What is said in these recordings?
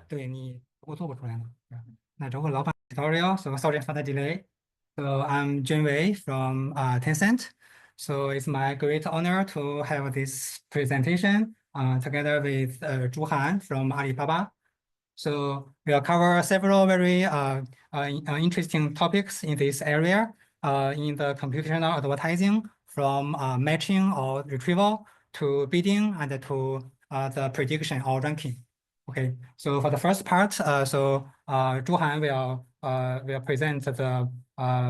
对你如果做不出来呢？那如果老板 tutorial, so sorry for the delay. So I'm Jun Wei from Tencent. So it's my great honor to have this presentation together with Zhu Han from Alibaba. So we'll cover several very interesting topics in this area in the computational advertising, from matching or retrieval to bidding and to the prediction or ranking. Okay, so for the first part, Zhu Han will present the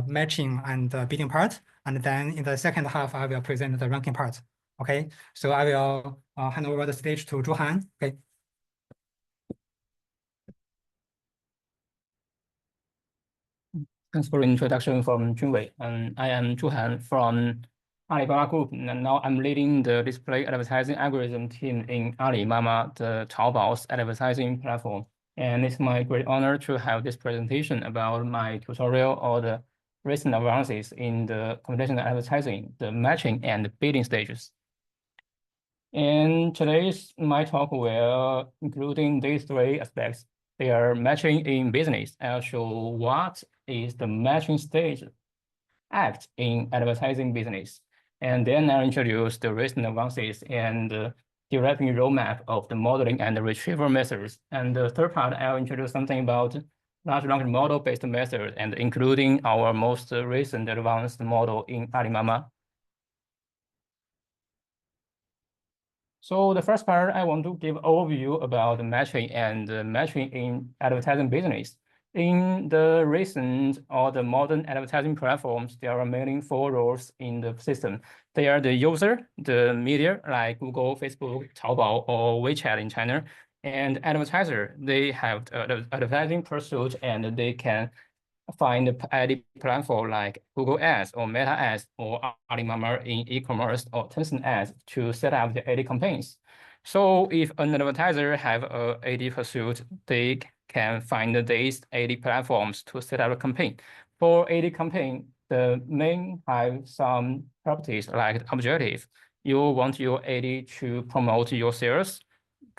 matching and bidding part, and then in the second half, I will present the ranking part. Okay, so I will hand over the stage to Zhu Han. Okay. Thanks for the introduction from Junwei. I am Zhu Han from Alibaba Group, and now I'm leading the display advertising algorithm team in Alibaba, the Taobao's advertising platform. And it's my great honor to have this presentation about my tutorial or the recent advances in the computational advertising, the matching and bidding stages. And today's my talk will including these three aspects. They are matching in business. I'll show what is the matching stage act in advertising business. And then I'll introduce the recent advances and the developing roadmap of the modeling and the retrieval methods. And the third part, I'll introduce something about large language model-based method and including our most recent advanced model in Alibaba. So the first part, I want to give overview about matching and matching in advertising business. In the recent or the modern advertising platforms, there are mainly four roles in the system. They are the user, the media like Google, Facebook, Taobao, or WeChat in China, and advertiser. They have the advertising pursuit and they can find ad platform like Google Ads or Meta Ads or Alibaba in e-commerce or Tencent Ads to set up the ad campaigns. So if an advertiser have a ad pursuit, they can find these ad platforms to set up a campaign. For ad campaign, the main have some properties like objective. You want your ad to promote your sales,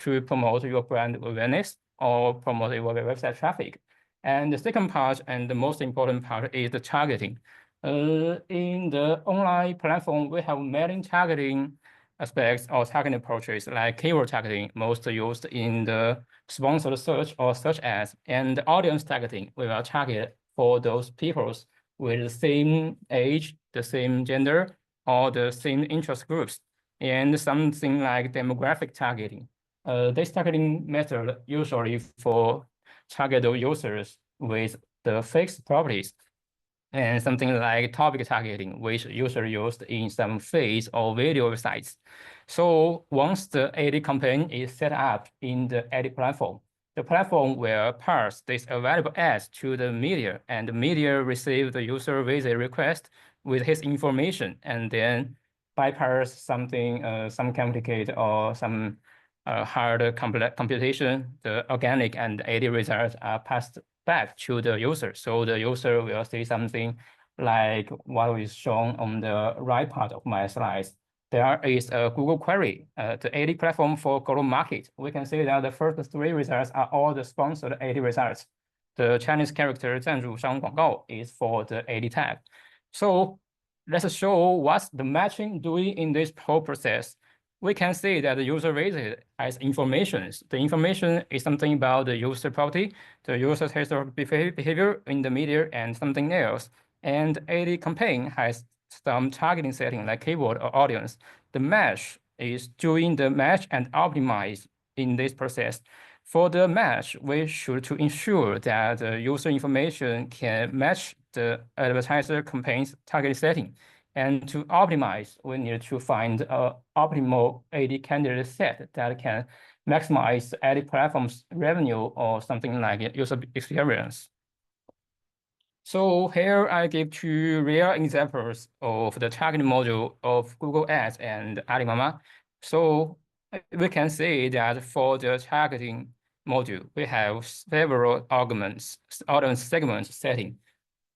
to promote your brand awareness, or promote your website traffic. And the second part and the most important part is the targeting. In the online platform, we have many targeting aspects or targeting approaches like keyword targeting, most used in the sponsored search or search ads, and audience targeting. We will target for those people with the same age, the same gender, or the same interest groups, and something like demographic targeting. This targeting method usually for target those users with the fixed properties, and something like topic targeting, which usually used in some feeds or video websites. So once the ad campaign is set up in the ad platform, the platform will pass this available ads to the media, and the media receive the user visit request with his information, and then bypass something, some complicated or some hard computation, the organic and ad results are passed back to the user. So the user will see something like what is shown on the right part of my slides. There is a Google query, the ad platform for global market. We can see that the first three results are all the sponsored ad results. The Chinese character 赞助商广告 is for the ad tag. So let's show what's the matching doing in this whole process. We can see that the user visit has information. The information is something about the user property, the user's historical behavior in the media, and something else. And ad campaign has some targeting setting like keyword or audience. The match is doing the match and optimize in this process. For the match, we should to ensure that the user information can match the advertiser campaign's target setting. And to optimize, we need to find an optimal ad candidate set that can maximize ad platform's revenue or something like user experience. So here I give two real examples of the targeting module of Google Ads and Alibaba. So we can see that for the targeting module, we have several audience segments setting.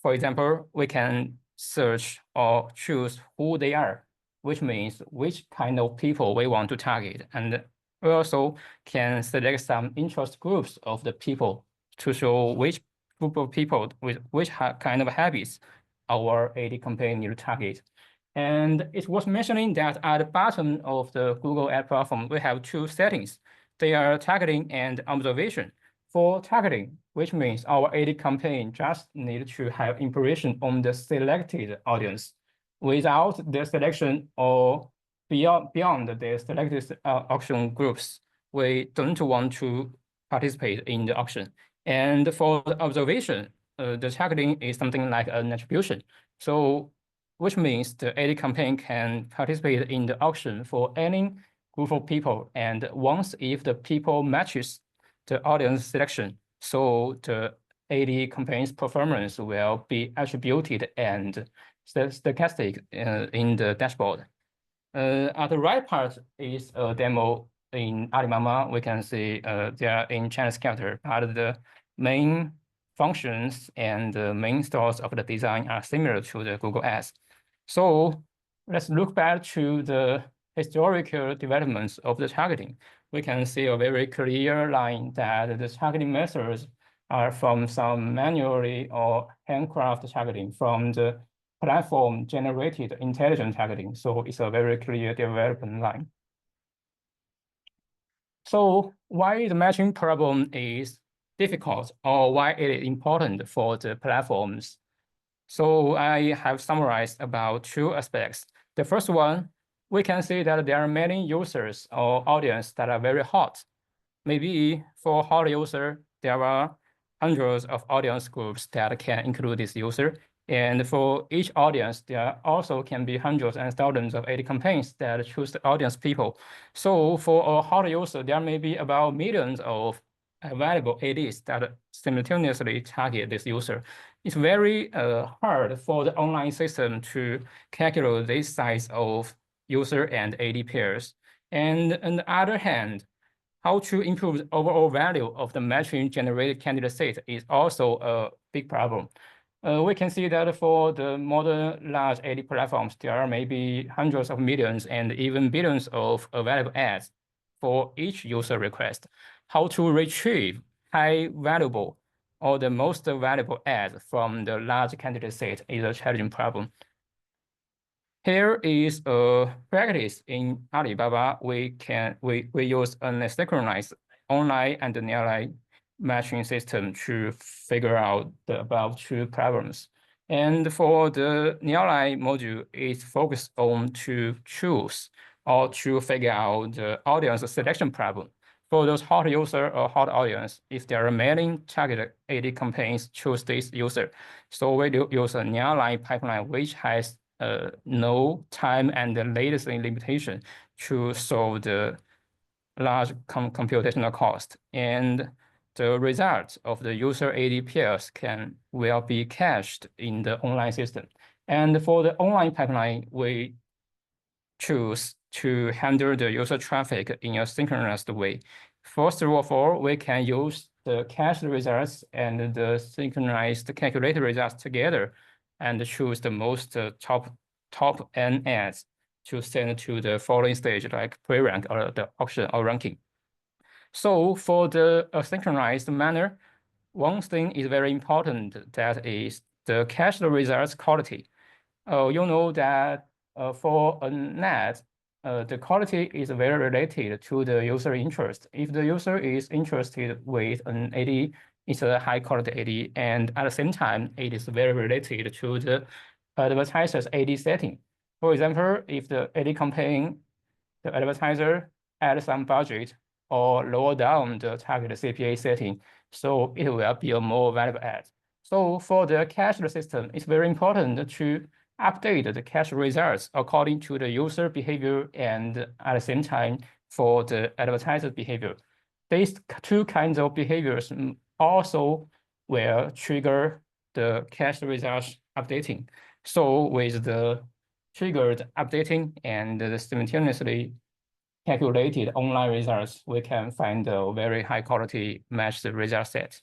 For example, we can search or choose who they are, which means which kind of people we want to target. And We also can select some interest groups of the people to show which group of people with which kind of habits our AD campaign need to target. And it's worth mentioning that at the bottom of the Google Ad platform, we have two settings. They are targeting and observation. For targeting, which means our AD campaign just need to have information on the selected audience. Without the selection or beyond the selected auction groups, we don't want to participate in the auction. And for the observation, the targeting is something like an attribution. So which means the AD campaign can participate in the auction for any group of people. And once if the people matches the audience selection, so the AD campaign's performance will be attributed and stochastic in the dashboard. At the right part is a demo in Alimama. We can see they are in Chinese character, but the main functions and the main stores of the design are similar to the Google Ads. So let's look back to the historical developments of the targeting. We can see a very clear line that the targeting methods are from some manually or handcraft targeting from the platform generated intelligent targeting. So it's a very clear development line. So why the matching problem is difficult or why it is important for the platforms? So I have summarized about two aspects. The first one, we can see that there are many users or audience that are very hot. Maybe for hot user, there are hundreds of audience groups that can include this user. And for each audience, there also can be hundreds and thousands of AD campaigns that choose the audience people. So for a hot user, there may be about millions of available ADs that simultaneously target this user. It's very hard for the online system to calculate this size of user and AD pairs. And on the other hand, how to improve the overall value of the machine-generated candidate set is also a big problem. We can see that for the modern large AD platforms, there are maybe hundreds of millions and even billions of available ads for each user request. How to retrieve high valuable or the most valuable ads from the large candidate set is a challenging problem. Here is a practice in Alibaba. We use an asynchronous online and nearline matching system to figure out the above two problems. And for the nearline module, it's focused on to choose or to figure out the audience selection problem. For those hot user or hot audience, if there are many targeted AD campaigns, choose this user. So we do use a nearline pipeline, which has no time and the latency limitation to solve the large computational cost. And the results of the user AD pairs will be cached in the online system. And for the online pipeline, we choose to handle the user traffic in a synchronous way. First of all, we can use the cached results and the synchronized calculated results together and choose the most top N ads to send to the following stage, like pre-rank or the auction or ranking. So for the synchronized manner, one thing is very important, that is the cached results quality. You know that for an ad, the quality is very related to the user interest. If the user is interested with an AD, it's a high quality AD, and at the same time, it is very related to the advertiser's AD setting. For example, if the AD campaign, the advertiser adds some budget or lower down the target CPA setting, so it will be a more valuable ad. So for the cached system, it's very important to update the cache results according to the user behavior and at the same time for the advertiser behavior. These two kinds of behaviors also will trigger the cache results updating. So with the triggered updating and the simultaneously calculated online results, we can find a very high quality matched result set.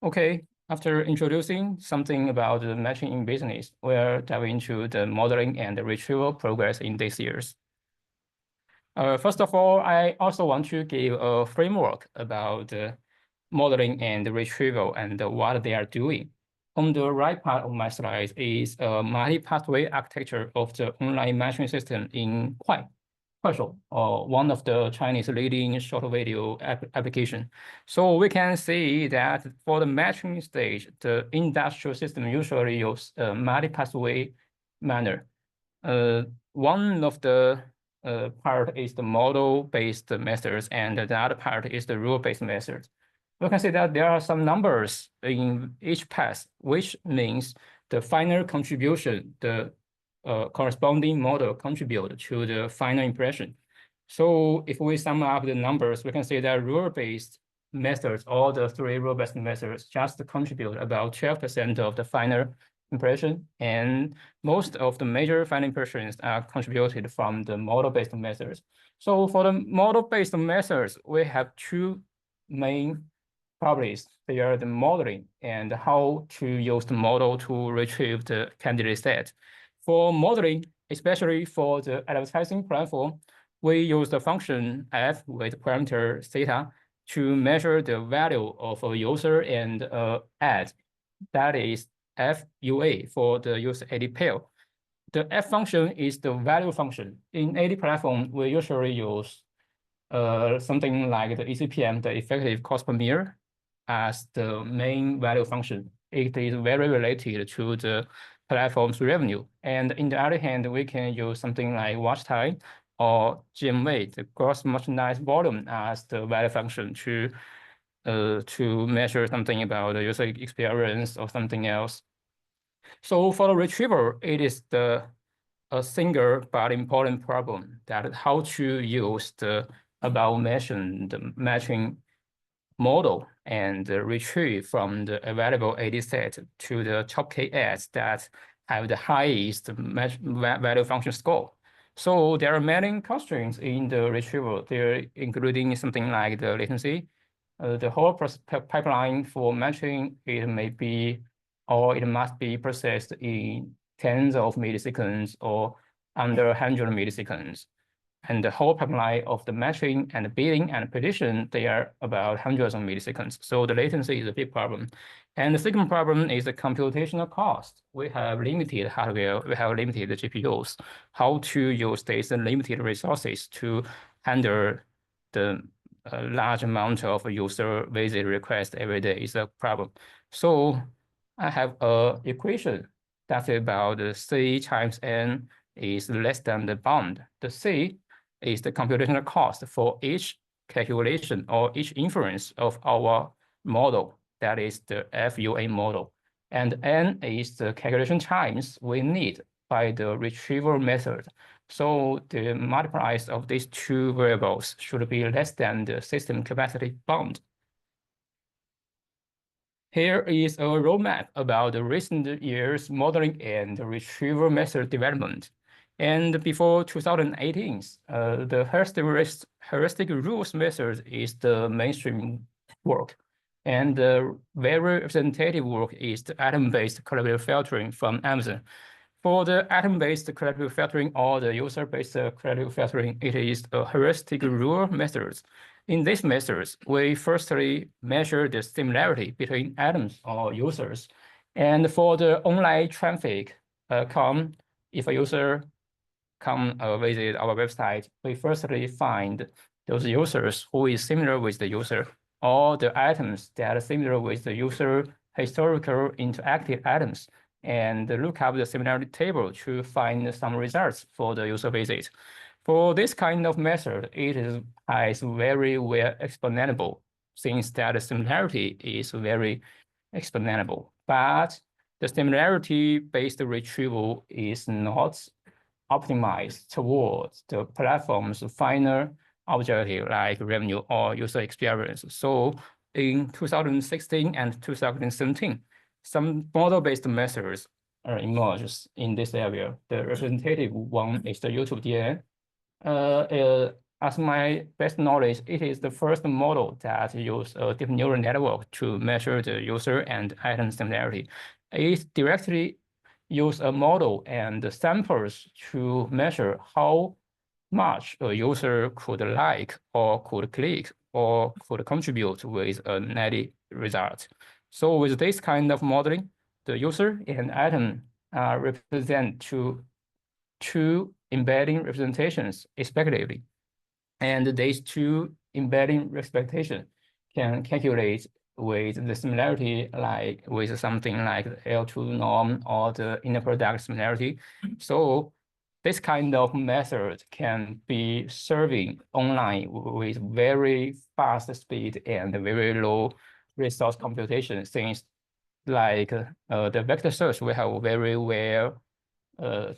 Okay, after introducing something about the matching in business, we'll dive into the modeling and the retrieval progress in these years. First of all, I also want to give a framework about modeling and retrieval and what they are doing. On the right part of my slide is a multi-pathway architecture of the online matching system in Kuaishou, one of the Chinese leading short video application. So we can see that for the matching stage, the industrial system usually use a multi-pathway manner. One of the part is the model-based methods, and the other part is the rule-based methods. We can see that there are some numbers in each path, which means the final contribution, the corresponding model contribute to the final impression. So if we sum up the numbers, we can say that rule-based methods, all the three rule-based methods just contribute about 12% of the final impression, and most of the major final impressions are contributed from the model-based methods. So for the model-based methods, we have two main properties. They are the modeling and how to use the model to retrieve the candidate set. For modeling, especially for the advertising platform, we use the function f with parameter theta to measure the value of a user and ad. That is FUA for the user ID pair. The f function is the value function. In AD platform, we usually use something like the ECPM, the effective cost per mirror, as the main value function. It is very related to the platform's revenue. And in the other hand, we can use something like watch time or GMV, the gross merchandise volume, as the value function to measure something about the user experience or something else. So for the retriever, it is a single but important problem that how to use the above mentioned matching model and retrieve from the available AD set to the top K ads that have the highest value function score. So there are many constraints in the retrieval. They're including something like the latency. The whole pipeline for matching, it may be, or it must be processed in tens of milliseconds or under 100 milliseconds. And the whole pipeline of the matching and bidding and prediction, they are about hundreds of milliseconds. So the latency is a big problem. And the second problem is the computational cost. We have limited hardware, we have limited GPUs. How to use these limited resources to handle the large amount of user visit requests every day is a problem. So I have a equation that's about the C times N is less than the bound. The C is the computational cost for each calculation or each inference of our model. That is the FUA model. And N is the calculation times we need by the retrieval method. So the multipliers of these two variables should be less than the system capacity bound. Here is a roadmap about the recent years modeling and retrieval method development. And before 2018, the heuristic rules method is the mainstream work. And the very representative work is the atom-based collaborative filtering from Amazon. For the atom-based collaborative filtering or the user-based collaborative filtering, it is a heuristic rule methods. In these methods, we firstly measure the similarity between atoms or users. And for the online traffic if a user visit our website, we firstly find those users who is similar with the user, or the items that are similar with the user historical interactive items, and look up the similarity table to find some results for the user visit. For this kind of method, it is very well exponential, since that the similarity is very exponential. But the similarity-based retrieval is not optimized towards the platform's final objective like revenue or user experience. So in 2016 and 2017, some model-based methods emerged in this area. The representative one is the YouTube DNA. As my best knowledge, it is the first model that uses a deep neural network to measure the user and item similarity. It directly uses a model and samples to measure how much a user could like or could click or could contribute with a net result. So with this kind of modeling, the user and item represent two embedding representations respectively. And these two embedding representation can calculate with the similarity like with something like the L2 norm or the inner product similarity. So this kind of method can be serving online with very fast speed and very low resource computation, since like the vector search we have very well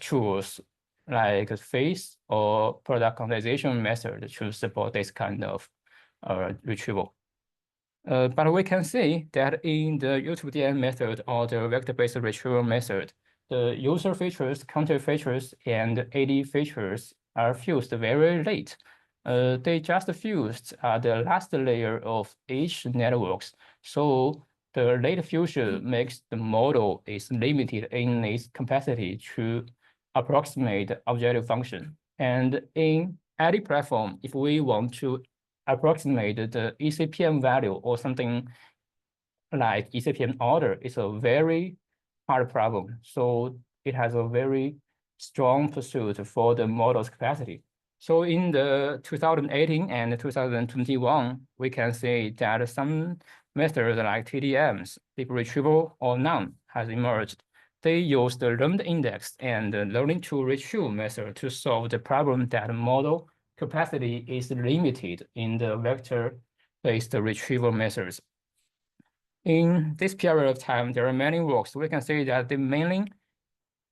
tools like face or product quantization method to support this kind of retrieval. But we can see that in the UTM method or the vector-based retrieval method, the user features, counter features, and AD features are fused very late. They just fused at the last layer of each networks. So the late fusion makes the model is limited in its capacity to approximate the objective function. And in any platform, if we want to approximate the ECPM value or something like ECPM order, it's a very hard problem. So it has a very strong pursuit for the model's capacity. So in the 2018 and 2021, we can see that some methods like TDMs, deep retrieval or none, has emerged. They use the learned index and the learning to retrieve method to solve the problem that model capacity is limited in the vector-based retrieval methods. In this period of time, there are many works. We can say that they mainly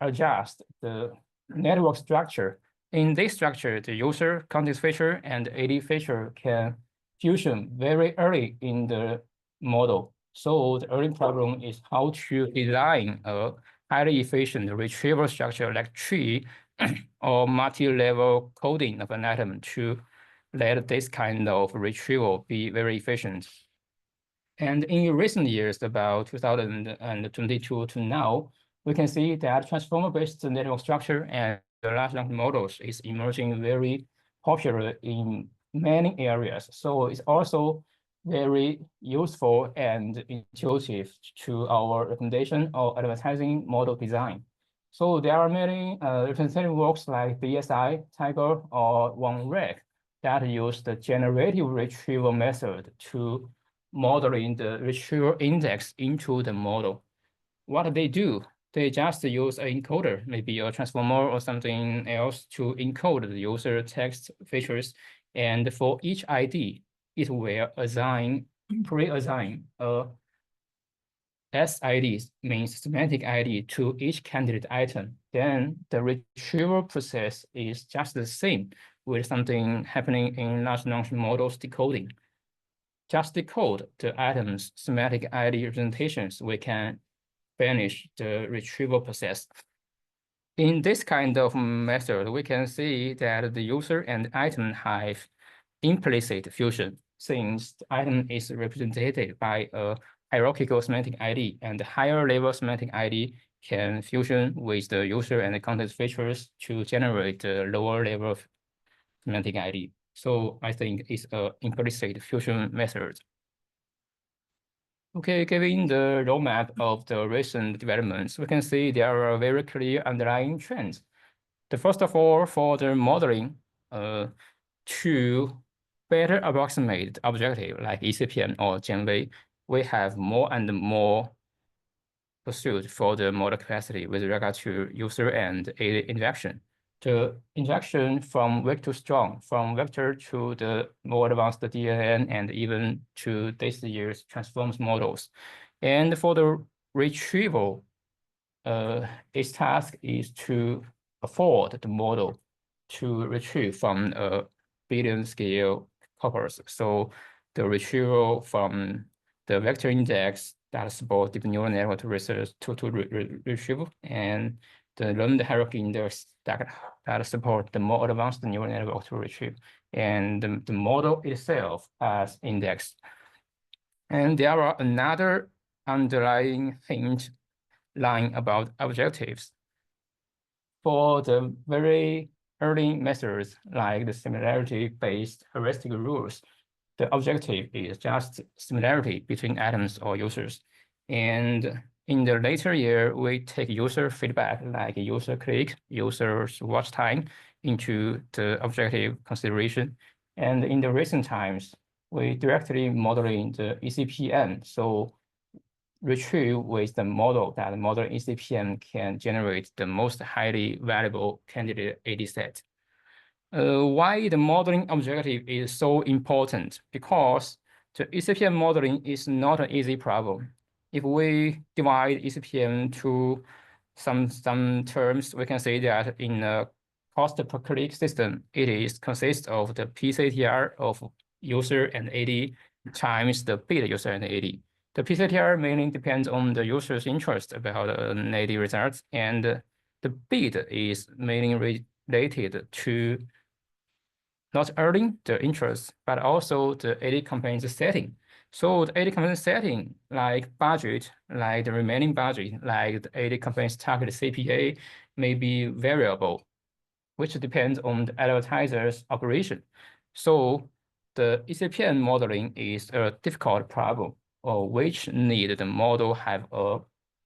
adjust the network structure. In this structure, the user, context feature, and AD feature can fusion very early in the model. So the early problem is how to design a highly efficient retrieval structure like tree or multi-level coding of an item to let this kind of retrieval be very efficient. And in recent years, about 2022 to now, we can see that transformer-based network structure and the large language models is emerging very popular in many areas. So it's also very useful and intuitive to our recommendation or advertising model design. So there are many representative works like BSI, Tiger, or OneRec that use the generative retrieval method to modeling the retrieval index into the model. What they do, they just use an encoder, maybe a transformer or something else to encode the user text features. And for each ID, it will pre-assign a SID, means semantic ID, to each candidate item. Then the retrieval process is just the same with something happening in large language models decoding. Just decode the item's semantic ID representations, we can finish the retrieval process. In this kind of method, we can see that the user and item have implicit fusion, since the item is represented by a hierarchical semantic ID, and the higher level semantic ID can fusion with the user and the context features to generate the lower level semantic ID. So I think it's an implicit fusion method. Okay, given the roadmap of the recent developments, we can see there are very clear underlying trends. The first of all, for the modeling, to better approximate the objective like ECPM or GenV, we have more and more pursuit for the model capacity with regard to user and AD interaction. The interaction from weak to strong, from vector to the more advanced DNN, and even to this year's transforms models. And for the retrieval, its task is to afford the model to retrieve from a billion scale corpus. So the retrieval from the vector index that support deep neural network to retrieve, and the learned hierarchy index that support the more advanced neural network to retrieve, and the model itself as index. And there are another underlying hint line about objectives. For the very early methods like the similarity-based heuristic rules, the objective is just similarity between items or users. And in the later year, we take user feedback like user click, users watch time into the objective consideration. And in the recent times, we directly modeling the ECPM. So retrieve with the model that the model ECPM can generate the most highly valuable candidate AD set. Why the modeling objective is so important? Because the ECPM modeling is not an easy problem. If we divide ECPM to some terms, we can say that in a cost per click system, it is consists of the PCTR of user and AD times the bit user and AD. The PCTR mainly depends on the user's interest about an AD results, and the bit is mainly related to not only the interest, but also the AD component setting. So the AD component setting, like budget, like the remaining budget, like the AD component's target CPA, may be variable, which depends on the advertiser's operation. So the ECPM modeling is a difficult problem, or which need the model have a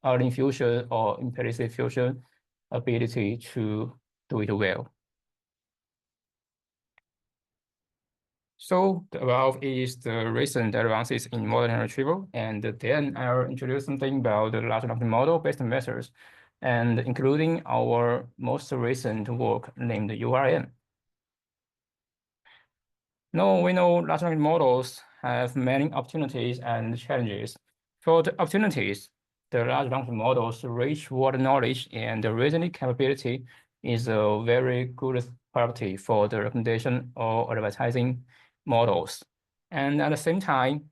early fusion or implicit fusion ability to do it well. So the above is the recent advances in model retrieval, and then I'll introduce something about the large language model-based methods, and including our most recent work named URM. Now we know large language models have many opportunities and challenges. For the opportunities, the large language models' rich word knowledge and the reasoning capability is a very good property for the recommendation or advertising models. And at the same time,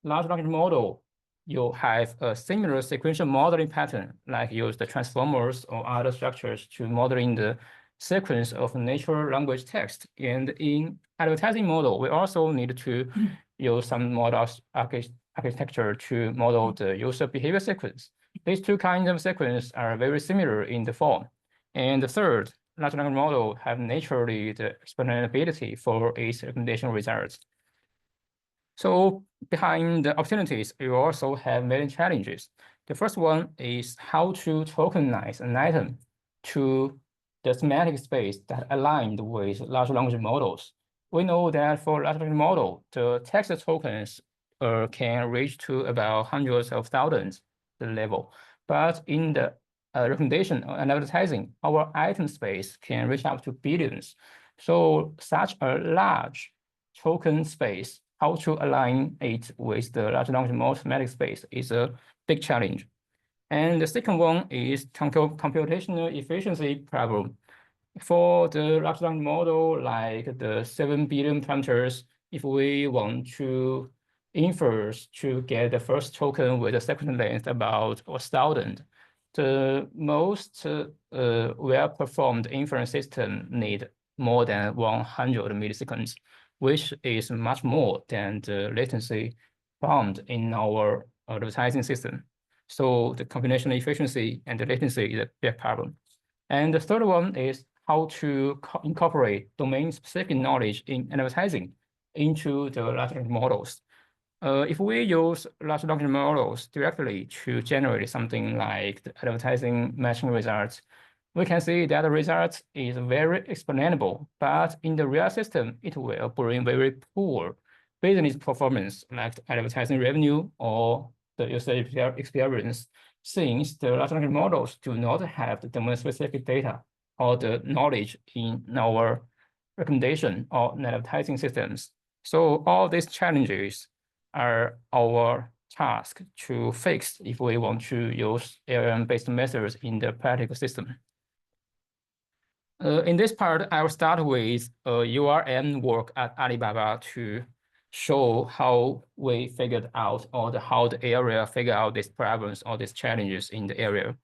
large language model, you have a similar sequential modeling pattern, like use the transformers or other structures to modeling the sequence of natural language text. And in advertising model, we also need to use some models architecture to model the user behavior sequence. These two kinds of sequence are very similar in the form. And the third, large language model have naturally the explainability for its recommendation results. So behind the opportunities, you also have many challenges. The first one is how to tokenize an item to the semantic space that aligned with large language models. We know that for large language model, the text tokens can reach to about hundreds of thousands the level. But in the recommendation and advertising, our item space can reach up to billions. So such a large token space, how to align it with the large language model semantic space is a big challenge. And the second one is computational efficiency problem. For the large language model, like the 7 billion parameters, if we want to infer to get the first token with a sequence length about 1,000, the most well-performed inference system need more than 100 milliseconds, which is much more than the latency found in our advertising system. So the computational efficiency and the latency is a big problem. And the third one is how to incorporate domain-specific knowledge in advertising into the large language models. If we use large language models directly to generate something like the advertising matching results, we can see that the result is very explainable, but in the real system, it will bring very poor business performance, like the advertising revenue or the user experience, since the large language models do not have the domain-specific data or the knowledge in our recommendation or advertising systems. So all these challenges are our task to fix if we want to use LLM-based methods in the practical system. In this part, I will start with URM work at Alibaba to show how we figured out or how the area figured out these problems or these challenges in the area.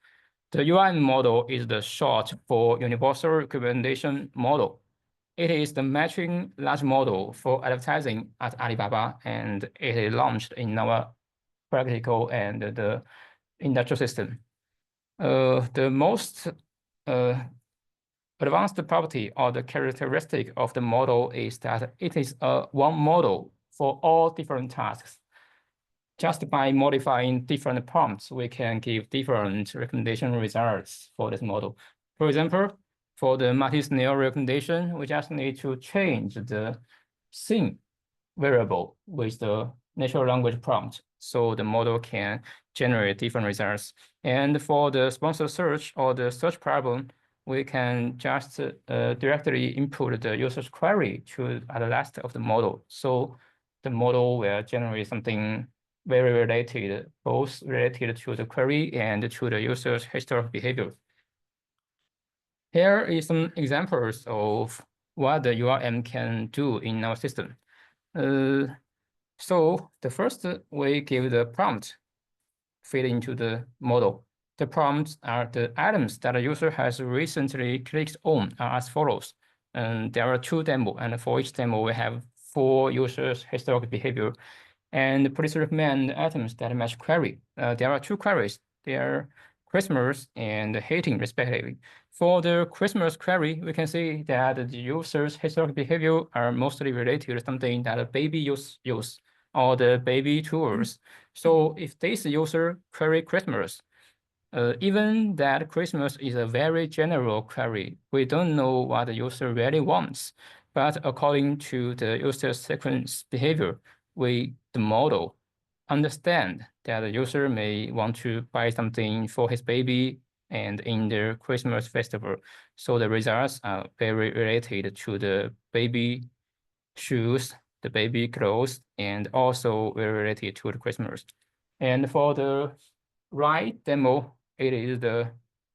The URM model is the short for Universal Recommendation Model. It is the matching large model for advertising at Alibaba, and it is launched in our practical and the industrial system. The most advanced property or the characteristic of the model is that it is a one model for all different tasks. Just by modifying different prompts, we can give different recommendation results for this model. For example, for the multi-scenario recommendation, we just need to change the scene variable with the natural language prompt, so the model can generate different results. And for the sponsored search or the search problem, we can just directly input the user's query to the last of the model. So the model will generate something very related, both related to the query and to the user's historical behavior. Here is some examples of what the URM can do in our system. So the first, we give the prompt feed into the model. The prompts are the items that the user has recently clicked on are as follows. And there are 2 demos, and for each demo, we have 4 users' historical behavior. And please recommend items that match query. There are 2 queries. They are Christmas and hating, respectively. For the Christmas query, we can see that the user's historical behavior are mostly related to something that a baby use or the baby tools. So if this user query Christmas, even that Christmas is a very general query, we don't know what the user really wants. But according to the user's sequence behavior, the model understand that the user may want to buy something for his baby and in the Christmas festival. So the results are very related to the baby shoes, the baby clothes, and also very related to the Christmas. And for the right demo, it is the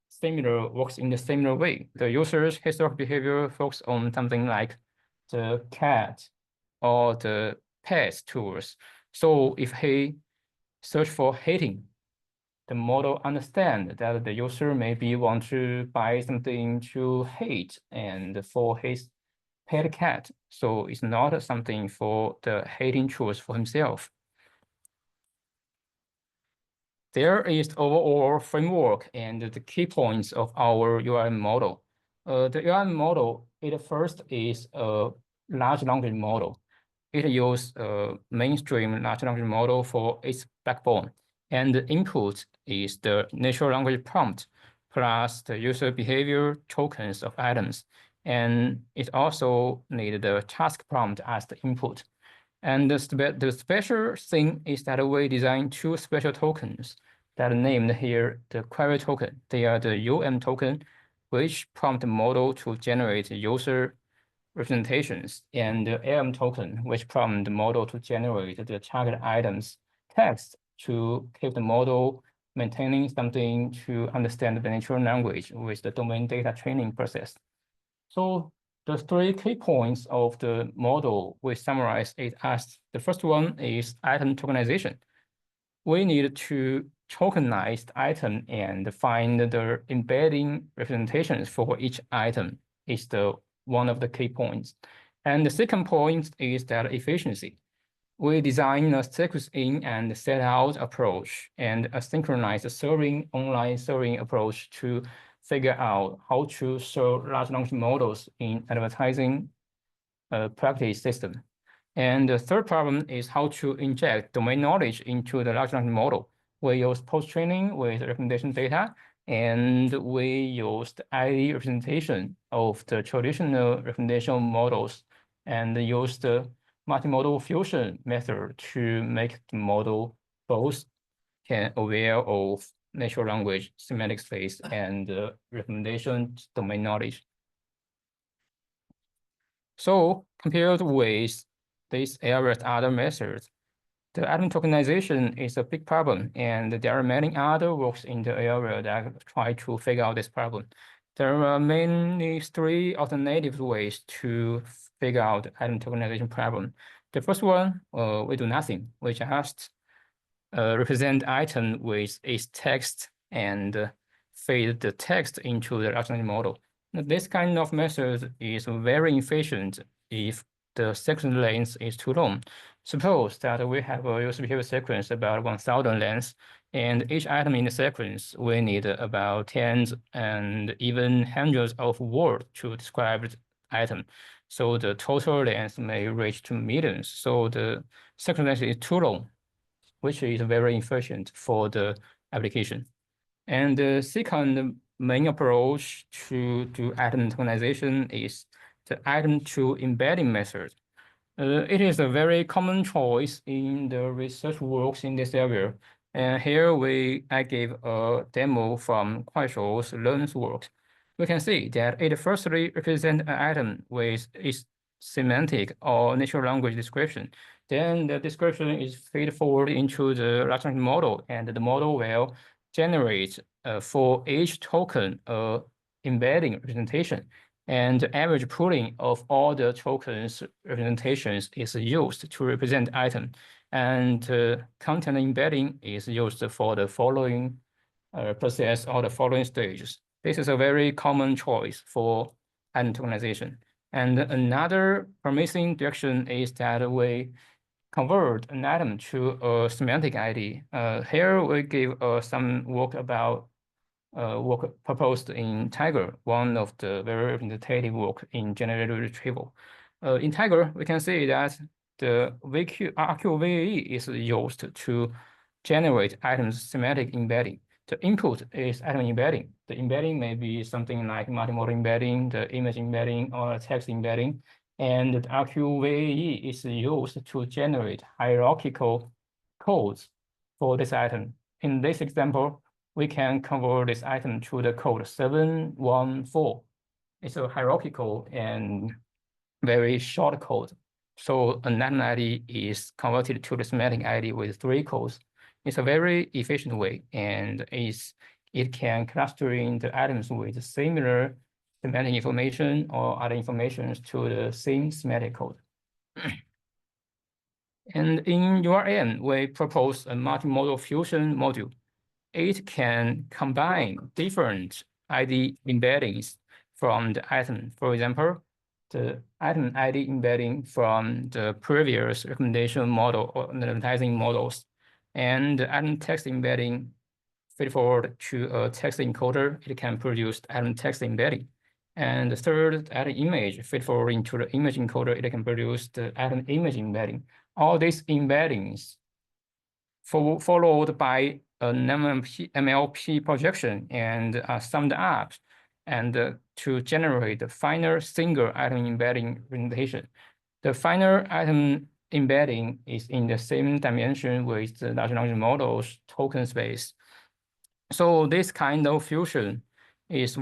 similar, works in the similar way. The user's historical behavior focuses on something like the cat or the pets tools. So if he search for hating, the model understand that the user maybe want to buy something to hate and for his pet cat. So it's not something for the hating choice for himself. There is overall framework and the key points of our URM model. The URM model, it first is a large language model. It uses a mainstream large language model for its backbone. And the input is the natural language prompt plus the user behavior tokens of items. And it also needs the task prompt as the input. And the special thing is that we design 2 special tokens that are named here the query token. They are the UM token, which prompt the model to generate user representations, and the AM token, which prompt the model to generate the target items text to keep the model maintaining something to understand the natural language with the domain data training process. So the 3 key points of the model, we summarize it as the first one is item tokenization. We need to tokenize the item and find the embedding representations for each item is one of the key points. And the second point is that efficiency. We design a sequence in and set out approach and a synchronized serving, online serving approach to figure out how to serve large language models in advertising practice system. And the third problem is how to inject domain knowledge into the large language model. We use post-training with recommendation data, and we use the ID representation of the traditional recommendation models and use the multimodal fusion method to make the model both can aware of natural language, semantic space, and recommendation domain knowledge. So compared with these areas, other methods, the item tokenization is a big problem, and there are many other works in the area that try to figure out this problem. There are mainly 3 alternative ways to figure out the item tokenization problem. The first one, we do nothing. We just represent item with its text and feed the text into the large language model. This kind of method is very efficient if the section length is too long. Suppose that we have a user behavior sequence about 1,000 lengths, and each item in the sequence we need about tens and even hundreds of words to describe the item. So the total length may reach to millions. So the sequence length is too long, which is very inefficient for the application. And the second main approach to do item tokenization is the item to embedding method. It is a very common choice in the research works in this area. And here I gave a demo from Kuaishou's Learn's work. We can see that it firstly represents an item with its semantic or natural language description. Then the description is fed forward into the large language model, and the model will generate for each token a embedding representation. And the average pooling of all the tokens representations is used to represent item. And content embedding is used for the following process or the following stages. This is a very common choice for item tokenization. And another promising direction is that we convert an item to a semantic ID. Here we give some work about work proposed in Tiger, one of the very representative work in generative retrieval. In Tiger, we can see that the RQVAE is used to generate items semantic embedding. The input is item embedding. The embedding may be something like multimodal embedding, the image embedding, or text embedding. And the RQVAE is used to generate hierarchical codes for this item. In this example, we can convert this item to the code 714. It's a hierarchical and very short code. So an item ID is converted to the semantic ID with 3 codes. It's a very efficient way, and it can clustering the items with similar semantic information or other information to the same semantic code. And in URM, we propose a multimodal fusion module. It can combine different ID embeddings from the item. For example, the item ID embedding from the previous recommendation model or advertising models, and the item text embedding feed forward to a text encoder. It can produce item text embedding. And the third, item image feed forward into the image encoder. It can produce the item image embedding. All these embeddings followed by an MLP projection and summed up and to generate the final single item embedding representation. The final item embedding is in the same dimension with the large language model's token space. So this kind of fusion is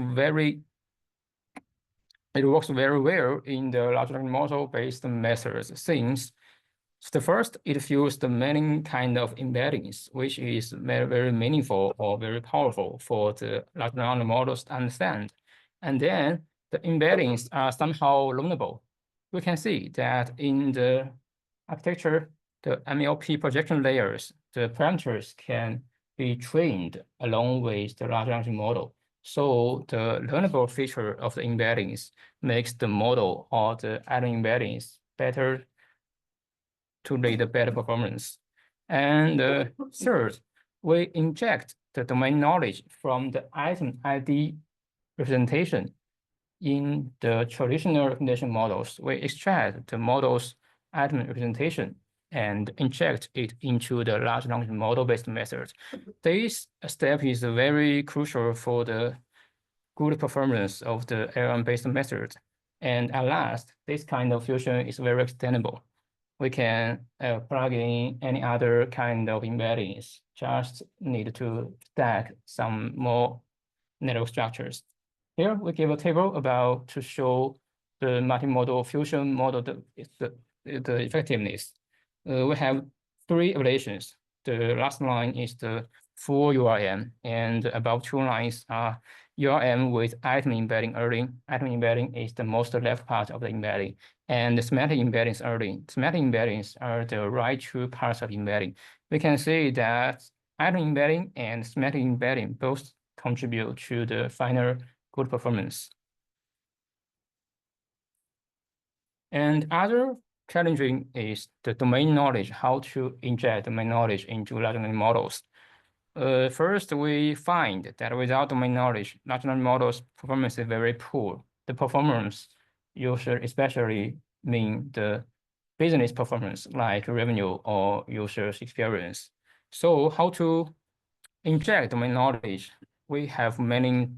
it works very well in the large language model-based methods since the first, it fuels the many kind of embeddings, which is very, very meaningful or very powerful for the large language models to understand. And then the embeddings are somehow learnable. We can see that in the architecture, the MLP projection layers, the parameters can be trained along with the large language model. So the learnable feature of the embeddings makes the model or the item embeddings better to lead better performance. And third, we inject the domain knowledge from the item ID representation in the traditional recommendation models. We extract the model's item representation and inject it into the large language model-based method. This step is very crucial for the good performance of the LLM-based method. And at last, this kind of fusion is very extendable. We can plug in any other kind of embeddings, just need to stack some more network structures. Here we give a table about to show the multimodal fusion model, the effectiveness. We have 3 evaluations. The last line is the full URM, and about 2 lines are URM with item embedding early. Item embedding is the most left part of the embedding, and the semantic embeddings early. Semantic embeddings are the right 2 parts of embedding. We can see that item embedding and semantic embedding both contribute to the final good performance. And other challenging is the domain knowledge, how to inject domain knowledge into large language models. First, we find that without domain knowledge, large language models' performance is very poor. The performance user especially mean the business performance like revenue or user's experience. So how to inject domain knowledge? We have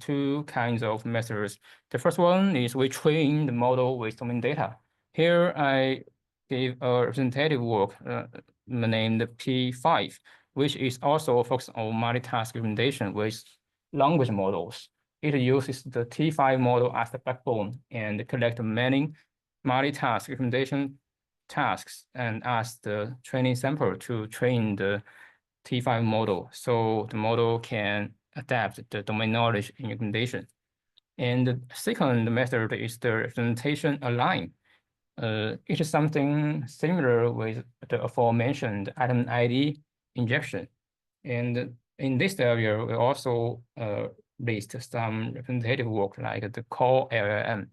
two kinds of methods. The first one is we train the model with domain data. Here I give a representative work named P5, which is also focused on multitask recommendation with language models. It uses the T5 model as the backbone and collect many multitask recommendation tasks and as the training sample to train the T5 model. So the model can adapt the domain knowledge in recommendation. And the second method is the representation align. It is something similar with the aforementioned item ID injection. And in this area, we also list some representative work like the core LLM.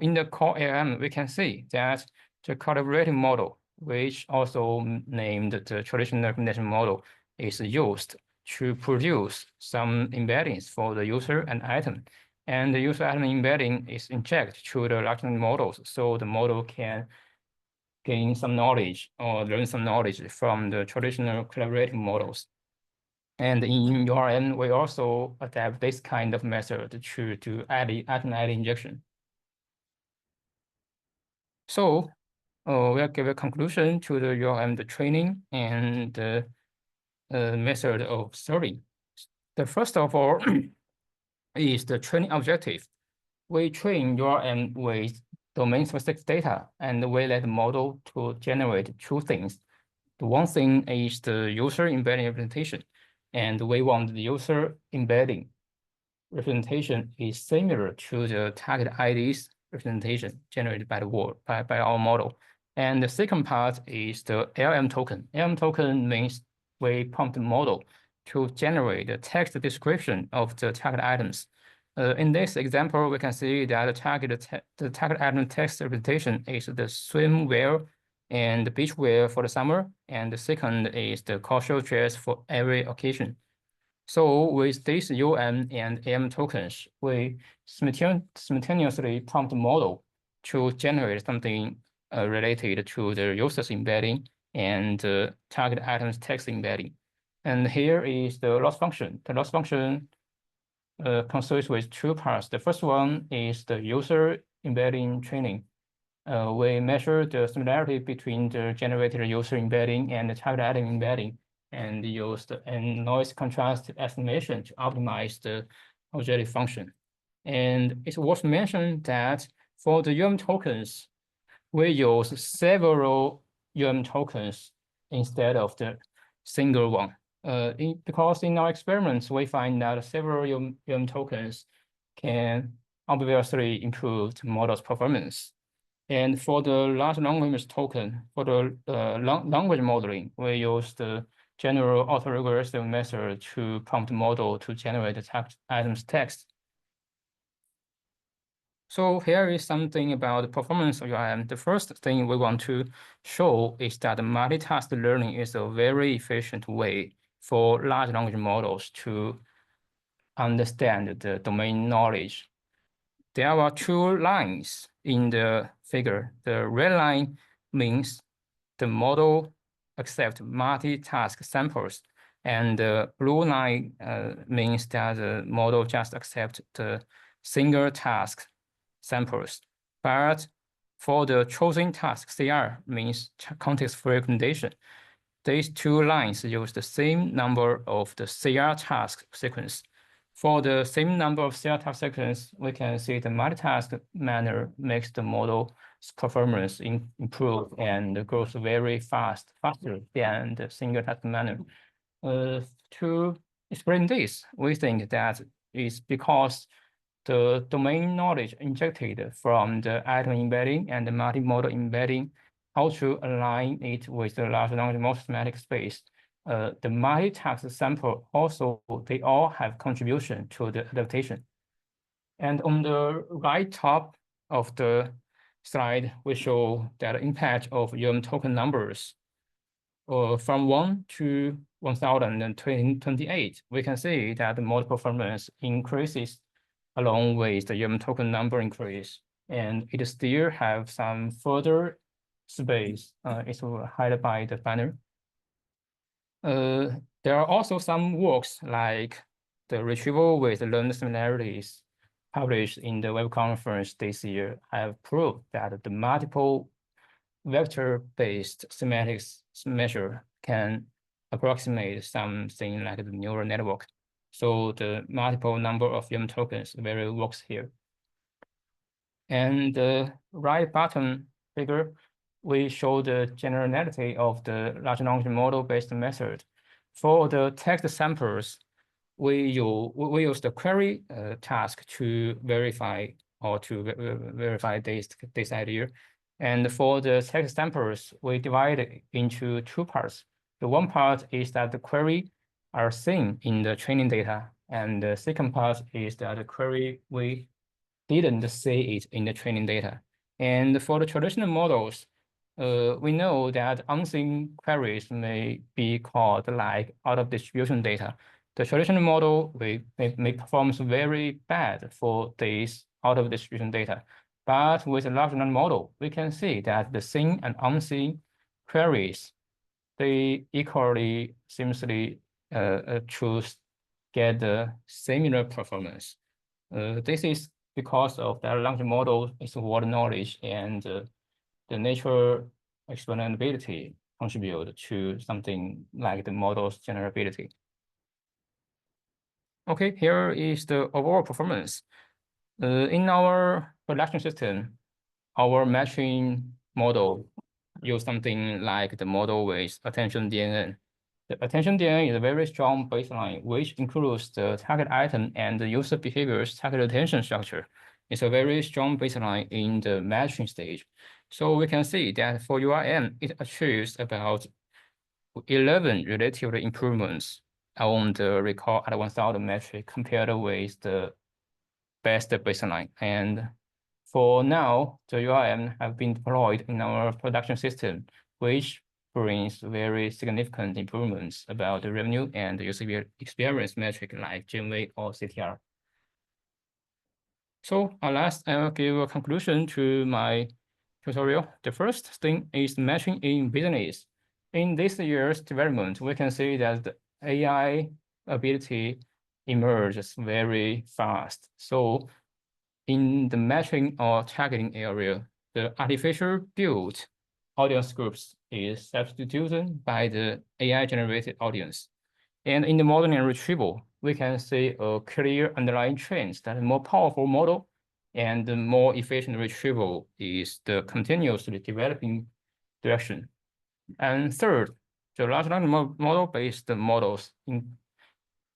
In the core LLM, we can see that the collaborative model, which also named the traditional recommendation model, is used to produce some embeddings for the user and item. And the user item embedding is injected to the large language models, so the model can gain some knowledge or learn some knowledge from the traditional collaborative models. And in URM, we also adapt this kind of method to item ID injection. So we'll give a conclusion to the URM, the training and the method of serving. The first of all is the training objective. We train URM with domain-specific data, and we let the model to generate two things. The one thing is the user embedding representation, and we want the user embedding representation is similar to the target ID's representation generated by by our model. And the second part is the LM token. LM token means we prompt the model to generate the text description of the target items. In this example, we can see that the target item text representation is the swimwear and the beachwear for the summer, and the second is the cultural dress for every occasion. So with these UM and AM tokens, we simultaneously prompt the model to generate something related to the user's embedding and target items text embedding. And here is the loss function. The loss function consists with two parts. The first one is the user embedding training. We measure the similarity between the generated user embedding and the target item embedding, and use the noise contrast estimation to optimize the objective function. And it's worth mentioning that for the UM tokens, we use several UM tokens instead of the single one. Because in our experiments, we find that several UM tokens can obviously improve the model's performance. And for the large language token, for the language modeling, we use the general autoregressive method to prompt the model to generate the text items text. So here is something about the performance of URM. The first thing we want to show is that multitask learning is a very efficient way for large language models to understand the domain knowledge. There are two lines in the figure. The red line means the model accepts multitask samples, and the blue line means that the model just accepts the single task samples. But for the chosen task, CR means context-free recommendation. These two lines use the same number of the CR task sequence. For the same number of CR task sequence, we can see the multitask manner makes the model's performance improve and grows very faster than the single task manner. To explain this, we think that it's because the domain knowledge injected from the item embedding and the multimodal embedding, how to align it with the large language model semantic space. The multitask sample also, they all have contribution to the adaptation. And on the right top of the slide, we show that impact of token numbers from 1 to 1028. We can see that the model performance increases along with the token number increase, and it still have some further space. It's highlighted by the banner. There are also some works like the retrieval with learned similarities published in the web conference this year have proved that the multiple vector-based semantics measure can approximate something like the neural network. So the multiple number of tokens very works here. And the right bottom figure, we show the generality of the large language model-based method. For the text samples, we use the query task to verify or to verify this idea. And for the text samples, we divide it into two parts. The one part is that the query are seen in the training data, and the second part is that the query we didn't see it in the training data. And for the traditional models, we know that unseen queries may be called like out of distribution data. The traditional model may performs very bad for this out of distribution data. But with a large language model, we can see that the seen and unseen queries, they equally seemingly choose get the similar performance. This is because of the language model is word knowledge and the nature explainability contribute to something like the model's generability. Okay, here is the overall performance. In our production system, our matching model use something like the model with attention DNA. The attention DNA is a very strong baseline, which includes the target item and the user behavior's target attention structure. It's a very strong baseline in the matching stage. So we can see that for URM, it achieves about 11 relative improvements on the recall at 1000 metric compared with the best baseline. And for now, the URM have been deployed in our production system, which brings very significant improvements about the revenue and the user experience metric like GMV or CTR. So last, I will give a conclusion to my tutorial. The first thing is matching in business. In this year's development, we can see that the AI ability emerges very fast. So in the matching or targeting area, the artificial built audience groups is substituted by the AI-generated audience. And in the modeling and retrieval, we can see a clear underlying trend that a more powerful model and the more efficient retrieval is the continuously developing direction. And third, the large language model-based models,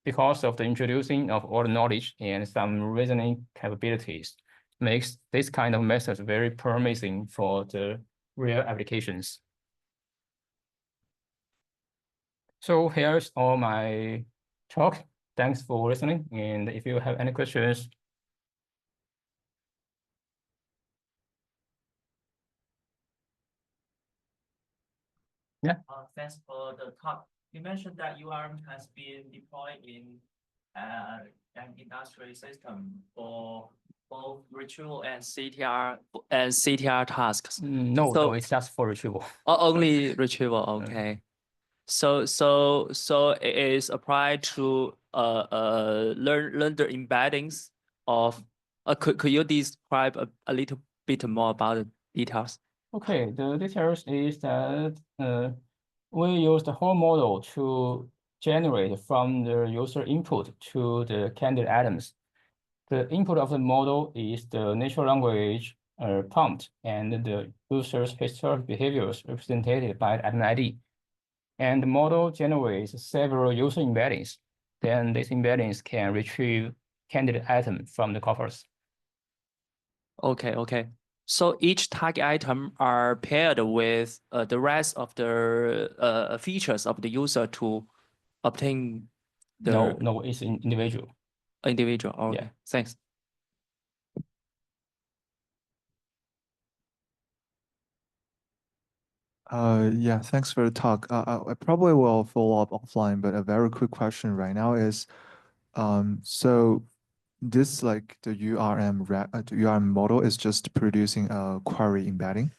because of the introducing of all the knowledge and some reasoning capabilities, makes this kind of methods very promising for the real applications. So here's all my talk. Thanks for listening. And if you have any questions. Yeah. Thanks for the talk. You mentioned that URM has been deployed in an industrial system for both retrieval and CTR tasks. No, So- no, it's just for retrieval. Only retrieval, okay. So it is applied to learn the embeddings of. Could you describe a little bit more about the details? Okay, the details is that we use the whole model to generate from the user input to the candidate items. The input of the model is the natural language prompt and the user's historical behaviors represented by item ID. And the model generates several user embeddings. Then these embeddings can retrieve candidate item from the corpus. Okay. So each target item are paired with the rest of the features of the user to obtain the No, it's individual. individual. Okay, Yeah. thanks. Yeah, thanks for the talk. I probably will follow up offline, but a very quick question right now is, so this like the the URM model is just producing a query embedding,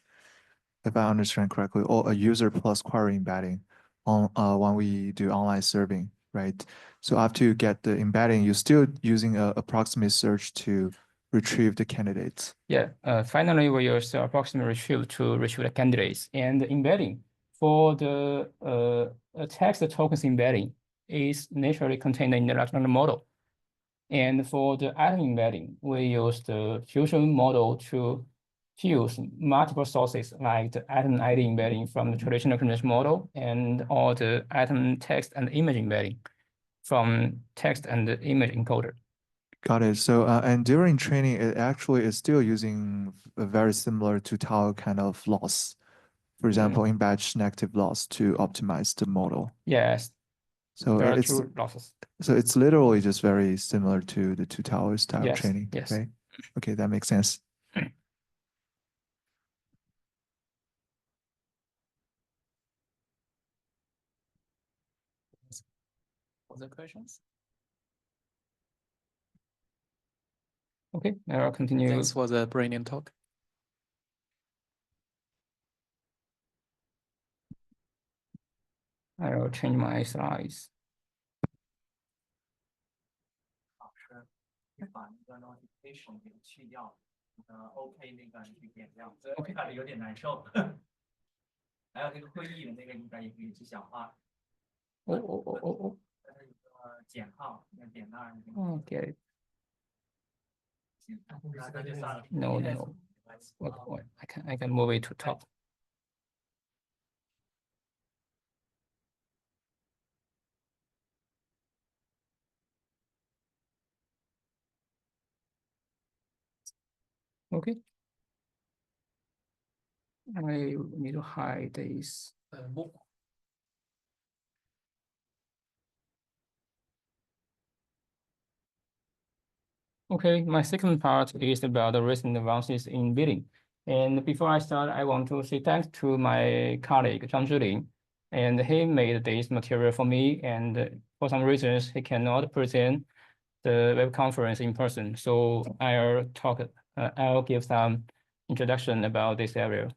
if I understand correctly, or a user plus query embedding on when we do online serving, right? So after you get the embedding, you're still using a approximate search to retrieve the candidates. Yeah, finally, we use approximate retrieve to retrieve the candidates, and the embedding for the text tokens embedding is naturally contained in the large language model. And for the item embedding, we use the fusion model to fuse multiple sources like the item ID embedding from the traditional conventional model and all the item text and image embedding from text and the image encoder. Got it. So, and during training, it actually is still using a very similar to Tau kind of loss. For example, in-batch negative loss to optimize the model. Yes, So there are it's two losses. so it's literally just very similar to the two towers style Yes, training, yes. right? Okay, that makes sense. Other questions? Okay, I'll continue. Thanks for the brilliant talk. I will change my slides. 把那个 notification 给去掉，OK 那个去点亮， OK 看着有点难受。还有这个会议的那个应该也可以去小化，哦，但是有个减号，那点那儿。Okay. 那就算了。No. Wait, I can move it to top. Okay. I need to hide this. Okay, my second part is about the recent advances in bidding. And before I start, I want to say thanks to my colleague, Zhang Zhiling. And he made this material for me. And for some reasons, he cannot present the web conference in person. So I'll give some introduction about this area.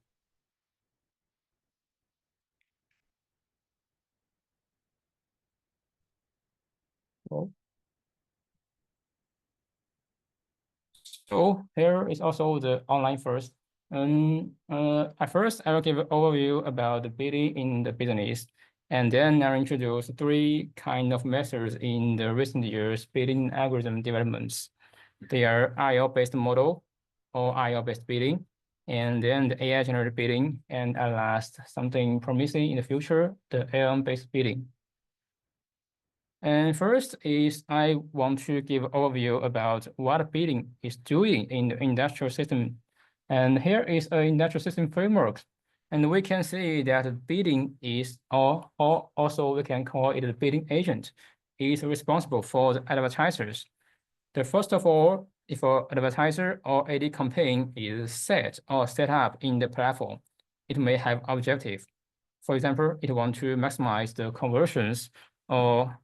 So here is also the online first. At first, I will give an overview about the bidding in the business, and then I'll introduce three kind of methods in the recent years bidding algorithm developments. They are IO-based model or IO-based bidding, and then the AI-generated bidding, and at last, something promising in the future, the LM-based bidding. And first is I want to give overview about what bidding is doing in the industrial system. And here is an industrial system framework. And we can see that bidding is, or also we can call it a bidding agent, is responsible for the advertisers. The first of all, if an advertiser or AD campaign is set up in the platform, it may have objective. For example, it wants to maximize the conversions or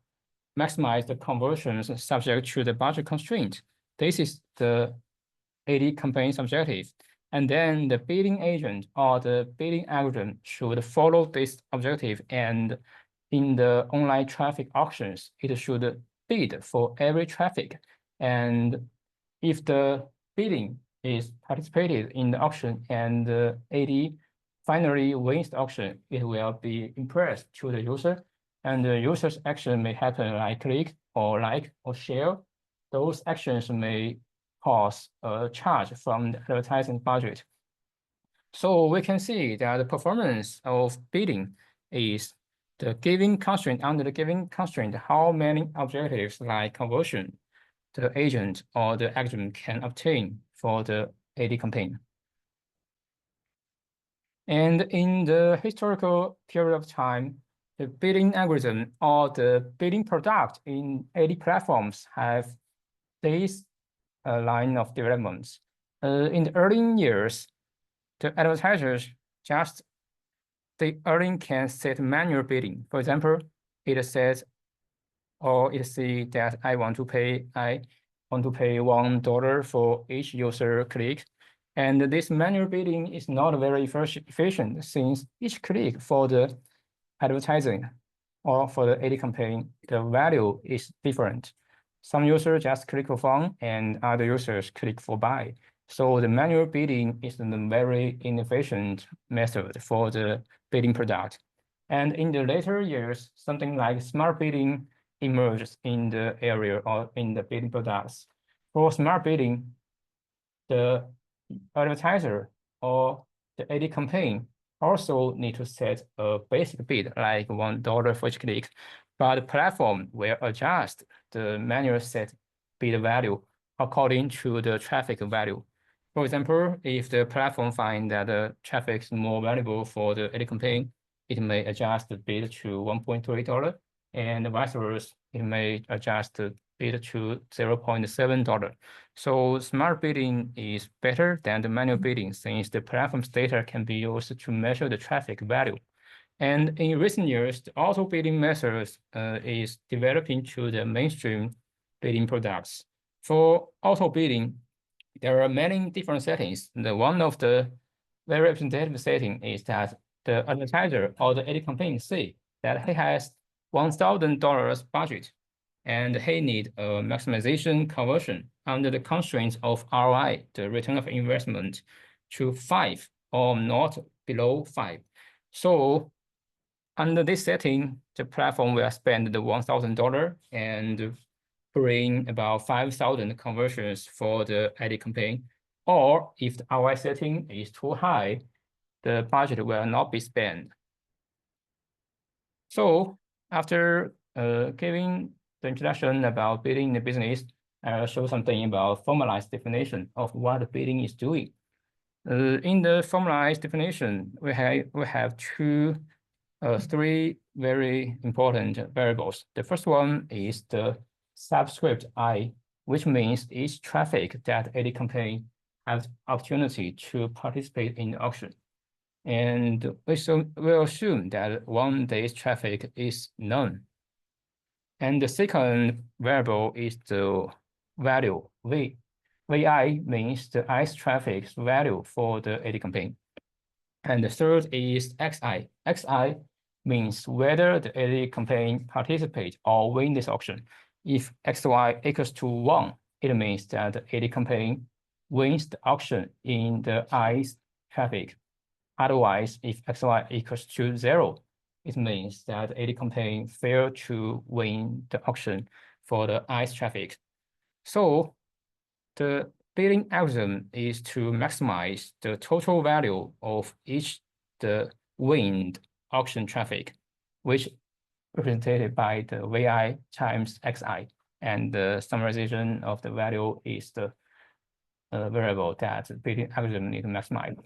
maximize the conversions subject to the budget constraint. This is the AD campaign's objective. And then the bidding agent or the bidding algorithm should follow this objective. And in the online traffic auctions, it should bid for every traffic. And if the bidding is participated in the auction and the AD finally wins the auction, it will be impressed to the user. And the user's action may happen like click or like or share. Those actions may cause a charge from the advertising budget. So we can see that the performance of bidding is the given constraint. Under the given constraint, how many objectives like conversion the agent or the algorithm can obtain for the AD campaign. And in the historical period of time, the bidding algorithm or the bidding product in AD platforms have this line of developments. In the early years, the advertisers just the algorithm can set manual bidding. For example, it says, or it say that I want to pay $1 for each user click. And this manual bidding is not very efficient since each click for the advertising or for the ad campaign, the value is different. Some users just click for fun and other users click for buy. So the manual bidding is a very inefficient method for the bidding product. And in the later years, something like smart bidding emerged in the area or in the bidding products. For smart bidding, the advertiser or the ad campaign also need to set a basic bid like $1 for each click, but the platform will adjust the manual set bid value according to the traffic value. For example, if the platform finds that the traffic is more valuable for the ad campaign, it may adjust the bid to $1.3, and vice versa, it may adjust the bid to $0.7. So smart bidding is better than the manual bidding since the platform's data can be used to measure the traffic value. And in recent years, the auto bidding methods is developing to the mainstream bidding products. For auto bidding, there are many different settings. One of the very representative setting is that the advertiser or the ad campaign say that he has $1,000 budget and he need a maximization conversion under the constraints of ROI, the return of investment, to 5 or not below 5. So under this setting, the platform will spend the $1,000 and bring about 5,000 conversions for the ad campaign. Or if the ROI setting is too high, the budget will not be spent. So after giving the introduction about bidding in the business, I'll show something about formalized definition of what bidding is doing. In the formalized definition, we have three very important variables. The first one is the subscript I, which means each traffic that ad campaign has opportunity to participate in the auction. And we'll assume that one day's traffic is none. And the second variable is the value V. VI means the ICE traffic's value for the ad campaign. And the third is XI. XI means whether the ad campaign participate or win this auction. If XY equals to 1, it means that the ad campaign wins the auction in the ICE traffic. Otherwise, if XY equals to 0, it means that ad campaign failed to win the auction for the ICE traffic. So the bidding algorithm is to maximize the total value of each the wind auction traffic, which represented by the VI times XI, and the summarization of the value is the variable that the bidding algorithm need to maximize.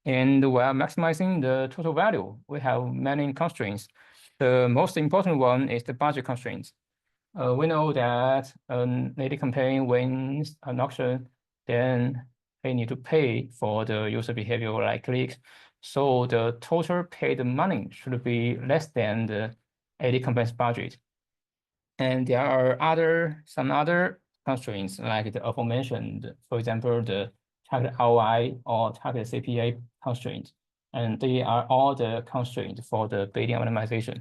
And while maximizing the total value, we have many constraints. The most important one is the budget constraints. We know that an ad campaign wins an auction, then they need to pay for the user behavior like clicks. So the total paid money should be less than the ad campaign's budget. And there are some other constraints like the aforementioned, for example, the target ROI or target CPA constraints. And they are all the constraints for the bidding optimization.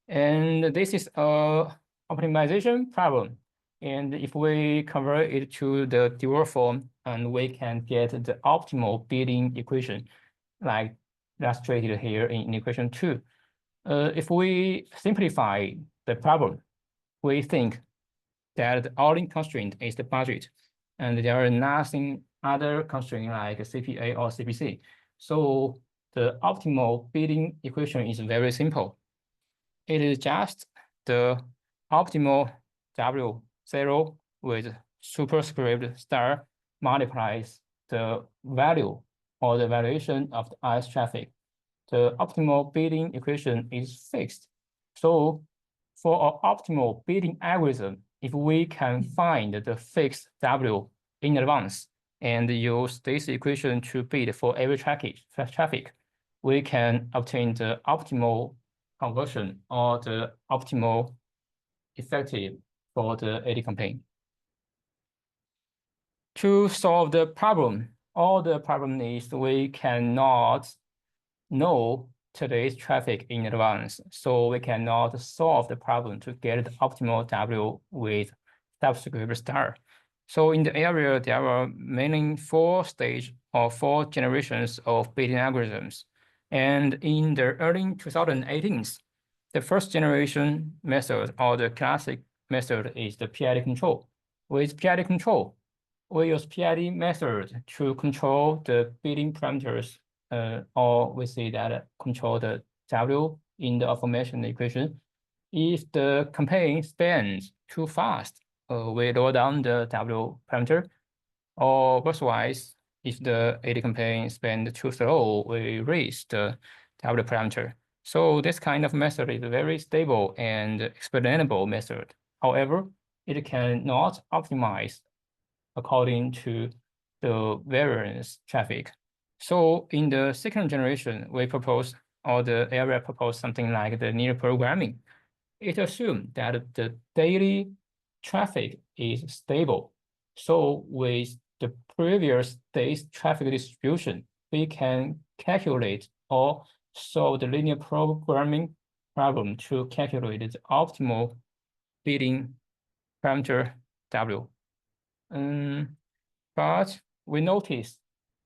And this is a optimization problem. And if we convert it to the dual form, and we can get the optimal bidding equation, like illustrated here in equation 2. If we simplify the problem, we think that the only constraint is the budget, and there are nothing other constraint like CPA or CPC. So the optimal bidding equation is very simple. It is just the optimal W0 with superscript star multiplies the value or the valuation of the ICE traffic. The optimal bidding equation is fixed. So for an optimal bidding algorithm, if we can find the fixed W in advance and use this equation to bid for every traffic, we can obtain the optimal conversion or the optimal effective for the AD campaign. To solve the problem, all the problem is we cannot know today's traffic in advance, so we cannot solve the problem to get the optimal W with subscript star. So in the area, there are mainly 4 stage or 4 generations of bidding algorithms. And in the early 2018s, the first generation method or the classic method is the PID control. With PID control, we use PID method to control the bidding parameters, or we say that control the W in the aforementioned equation. If the campaign spends too fast, we lower down the W parameter, or otherwise, if the AD campaign spends too slow, we raise the W parameter. So this kind of method is a very stable and explainable method. However, it cannot optimize according to the variance traffic. So in the second generation, we propose, or the area proposed something like the linear programming. It assumes that the daily traffic is stable. So with the previous day's traffic distribution, we can calculate or solve the linear programming problem to calculate the optimal bidding parameter W. But we notice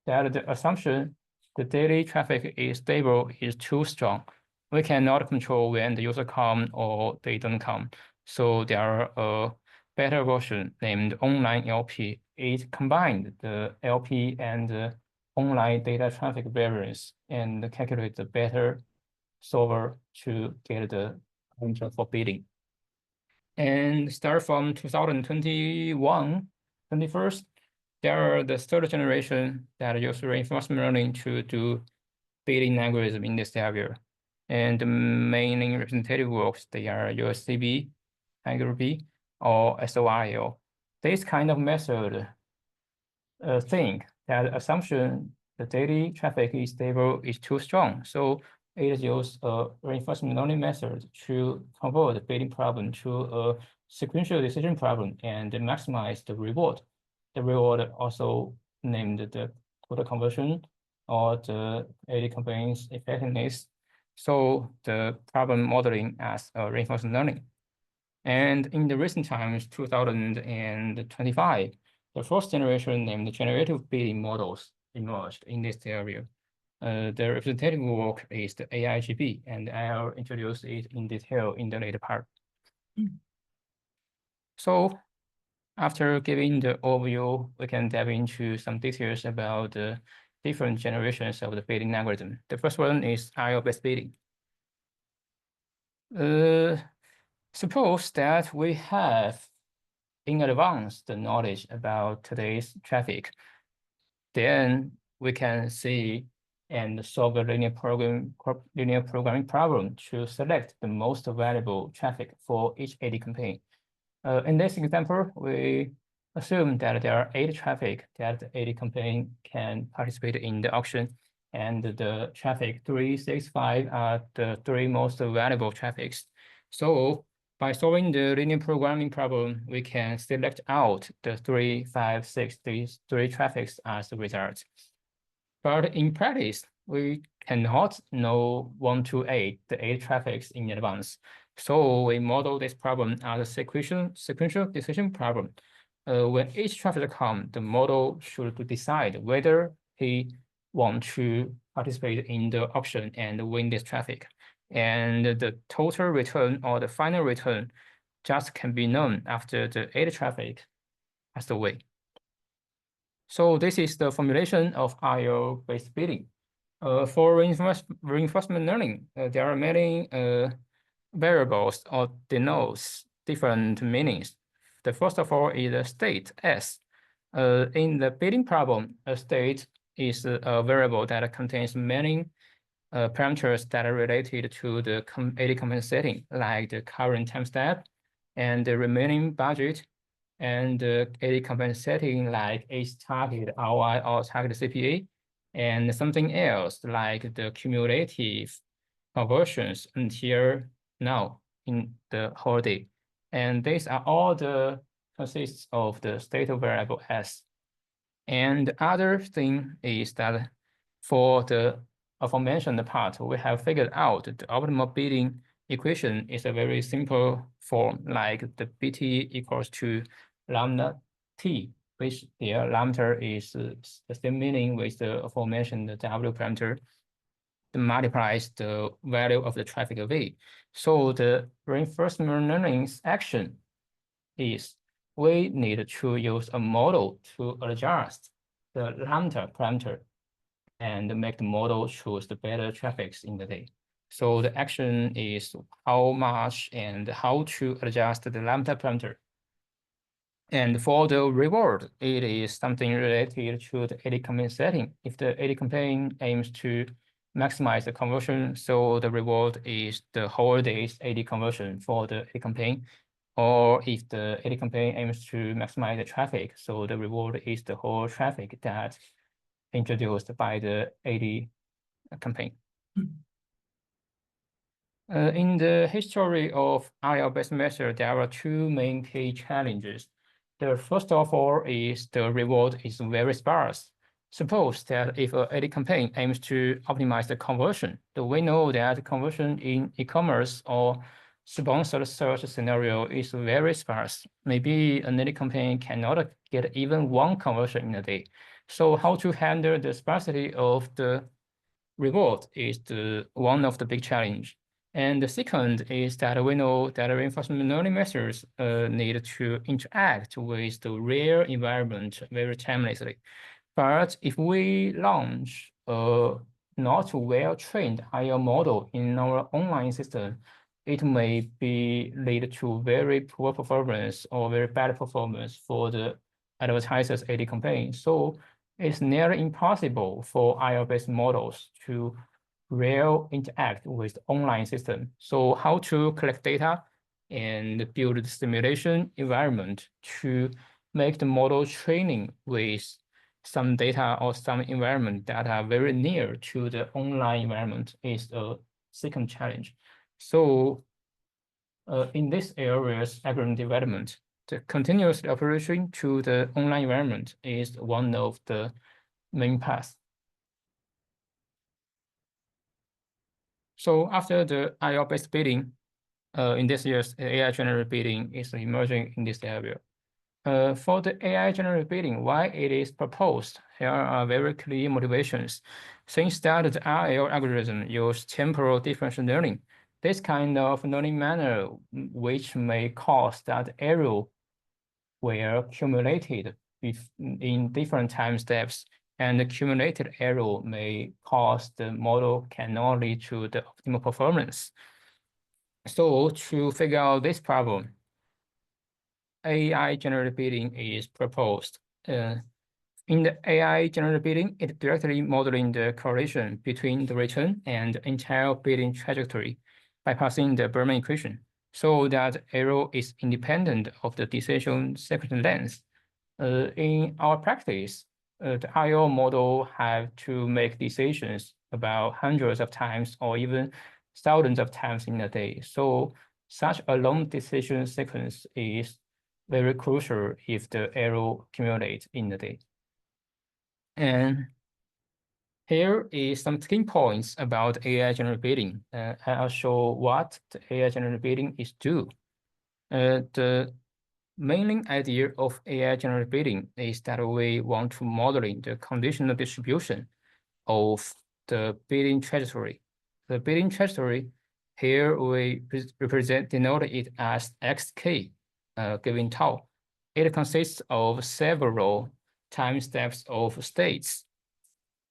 that the assumption the daily traffic is stable is too strong. We cannot control when the user come or they don't come. So there are a better version named online LP. It combined the LP and the online data traffic variance and calculate the better solver to get the parameter for bidding. And start from 2021, 21st, there are the third generation that use reinforcement learning to do bidding algorithm in this area. And the main representative works, they are USCB, IGRB, or SORL. This kind of method think that assumption the daily traffic is stable is too strong. So it uses a reinforcement learning method to convert the bidding problem to a sequential decision problem and maximize the reward. The reward also named the total conversion or the AD campaign's effectiveness. So the problem modeling as a reinforcement learning. And in the recent times, 2025, the first generation named generative bidding models emerged in this area. The representative work is the AIGB, and I'll introduce it in detail in the later part. So after giving the overview, we can dive into some details about the different generations of the bidding algorithm. The first one is IO-based bidding. Suppose that we have in advance the knowledge about today's traffic, then we can see and solve a linear programming problem to select the most valuable traffic for each AD campaign. In this example, we assume that there are 8 traffic that the AD campaign can participate in the auction, and the traffic 3, 6, 5 are the 3 most valuable traffics. So by solving the linear programming problem, we can select out the 3, 5, 6, these 3 traffics as the result. But in practice, we cannot know 1 to 8, the 8 traffics in advance. So we model this problem as a sequential decision problem. When each traffic comes, the model should decide whether he want to participate in the auction and win this traffic. And the total return or the final return just can be known after the 8 traffic passed away. So this is the formulation of IO-based bidding. For reinforcement learning, there are many variables or denotes different meanings. The first of all is the state S. In the bidding problem, a state is a variable that contains many parameters that are related to the AD campaign setting, like the current time step and the remaining budget, and the AD campaign setting like age target, ROI, or target CPA, and something else like the cumulative conversions until now in the whole day. And these are all the consists of the state variable S. And the other thing is that for the aforementioned part, we have figured out the optimal bidding equation is a very simple form, like the BT equals to lambda T, which there lambda is the same meaning with the aforementioned W parameter that multiplies the value of the traffic V. So the reinforcement learning's action is we need to use a model to adjust the lambda parameter and make the model choose the better traffics in the day. So the action is how much and how to adjust the lambda parameter. And for the reward, it is something related to the AD campaign setting. If the AD campaign aims to maximize the conversion, so the reward is the whole day's AD conversion for the AD campaign. Or if the AD campaign aims to maximize the traffic, so the reward is the whole traffic that introduced by the AD campaign. In the history of IL-based method, there are two main key challenges. The first of all is the reward is very sparse. Suppose that if an AD campaign aims to optimize the conversion, then we know that conversion in e-commerce or sponsored search scenario is very sparse. Maybe an AD campaign cannot get even one conversion in a day. So how to handle the sparsity of the reward is one of the big challenge. And the second is that we know that reinforcement learning methods need to interact with the real environment very timelessly. But if we launch a not well-trained IL model in our online system, it may be lead to very poor performance or very bad performance for the advertisers' AD campaign. So it's nearly impossible for IL-based models to real interact with the online system. So how to collect data and build the simulation environment to make the model training with some data or some environment that are very near to the online environment is a second challenge. So in this area's algorithm development, the continuous operation to the online environment is one of the main paths. So after the IL-based bidding, in this year's AI-generated bidding is emerging in this area. For the AI-generated bidding, why it is proposed, there are very clear motivations. Since that the RL algorithm use temporal differential learning, this kind of learning manner, which may cause that error were accumulated in different time steps, and the accumulated error may cause the model cannot lead to the optimal performance. So to figure out this problem, AI generated bidding is proposed. In the AI generated bidding, it directly modeling the correlation between the return and the entire bidding trajectory by passing the Berman equation, so that error is independent of the decision sequence length. In our practice, the IO model have to make decisions about hundreds of times or even thousands of times in a day. So such a long decision sequence is very crucial if the error accumulates in a day. And here is some key points about AI generated bidding. I'll show what the AI generated bidding is do. The main idea of AI generated bidding is that we want to modeling the conditional distribution of the bidding trajectory. The bidding trajectory here we denote it as xk, given tau. It consists of several time steps of states.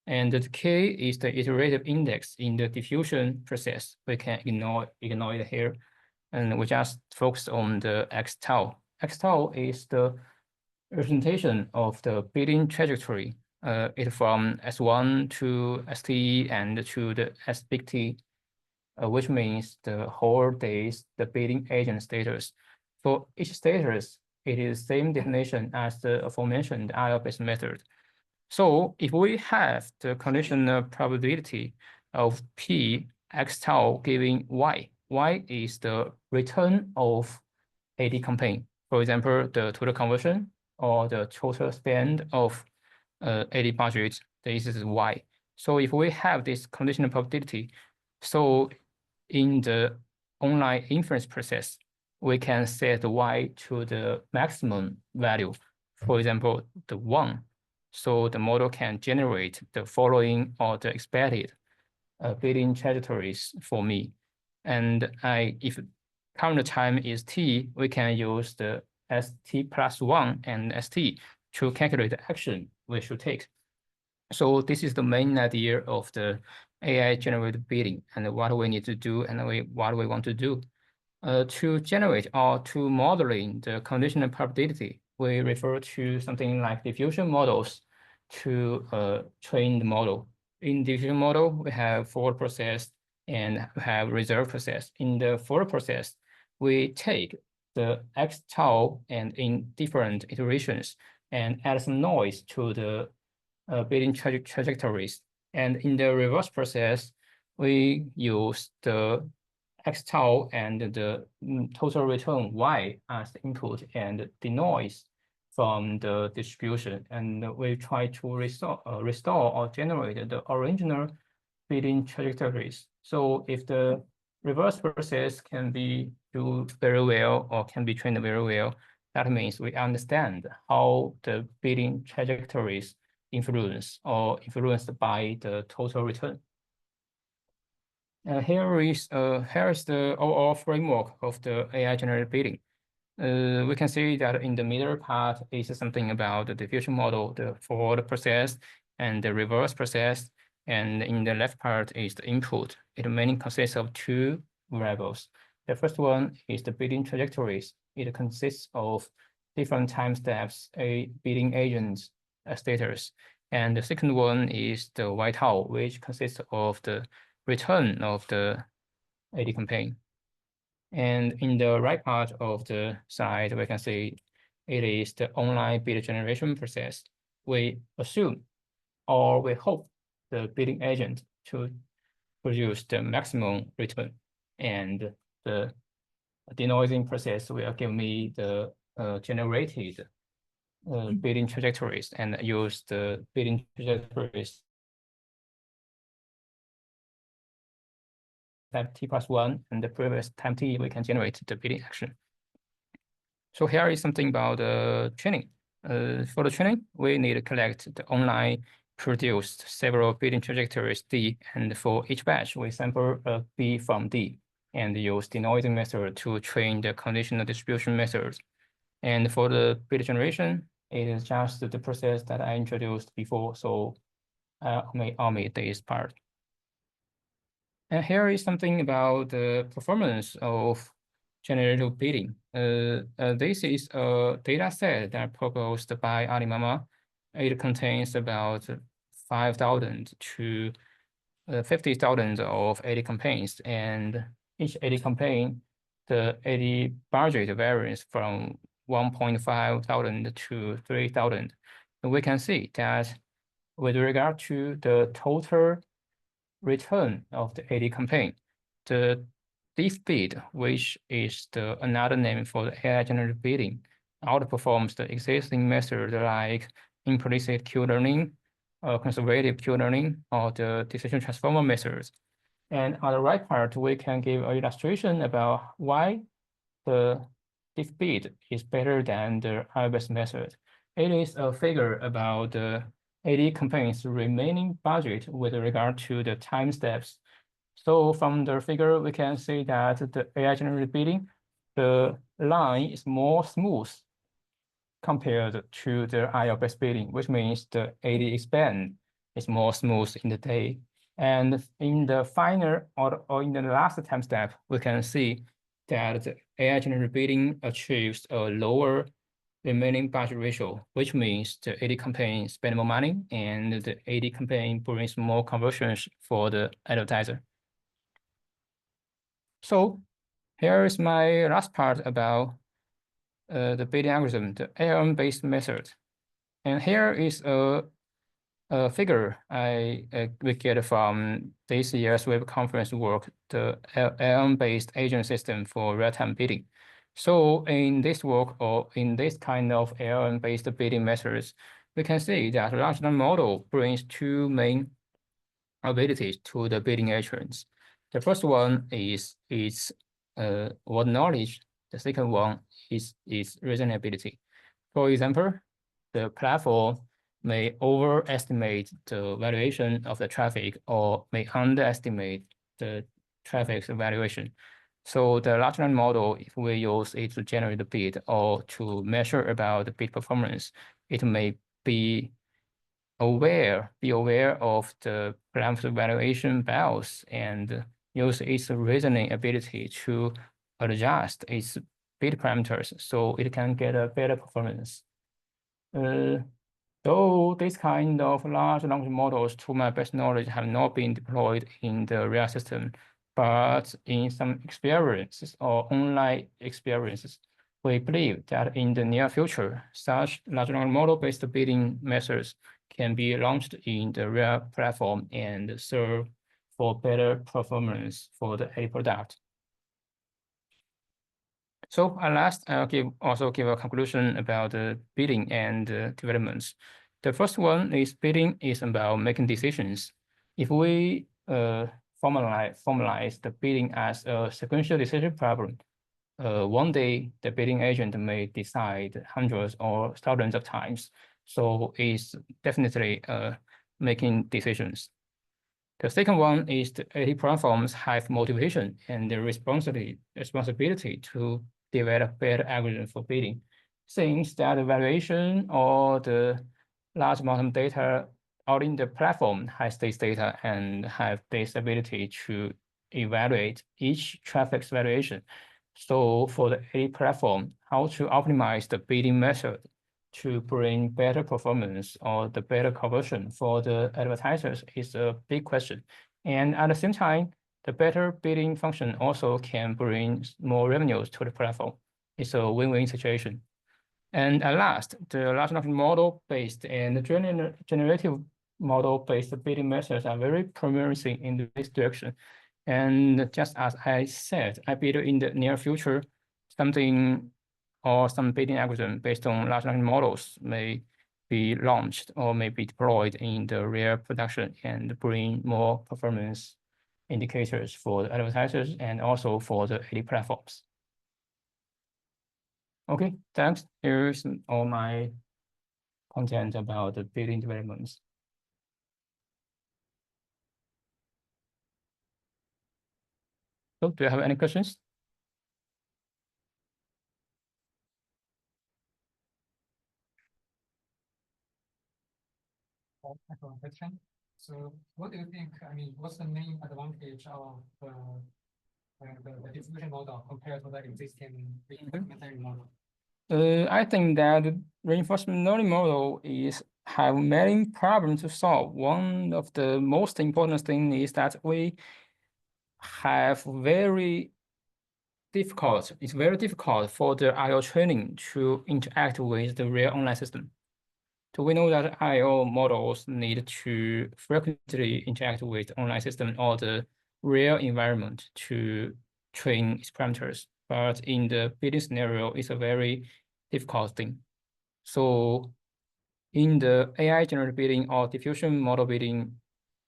And the k is the iterative index in the diffusion process. We can ignore it here. And we just focus on the x tau. X tau is the representation of the bidding trajectory. It from S1 to ST and to the S big T, which means the whole days, the bidding agent status. For each status, it is the same definition as the aforementioned IL-based method. So if we have the conditional probability of P x tau giving Y is the return of AD campaign. For example, the total conversion or the total spend of AD budget, this is Y. So if we have this conditional probability, so in the online inference process, we can set Y to the maximum value, for example, the 1. So the model can generate the following or the expected bidding trajectories for me. And if current time is t, we can use the st+1 and st to calculate the action we should take. So this is the main idea of the AI generated bidding and what we need to do and what we want to do. To generate or to modeling the conditional probability, we refer to something like diffusion models to train the model. In diffusion model, we have forward process and we have reserve process. In the forward process, we take the x tau and in different iterations and add some noise to the bidding trajectories. And in the reverse process, we use the x tau and the total return y as the input and the noise from the distribution. And we try to restore or generate the original bidding trajectories. So if the reverse process can be do very well or can be trained very well, that means we understand how the bidding trajectories influenced by the total return. Here is the overall framework of the AI generated bidding. We can see that in the middle part is something about the diffusion model, the forward process, and the reverse process. And in the left part is the input. It mainly consists of two variables. The first one is the bidding trajectories. It consists of different time steps, a bidding agent status. And the second one is the Y tau, which consists of the return of the AD campaign. And in the right part of the slide, we can see it is the online bid generation process. We assume or we hope the bidding agent to produce the maximum return, and the denoising process will give me the generated bidding trajectories and use the bidding trajectories type t+1 and the previous time t, we can generate the bidding action. So here is something about the training. For the training, we need to collect the online produced several bidding trajectories D, and for each batch, we sample a B from D and use denoising method to train the conditional distribution method. And for the bid generation, it is just the process that I introduced before, so I'll omit this part. And here is something about the performance of generative bidding. This is a data set that proposed by Alimama. It contains about 5,000 to 50,000 of AD campaigns, and each AD campaign, the AD budget varies from 1.5 thousand to 3,000. And we can see that with regard to the total return of the AD campaign, the diff bid, which is another name for the AI generated bidding, outperforms the existing method like implicit Q-learning, conservative Q-learning, or the decision transformer methods. And on the right part, we can give an illustration about why the diff bid is better than the AI-based method. It is a figure about the AD campaigns remaining budget with regard to the time steps. So from the figure, we can see that the AI generated bidding, the line is more smooth compared to the IO-based bidding, which means the AD expand is more smooth in the day. And in the final or in the last time step, we can see that the AI generated bidding achieves a lower remaining budget ratio, which means the AD campaign spend more money and the AD campaign brings more conversions for the advertiser. So here is my last part about the bidding algorithm, the ARM-based method. And here is a figure we get from this year's web conference work, the LM-based agent system for real-time bidding. So in this work or in this kind of LM-based bidding methods, we can see that large language model brings two main abilities to the bidding agents. The first one is word knowledge. The second one is reasonability. For example, the platform may overestimate the valuation of the traffic or may underestimate the traffic's valuation. So the large language model, if we use it to generate the bid or to measure about the bid performance, it may be aware of the parameter valuation bias and use its reasoning ability to adjust its bid parameters so it can get a better performance. Though this kind of large language models, to my best knowledge, have not been deployed in the real system, but in some experiences or online experiences, we believe that in the near future, such large language model-based bidding methods can be launched in the real platform and serve for better performance for the A product. So at last, I'll also give a conclusion about the bidding and developments. The first one is bidding is about making decisions. If we formalize the bidding as a sequential decision problem, one day the bidding agent may decide hundreds or thousands of times. So it's definitely making decisions. The second one is the AT platforms have motivation and the responsibility to develop better algorithm for bidding. Since that evaluation or the large amount of data out in the platform has this data and have this ability to evaluate each traffic's valuation. So for the AT platform, how to optimize the bidding method to bring better performance or the better conversion for the advertisers is a big question. And at the same time, the better bidding function also can bring more revenues to the platform. It's a win-win situation. And at last, the large language model-based and the generative model-based bidding methods are very promising in this direction. And just as I said, I believe in the near future, something or some bidding algorithm based on large language models may be launched or may be deployed in the real production and bring more performance indicators for the advertisers and also for the AD platforms. Okay, thanks. Here's all my content about the bidding developments. So do you have any questions? Excellent question. So what do you think, I mean, what's the main advantage of the distribution model compared to the existing reinforcement model? I think that reinforcement learning model have many problems to solve. One of the most important thing is that we have it's very difficult for the IO training to interact with the real online system. So we know that IO models need to frequently interact with online system or the real environment to train its parameters. But in the bidding scenario, it's a very difficult thing. So in the AI generated bidding or diffusion model bidding,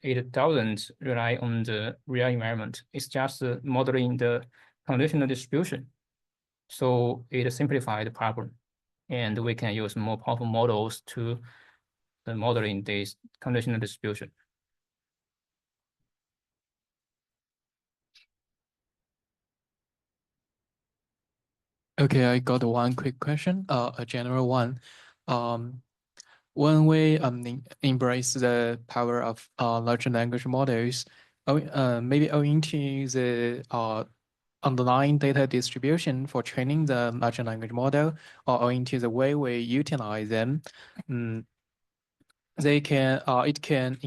it doesn't rely on the real environment. It's just modeling the conditional distribution. So it simplifies the problem. And we can use more powerful models to modeling this conditional distribution. Okay, I got one quick question, a general one. When we embrace the power of large language models, maybe owing to the underlying data distribution for training the large language model, or owing to the way we utilize them, it can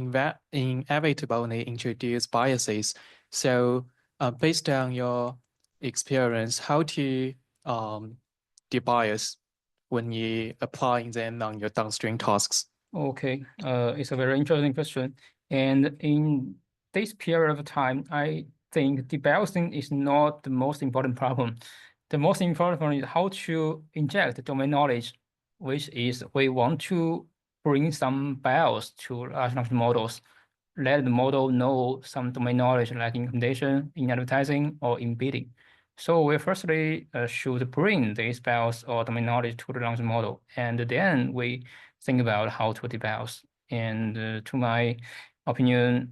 inevitably introduce biases. So based on your experience, how to debias when you applying them on your downstream tasks? Okay, it's a very interesting question. And in this period of time, I think debalancing is not the most important problem. The most important problem is how to inject domain knowledge, which is we want to bring some bias to large language models, let the model know some domain knowledge like in computation, in advertising, or in bidding. So we firstly should bring this bias or domain knowledge to the language model, and then we think about how to debug. And to my opinion,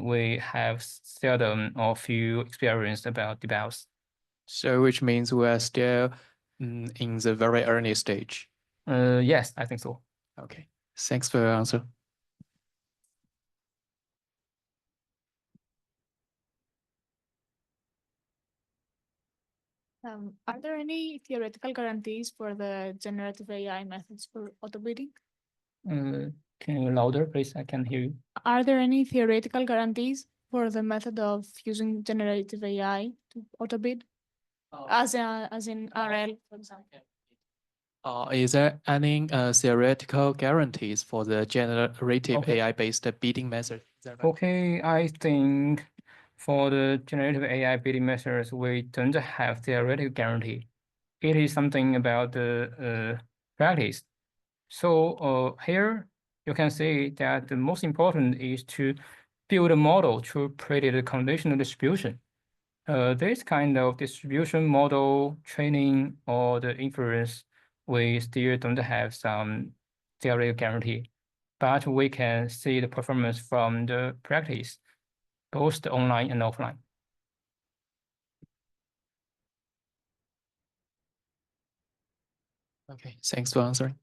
we have seldom or few experience about debugs. So which means we are still in the very early stage. Yes, I think so. Okay, thanks for your answer. Are there any theoretical guarantees for the generative AI methods for auto bidding? Can you louder, please? I can hear you. Are there any theoretical guarantees for the method of using generative AI to auto bid, as in RL, for example? Is there any theoretical guarantees for the generative Okay. AI-based bidding method? Is that right? Okay, I think for the generative AI bidding methods, we don't have theoretical guarantee. It is something about the practice. So here you can see that the most important is to build a model to predict the conditional distribution. This kind of distribution model training or the inference, we still don't have some theoretical guarantee, but we can see the performance from the practice, both the online and offline. Okay, thanks for answering.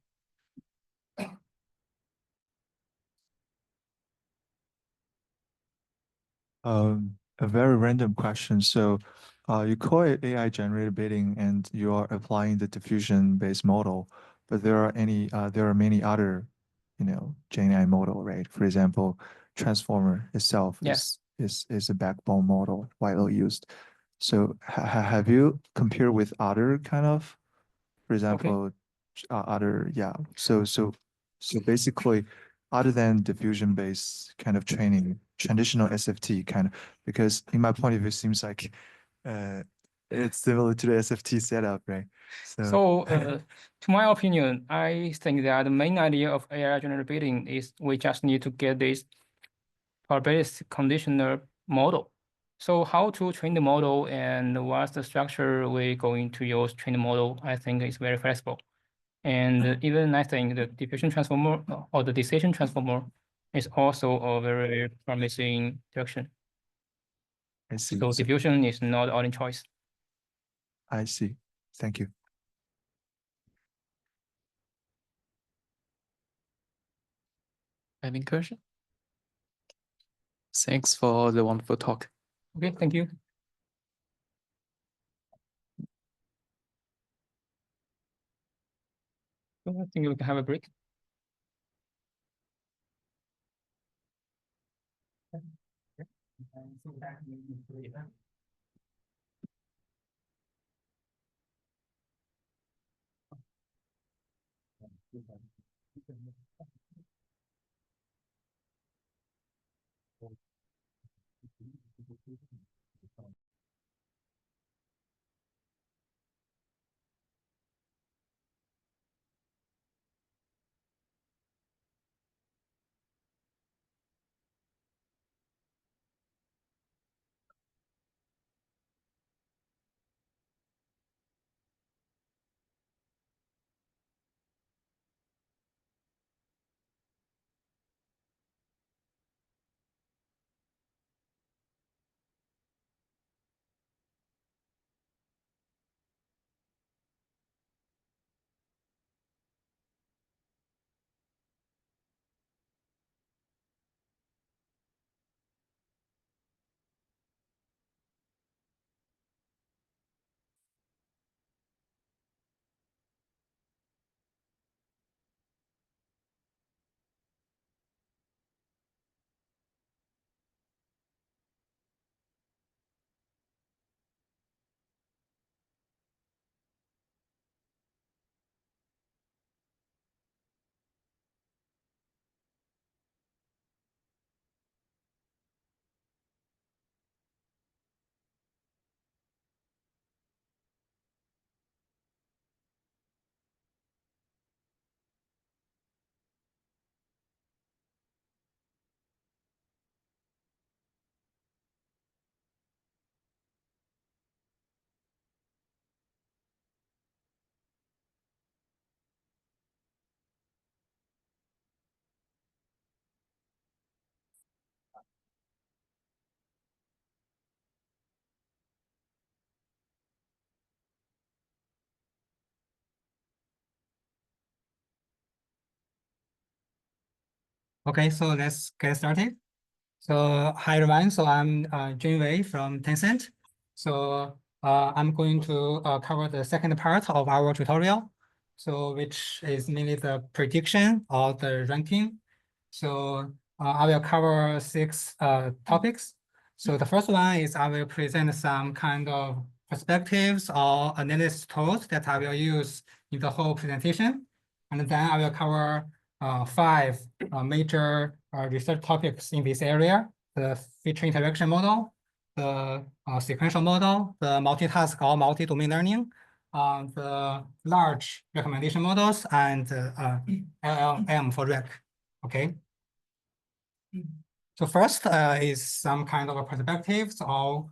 A very random question. So, you call it AI generated bidding, and you are applying the diffusion-based model, but there are many other, Gen AI model, right? For example, Transformer itself Yes. is a backbone model widely used. So, have you compared with other kind of, for example, So basically, other than diffusion-based kind of training, traditional SFT kind of, because in my point of view, it seems like it's similar to the SFT setup, right? So, to my opinion, I think that the main idea of AI generated bidding is we just need to get this probabilistic conditional model. So how to train the model and what's the structure we're going to use train the model, I think is very flexible. And even I think the diffusion transformer or the decision transformer is also a very promising direction. I see. So diffusion is not the only choice. I see. Thank you. Any question? Thanks for the wonderful talk. Okay, thank you. So I think we can have a break. Okay, so let's get started. So hi everyone, so I'm Jun Wei from Tencent. So I'm going to cover the second part of our tutorial, so which is mainly the prediction or the ranking. So I will cover 6 topics. So the first one is I will present some kind of perspectives or analysis tools that I will use in the whole presentation. And then I will cover 5 major research topics in this area: the feature interaction model, the sequential model, the multitask or multi-domain learning, the large recommendation models, and LLM for rec. Okay. So first is some kind of perspectives or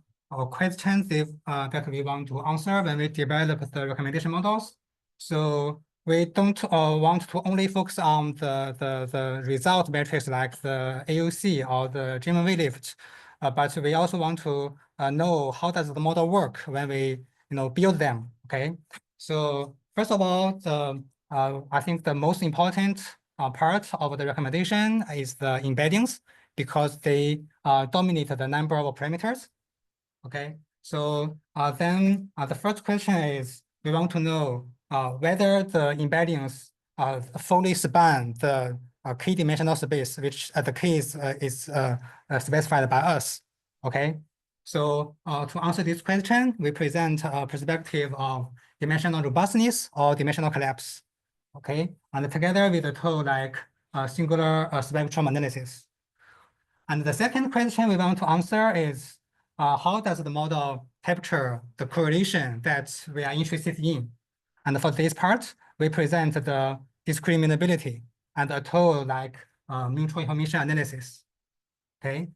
questions that we want to answer when we develop the recommendation models. So we don't want to only focus on the result metrics like the AUC or the GMV lift, but we also want to know how does the model work when we build them. Okay. So first of all, I think the most important part of the recommendation is the embeddings, because they dominate the number of parameters. Okay, so then the first question is we want to know whether the embeddings fully span the k-dimensional space, which the k is specified by us. Okay, so to answer this question, we present a perspective of dimensional robustness or dimensional collapse. Okay, and together with a tool like singular spectrum analysis. And the second question we want to answer is how does the model capture the correlation that we are interested in? And for this part, we present the discriminability and a tool like mutual information analysis. Okay,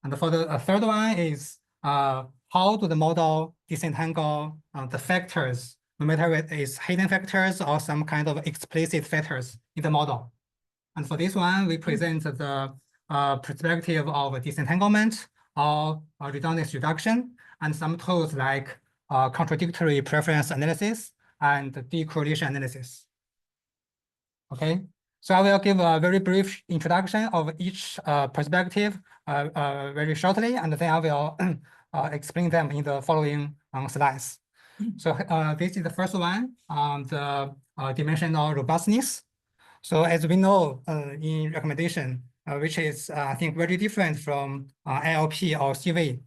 and for the third one is how do the model disentangle the factors, no matter it is hidden factors or some kind of explicit factors in the model. And for this one, we present the perspective of disentanglement or redundancy reduction, and some tools like contradictory preference analysis and decorrelation analysis. Okay, so I will give a very brief introduction of each perspective very shortly, and then I will explain them in the following slides. So this is the first one, the dimensional robustness. So as we know in recommendation, which is I think very different from ILP or CV,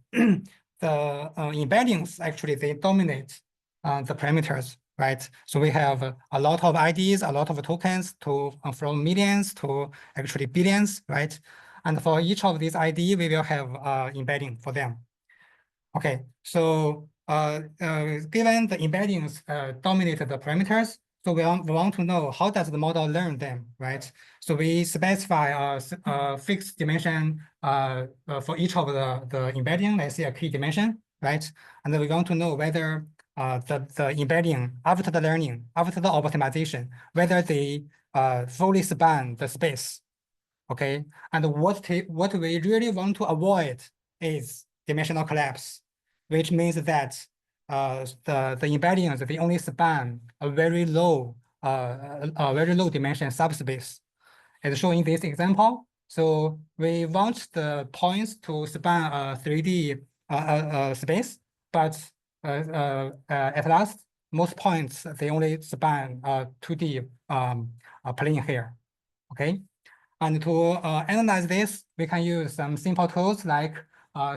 the embeddings actually they dominate the parameters, right? So we have a lot of IDs, a lot of tokens to from millions to actually billions, right? And for each of these ID, we will have embedding for them. Okay, so given the embeddings dominate the parameters, so we want to know how does the model learn them, right? So we specify a fixed dimension for each of the embedding, let's say a key dimension, right? And then we want to know whether the embedding after the learning, after the optimization, whether they fully span the space, okay? And what we really want to avoid is dimensional collapse, which means that the embeddings they only span a very low dimension subspace, as shown in this example. So we want the points to span a 3D space, but at last most points they only span a 2D plane here. Okay. And to analyze this, we can use some simple tools like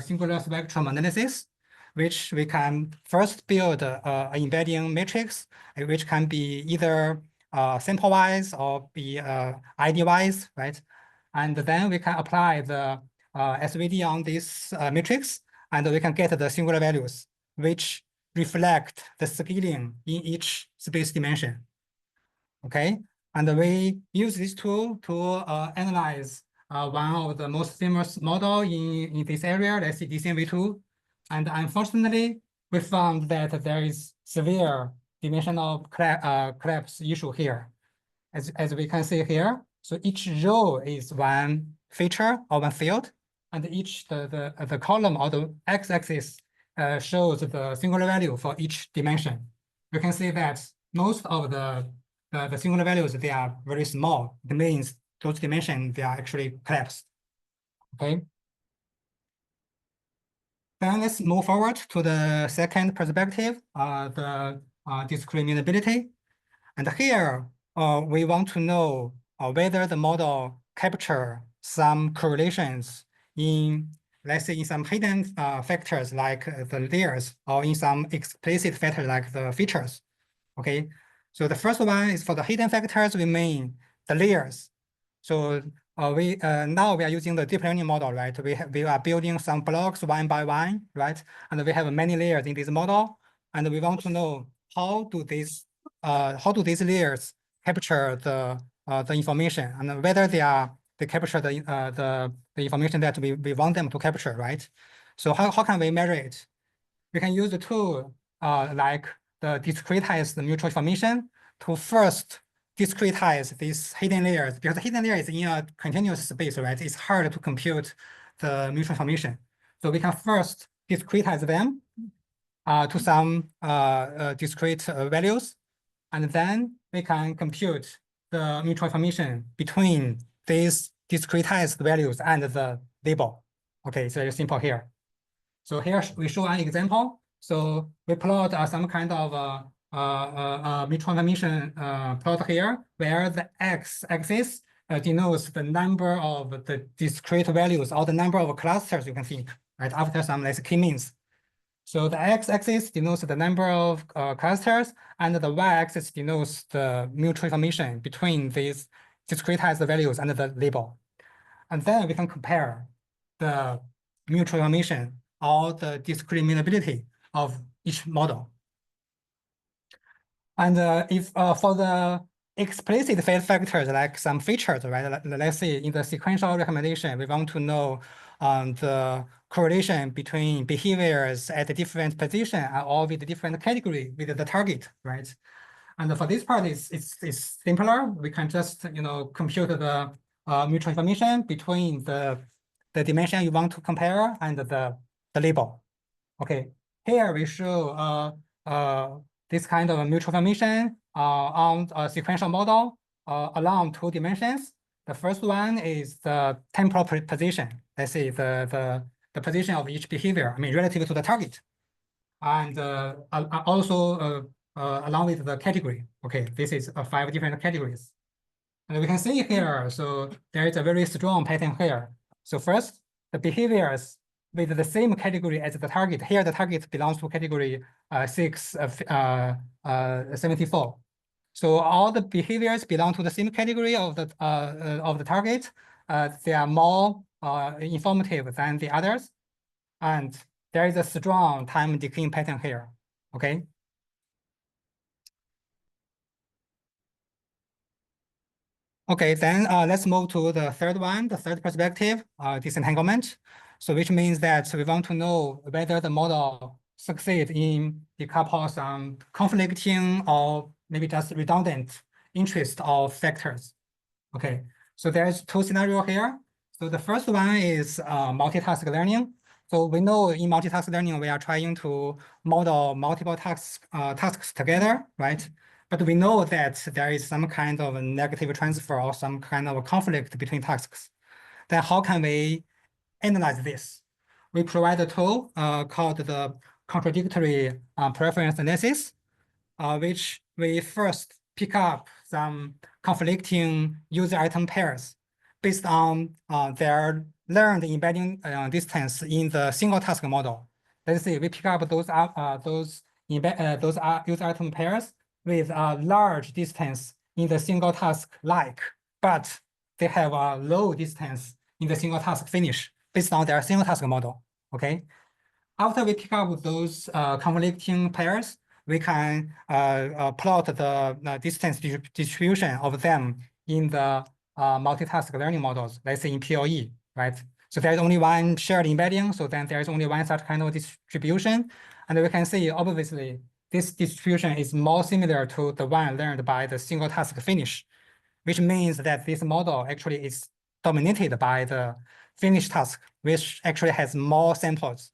singular spectrum analysis, which we can first build an embedding matrix, which can be either sample-wise or be ID-wise, right? And then we can apply the SVD on this matrix, and we can get the singular values, which reflect the scaling in each space dimension. Okay, and we use this tool to analyze one of the most famous model in this area, let's see DCMV2. And unfortunately, we found that there is severe dimensional collapse issue here. As we can see here, so each row is one feature or one field, and each the column or the x-axis shows the singular value for each dimension. You can see that most of the singular values, they are very small. It means those dimensions, they are actually collapsed. Okay. Then let's move forward to the second perspective, the discriminability. And here, we want to know whether the model capture some correlations in, let's say, in some hidden factors like the layers, or in some explicit factors like the features. Okay, so the first one is for the hidden factors, we mean the layers. So now we are using the deep learning model, right? We are building some blocks one by one, right? And we have many layers in this model, and we want to know how do these layers capture the information, and whether they capture the information that we want them to capture, right? So how can we measure it? We can use the tool like the discretized mutual information to first discretize these hidden layers, because the hidden layer is in a continuous space, right? It's hard to compute the mutual information. So we can first discretize them to some discrete values, and then we can compute the mutual information between these discretized values and the label. Okay, it's very simple here. So here we show an example. So we plot some kind of mutual information plot here, where the x-axis denotes the number of the discrete values, or the number of clusters you can think, right, after some let's say k-means. So the x-axis denotes the number of clusters, and the y-axis denotes the mutual information between these discretized values and the label. And then we can compare the mutual information or the discriminability of each model. And if for the explicit factors, like some features, right? Let's say in the sequential recommendation, we want to know the correlation between behaviors at a different position or with a different category with the target, right? And for this part, it's simpler. We can just compute the mutual information between the dimension you want to compare and the label. Okay, here we show this kind of mutual information on a sequential model along two dimensions. The first one is the temporal position. Let's say the position of each behavior, I mean, relative to the target. And also along with the category. Okay, this is 5 different categories. And we can see here, so there is a very strong pattern here. So first, the behaviors with the same category as the target. Here, the target belongs to category 674. So all the behaviors belong to the same category of the target. They are more informative than the others, and there is a strong time decaying pattern here. Okay. Okay, then let's move to the third one, the third perspective, disentanglement. So which means that we want to know whether the model succeeds in decouple some conflicting or maybe just redundant interest of factors. Okay, so there's 2 scenarios here. So the first one is multitask learning. So we know in multitask learning, we are trying to model multiple tasks together, right? But we know that there is some kind of a negative transfer or some kind of a conflict between tasks. Then how can we analyze this? We provide a tool called the contradictory preference analysis, which we first pick up some conflicting user item pairs based on their learned embedding distance in the single task model. Let's say we pick up those user item pairs with a large distance in the single task but they have a low distance in the single task finish based on their single task model. Okay. After we pick up those conflicting pairs, we can plot the distance distribution of them in the multitask learning models, let's say in PLE, right? So there's only one shared embedding, so then there's only one such kind of distribution. And we can see, obviously, this distribution is more similar to the one learned by the single task finish, which means that this model actually is dominated by the finish task, which actually has more samples.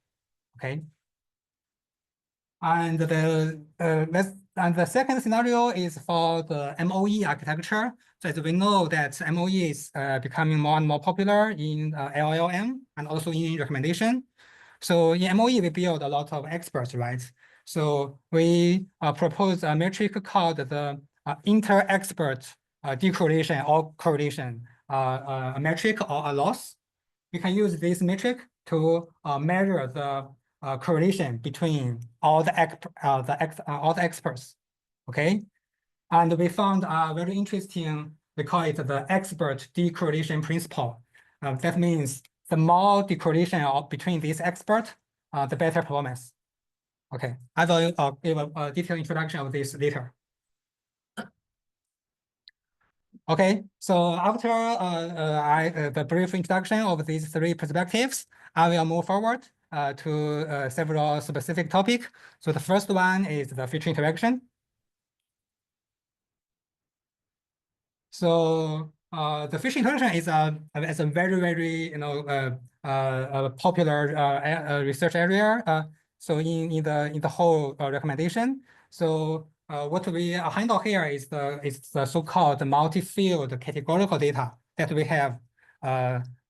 Okay. And And the second scenario is for the MOE architecture. So as we know that MOE is becoming more and more popular in LLM and also in recommendation. So in MOE, we build a lot of experts, right? So we propose a metric called the inter-expert decorrelation or correlation metric or a loss. We can use this metric to measure the correlation between all the experts, okay? And we found a very interesting, we call it the expert decorrelation principle. That means the more decorrelation between these experts, the better performance. Okay, I will give a detailed introduction of this later. Okay, so after the brief introduction of these three perspectives, I will move forward to several specific topics. So the first one is the feature interaction. So the feature interaction is a very popular research area. So in the whole recommendation. So what we handle here is the so-called multi-field categorical data that we have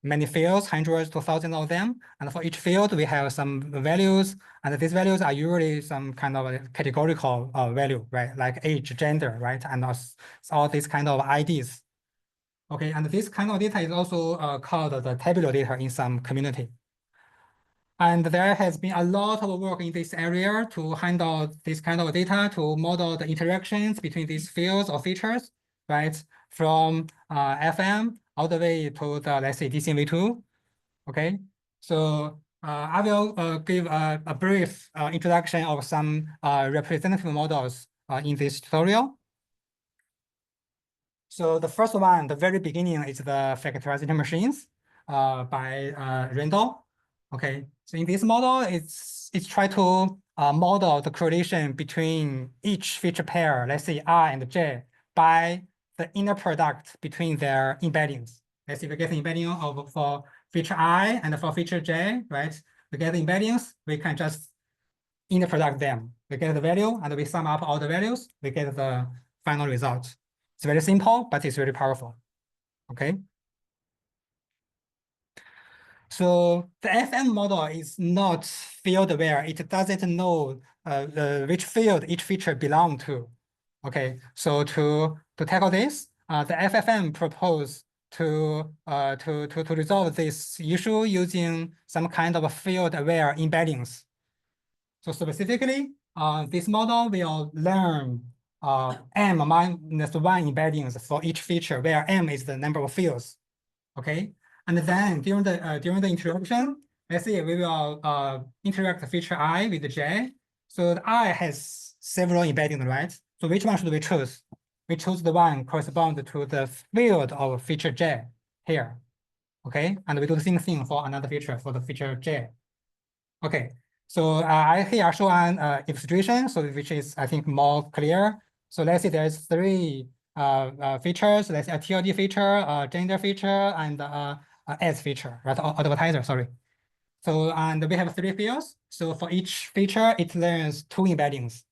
many fields, hundreds to thousands of them. And for each field, we have some values, and these values are usually some kind of a categorical value, right? Like age, gender, right? And all these kind of IDs. Okay, and this kind of data is also called the tabular data in some community. And there has been a lot of work in this area to handle this kind of data to model the interactions between these fields or features, right? From FM all the way to the, let's say, DCMV2, okay? So I will give a brief introduction of some representative models in this tutorial. So the first one, the very beginning, is the factorization machines by Randall. Okay, so in this model, it's try to model the correlation between each feature pair, let's say I and J, by the inner product between their embeddings. Let's say we get the embedding of for feature I and for feature J, right? We get the embeddings, we can just inner product them. We get the value and we sum up all the values, we get the final result. It's very simple, but it's very powerful. Okay. So the FM model is not field aware. It doesn't know which field each feature belong to. Okay. So to tackle this, the FFM proposed to resolve this issue using some kind of field aware embeddings. So specifically, this model will learn m minus 1 embeddings for each feature, where m is the number of fields. Okay, and then during the interaction, let's say we will interact the feature I with j. So the I has several embeddings, right? So which one should we choose? We choose the one corresponding to the field of feature j here. Okay, and we do the same thing for another feature for the feature j. Okay. So I here show an illustration, so which is, I think, more clear. So let's say there's three features. Let's say a TLD feature, a gender feature, and ads feature, right? Or advertiser, sorry. So, and we have three fields. So for each feature, it learns two embeddings,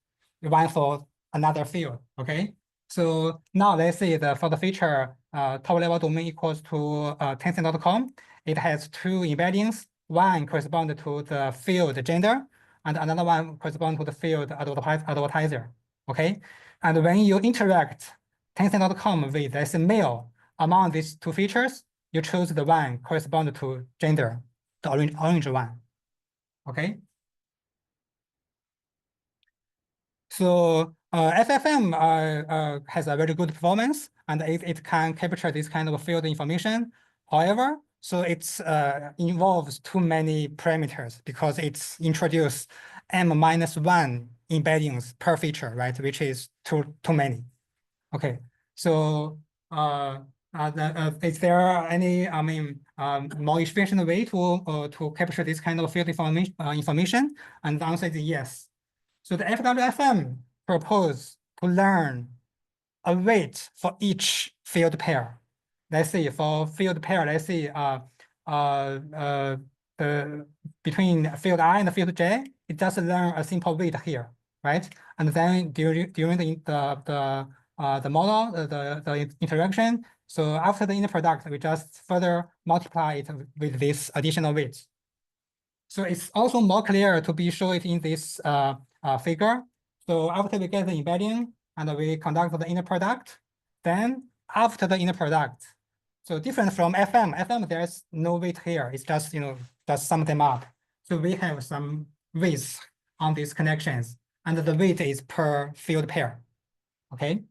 one for another field, okay? So now let's say for the feature top level domain equals to Tencent.com, it has two embeddings. One corresponds to the field gender, and another one corresponds to the field advertiser, okay? And when you interact Tencent.com with, let's say, male, among these two features, you choose the one corresponding to gender, the orange one, okay? So FFM has a very good performance, and it can capture this kind of field information. However, so it involves too many parameters because it's introduced m-1 embeddings per feature, right? Which is too many. Okay, so is there any, more efficient way to capture this kind of field information? And the answer is yes. So the FWFM proposed to learn a weight for each field pair. Let's say for field pair, let's say between field I and field J, it just learn a simple weight here, right? and then during the model, the interaction. So after the inner product, we just further multiply it with this additional weight. So it's also more clear to be show it in this figure. So after we get the embedding and we conduct the inner product, then after the inner product, so different from FM, there's no weight here. It's just, just sum them up. So we have some weights on these connections, and the weight is per field pair. Okay.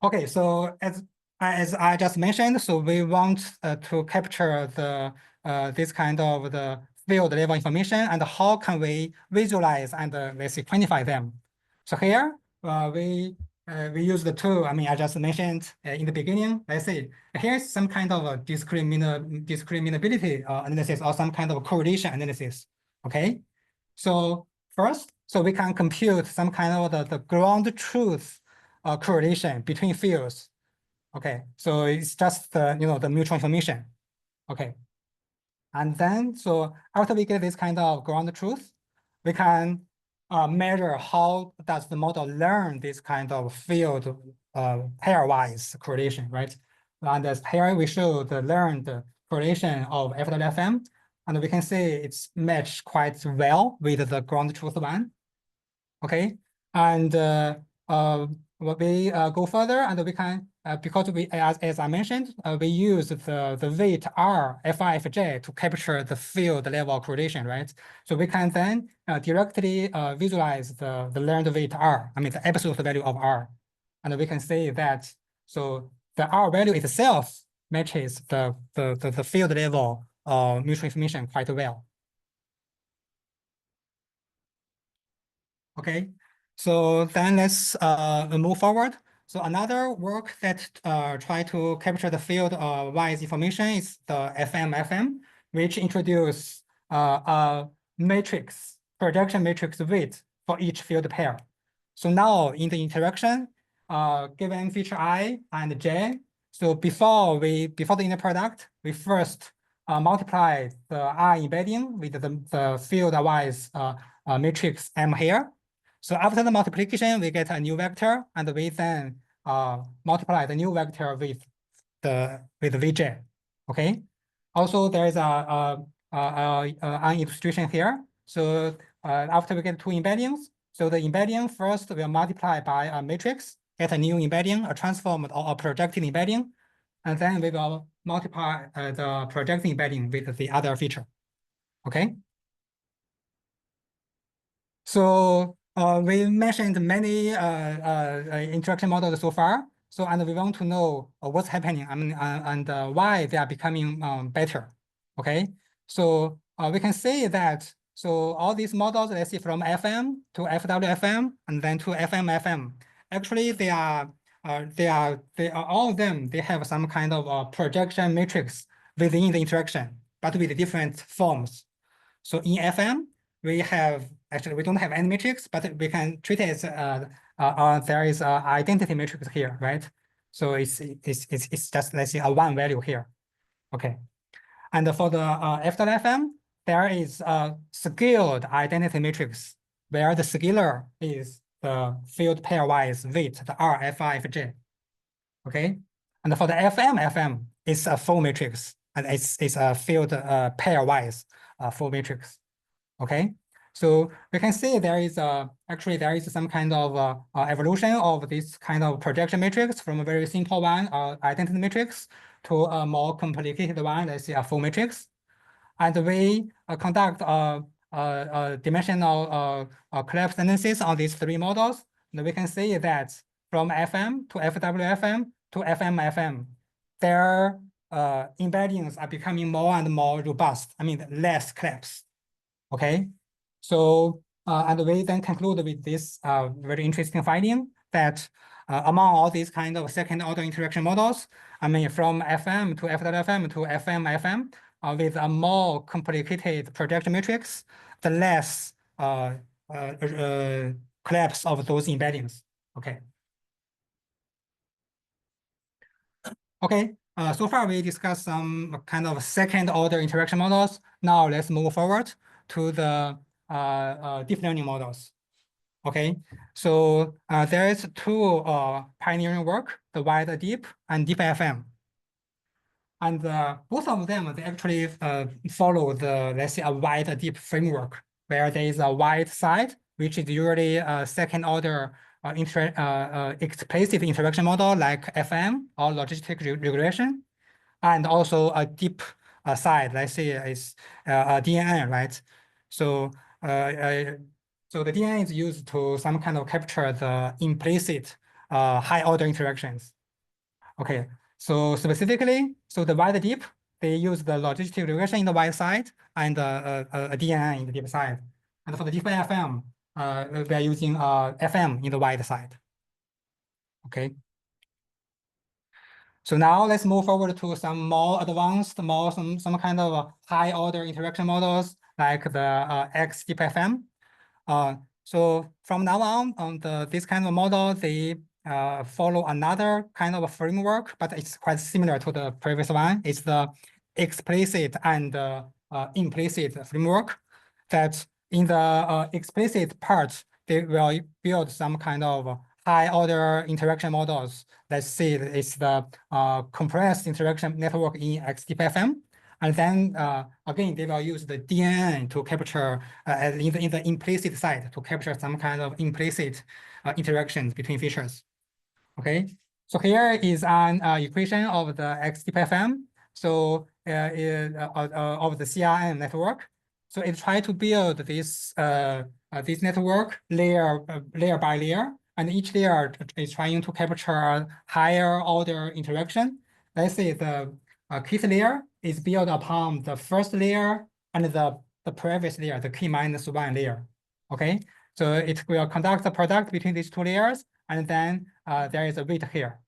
Okay, so as I just mentioned, so we want to capture the this kind of the field level information, and how can we visualize and let's say quantify them. So here we use the tool. I mean, I just mentioned in the beginning. Let's say here's some kind of a discriminability analysis or some kind of correlation analysis. Okay, so first, so we can compute some kind of the ground truth correlation between fields. Okay, so it's just the the mutual information. Okay, and then so after we get this kind of ground truth, we can measure how does the model learn this kind of field pairwise correlation, right? And as here we show the learned correlation of FWFM, and we can see it's matched quite well with the ground truth one. Okay, and we go further, and we can because we as I mentioned, we use the weight R Fi Fj to capture the field level correlation, right? So we can then directly visualize the learned weight R. I mean the absolute value of R, and we can say that so the R value itself matches the field level mutual information quite well. Okay, so then let's move forward. So another work that try to capture the field wise information is the FM, which introduce a matrix, projection matrix weight for each field pair. So now in the interaction, given feature I and J, so before the inner product, we first multiply the R embedding with the field wise matrix M here. So after the multiplication, we get a new vector, and we then multiply the new vector with Vj. Okay. Also, there is an illustration here. So after we get two embeddings, so the embedding first will multiply by a matrix, get a new embedding, a transformed or a projected embedding, and then we will multiply the projected embedding with the other feature. Okay. So we mentioned many interaction models so far. So and we want to know what's happening. I mean, and why they are becoming better. Okay. So we can say that so all these models, let's see, from FM to FWFM and then to FM. Actually, they are all of them. They have some kind of projection matrix within the interaction, but with different forms. So in FM, we have actually we don't have any matrix, but we can treat it as there is an identity matrix here, right? So it's just let's say a one value here. Okay, and for the FWFM, there is a scaled identity matrix where the scalar is the field pairwise weight, the R Fi Fj. Okay, and for the FM, it's a full matrix, and it's a field pairwise full matrix. Okay, so we can see there is actually there is some kind of evolution of this kind of projection matrix from a very simple one, identity matrix, to a more complicated one, let's say a full matrix. And we conduct a dimensional collapse analysis on these three models. And we can see that from FM to FWFM to FM, their embeddings are becoming more and more robust. I mean, less collapse. Okay, so and we then conclude with this very interesting finding that among all these kind of second order interaction models, I mean from FM to FWFM to FM, with a more complicated projection matrix, the less collapse of those embeddings. Okay. Okay, so far we discussed some kind of second order interaction models. Now let's move forward to the deep learning models. Okay, so there is two pioneering work, the wide deep and deep FM. And both of them, they actually follow the, let's say, a wide deep framework, where there is a wide side, which is usually a second order explicit interaction model like FM or logistic regression, and also a deep side, let's say is DNN, right? So so the DNN is used to some kind of capture the implicit high order interactions. Okay, so specifically, so the wide deep, they use the logistic regression in the wide side and a DNN in the deep side. And for the deep FM, we are using FM in the wide side. Okay. So now let's move forward to some more advanced, some kind of high order interaction models like the XDeepFM. So from now on this kind of model, they follow another kind of a framework, but it's quite similar to the previous one. It's the explicit and implicit framework that in the explicit part, they will build some kind of high order interaction models. Let's say it's the compressed interaction network in XDeepFM. And then again, they will use the DNN to capture in the implicit side to capture some kind of implicit interactions between features. Okay, so here is an equation of the XDeepFM. So of the CRM network. So it tries to build this this network layer by layer, and each layer is trying to capture a higher order interaction. Let's say the key layer is built upon the first layer and the previous layer, the k-1 layer. Okay, so it will conduct the product between these two layers, and then there is a weight here.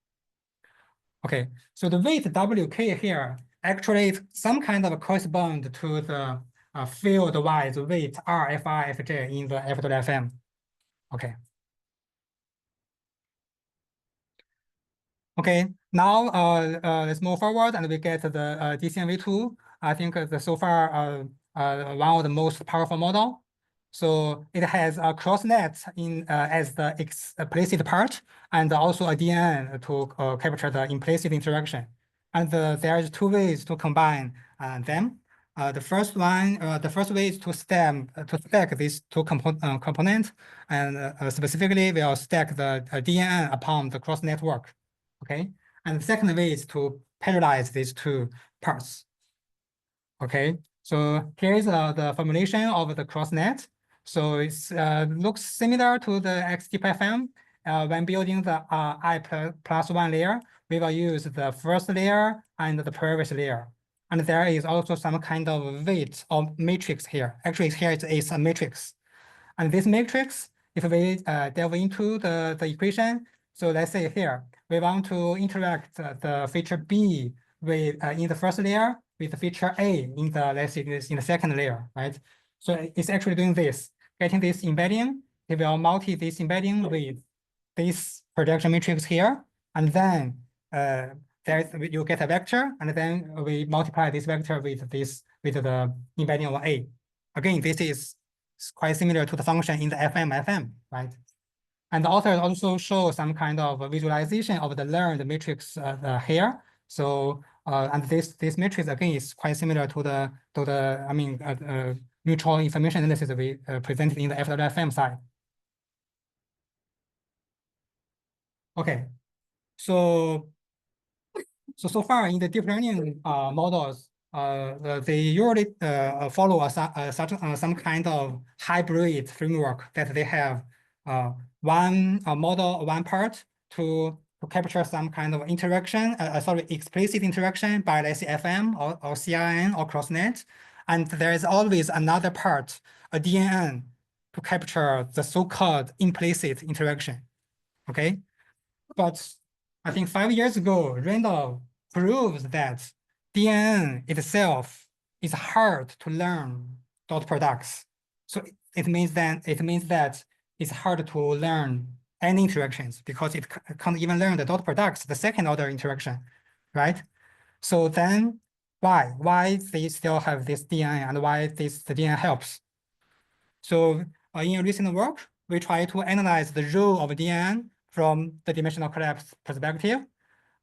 Okay, so the weight WK here actually is some kind of correspond to the field-wise weight RFI FJ in the FWFM. Okay. Okay, now let's move forward and we get the DCMV2. I think so far one of the most powerful model. So it has a crossnet in as the explicit part, and also a DNN to capture the implicit interaction. And there's two ways to combine them. The first way is to stack these two components, and specifically we'll stack the DNN upon the cross network. Okay, and the second way is to parallelize these two parts. Okay, so here's the formulation of the crossnet. So it looks similar to the XDeepFM. When building the I+1 layer, we will use the first layer and the previous layer. And there is also some kind of weight or matrix here. Actually, here it is a matrix. And this matrix, if we delve into the equation, so let's say here, we want to interact the feature B with in the first layer with the feature A in the, let's say this in the second layer, right? So it's actually doing this, getting this embedding. It will multi this embedding with this projection matrix here, and then you get a vector, and then we multiply this vector with this with the embedding of A. Again, this is quite similar to the function in the FM, right? And the author also show some kind of visualization of the learned matrix here. So and this matrix again is quite similar to the mutual information analysis we presented in the FWFM side. Okay, so far in the deep learning models, they usually follow some kind of hybrid framework that they have one model, one part to capture some kind of interaction, explicit interaction by, let's say, FM or CRN or crossnet. And there is always another part, a DNN, to capture the so-called implicit interaction. Okay, but I think 5 years ago, Randall proves that DNN itself is hard to learn dot products. So it means that it's hard to learn any interactions because it can't even learn the dot products, the second order interaction, right? So then why they still have this DNN and why the DNN helps? So in a recent work, we try to analyze the role of DN from the dimensional collapse perspective,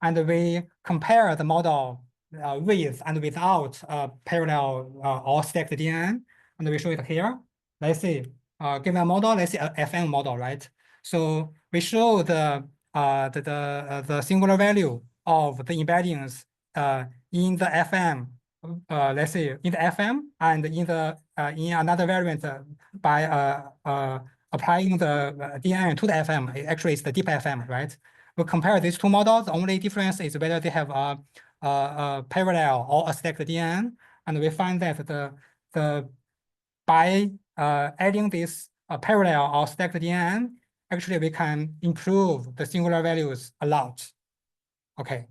and we compare the model with and without parallel or stacked DN, and we show it here. Let's see, given a model, let's see a FM model, right? So we show the singular value of the embeddings in the FM, let's say in the FM and in another variant by applying the DN to the FM. Actually, it's the deep FM, right? We compare these two models. The only difference is whether they have a parallel or a stacked DN, and we find that by adding this parallel or stacked DN, actually we can improve the singular values a lot. Okay,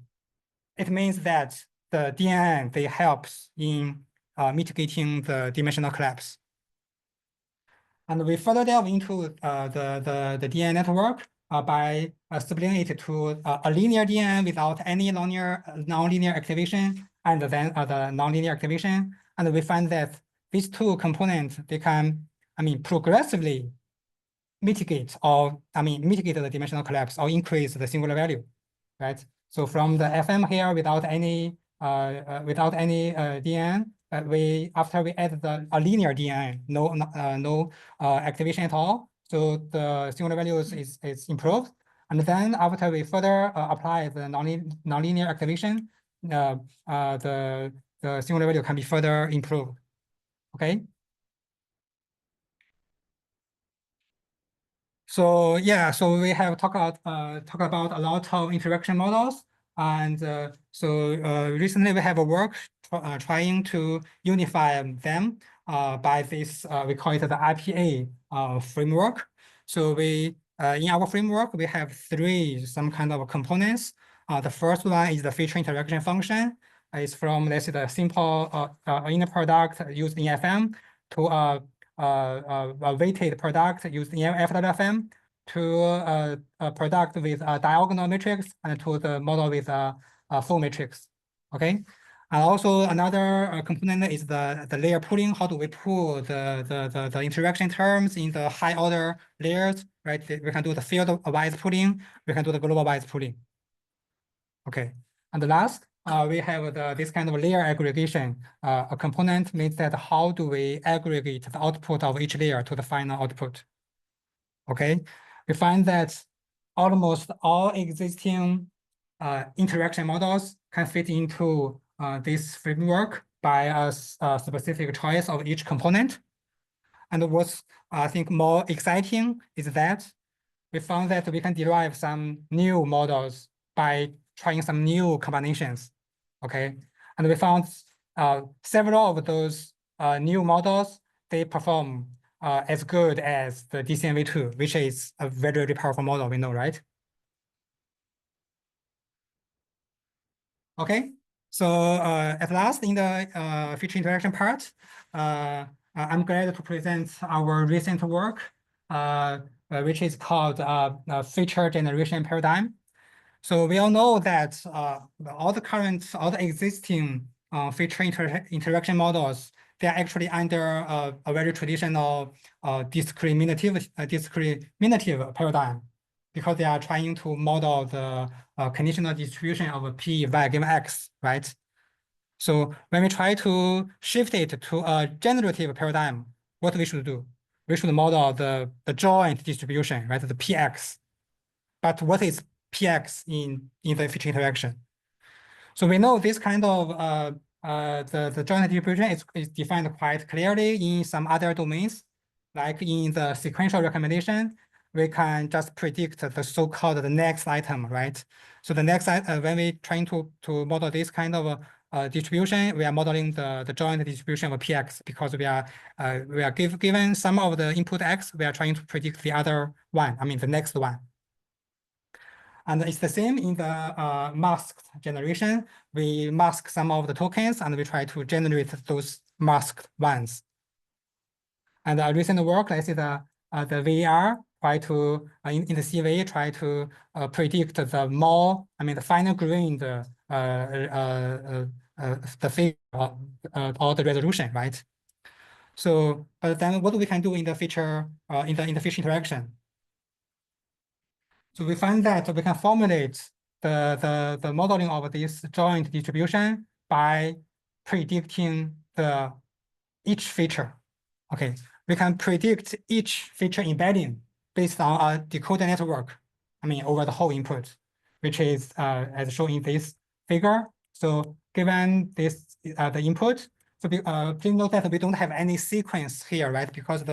it means that the DN they helps in mitigating the dimensional collapse. And we further delve into the DN network by splitting it to a linear DN without any nonlinear activation, and then the nonlinear activation. And we find that these two components, they can, progressively mitigate the dimensional collapse or increase the singular value, right? So from the FM here without any DN, after we add a linear DN, no activation at all. So the singular values is improved. And then after we further apply the nonlinear activation, the singular value can be further improved. Okay. So yeah, so we have talked about a lot of interaction models, and recently we have a work trying to unify them by this we call it the IPA framework. So we in our framework we have some kind of components. The first one is the feature interaction function. It's from, let's say, the simple inner product used in FM to a weighted product used in FWFM to a product with a diagonal matrix and to the model with a full matrix. Okay. And also another component is the layer pooling. How do we pool the interaction terms in the high order layers, right? We can do the field wise pooling. We can do the global wise pooling. Okay. And the last, we have this kind of layer aggregation. A component means that how do we aggregate the output of each layer to the final output? Okay. We find that almost all existing interaction models can fit into this framework by a specific choice of each component. And what's I think more exciting is that we found that we can derive some new models by trying some new combinations. Okay. And we found several of those new models, they perform as good as the DCMV2, which is a very, very powerful model, we know, right? Okay, so at last in the feature interaction part, I'm glad to present our recent work, which is called feature generation paradigm. So we all know that all the existing feature interaction models, they are actually under a very traditional discriminative paradigm, because they are trying to model the conditional distribution of P y given X, right? So when we try to shift it to a generative paradigm, what we should do? We should model the joint distribution, right? The PX. But what is PX in the feature interaction? So we know this kind of the joint distribution is defined quite clearly in some other domains, like in the sequential recommendation. We can just predict the so-called the next item, right? So the next when we trying to model this kind of distribution, we are modeling the joint distribution of PX, because we are given some of the input X, we are trying to predict the other one, the next one. And it's the same in the masked generation. We mask some of the tokens and we try to generate those masked ones. And a recent work, let's say the VAR try to in the CV try to predict the more, the finer grained the figure or the resolution, right? So, but then what we can do in the feature in the feature interaction? So we find that we can formulate the modeling of this joint distribution by predicting each feature. Okay, we can predict each feature embedding based on a decoder network. I mean, over the whole input, which is as shown in this figure. So given this the input, so please note that we don't have any sequence here, right? Because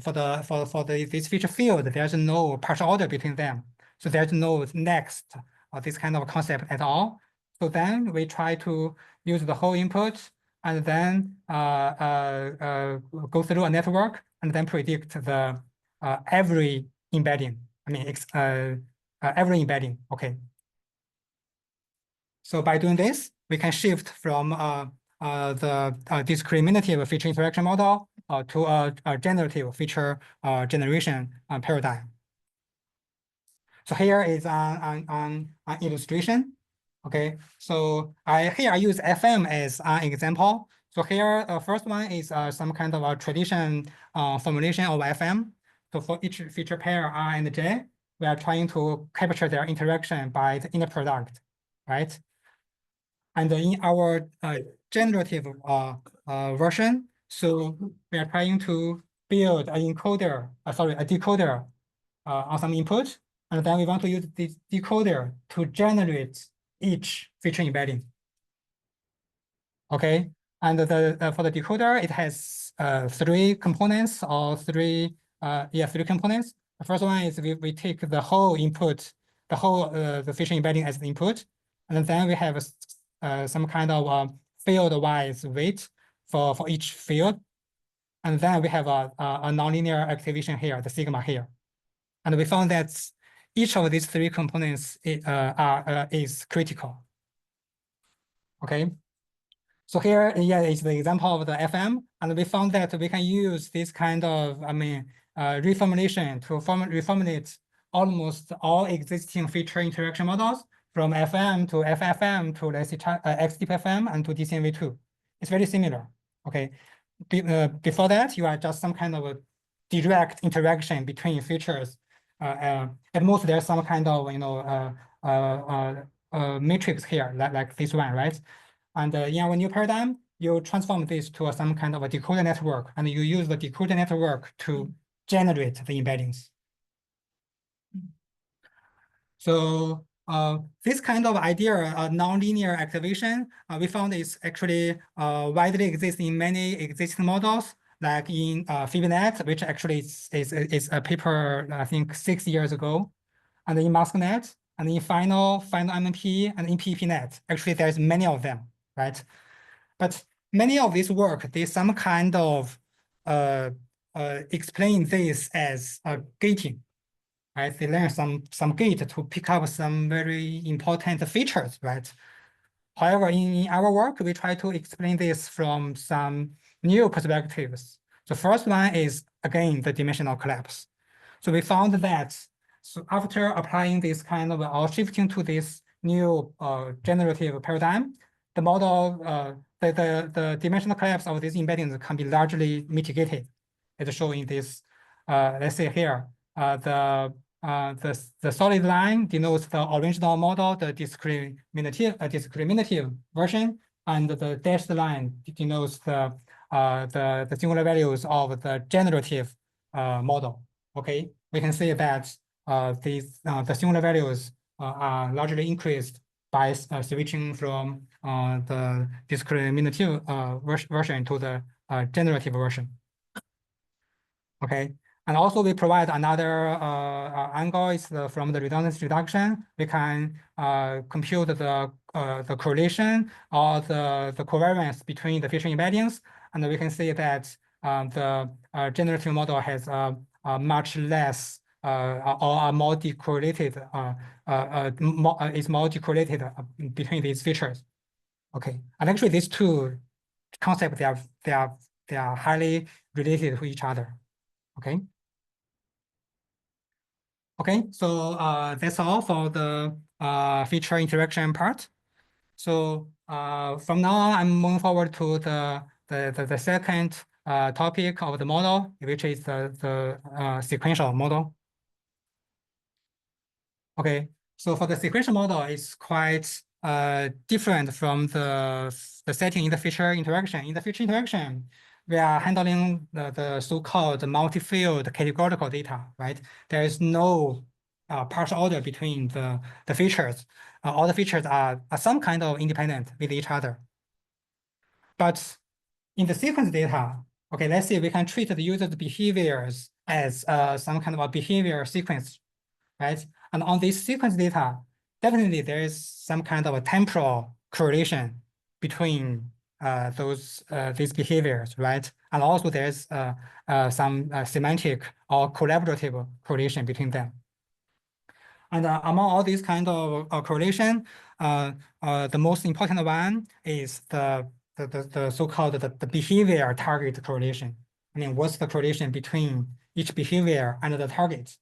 for this feature field, there's no partial order between them. So there's no next or this kind of concept at all. So then we try to use the whole input and then go through a network and then predict the every embedding. I mean, every embedding. Okay. So by doing this, we can shift from the discriminative feature interaction model to a generative feature generation paradigm. So here is an illustration. Okay, so here I use FM as an example. So here, first one is some kind of a tradition formulation of FM. So for each feature pair R and J, we are trying to capture their interaction by the inner product, right? And in our generative version, so we are trying to build a decoder on some input, and then we want to use this decoder to generate each feature embedding. Okay, and for the decoder, it has three components or three components. The first one is we take the whole input, the feature embedding as the input, and then we have some kind of field-wise weight for each field, and then we have a nonlinear activation here, the sigma here. And we found that each of these three components is critical. Okay. So here, is the example of the FM, and we found that we can use this kind of, reformulation to reformulate almost all existing feature interaction models from FM to FFM to let's say XDPFM and to DCMV2. It's very similar. Okay. Before that, you are just some kind of a direct interaction between features. At most, there's some kind of matrix here, like this one, right? And in our new paradigm, you transform this to some kind of a decoder network, and you use the decoder network to generate the embeddings. So this kind of idea, nonlinear activation, we found is actually widely exists in many existing models, like in FibNet, which actually is a paper, I think 6 years ago, and in MaskNet, and in final MMP, and in PEPNet. Actually, there's many of them, right? But many of this work, there's some kind of explain this as gating. Right, they learn some gate to pick up some very important features, right? However, in our work, we try to explain this from some new perspectives. The first one is, again, the dimensional collapse. So we found that after applying this kind of, or shifting to this new generative paradigm, the model, the dimensional collapse of these embeddings can be largely mitigated. As shown in this, let's say here, the solid line denotes the original model, the discriminative version, and the dashed line denotes the singular values of the generative model. Okay, we can see that the singular values are largely increased by switching from the discriminative version to the generative version. Okay. And also we provide another angle is from the redundancy reduction. We can compute the correlation or the covariance between the feature embeddings. And we can see that the generative model has a much less or a more decorrelated, is more decorrelated between these features. Okay. And actually these two concepts, they are highly related to each other. Okay. Okay, so that's all for the feature interaction part. So from now on, I'm moving forward to the second topic of the model, which is the sequential model. Okay, so for the sequential model, it's quite different from the setting in the feature interaction. In the feature interaction, we are handling the so-called multi-field categorical data, right? There is no partial order between the features. All the features are some kind of independent with each other. But in the sequence data, okay, let's say we can treat the user's behaviors as some kind of a behavior sequence, right? And on this sequence data, definitely there is some kind of a temporal correlation between these behaviors, right? And also there's some semantic or collaborative correlation between them. And among all these kind of correlation, the most important one is the so-called the behavior target correlation. I mean, what's the correlation between each behavior and the target?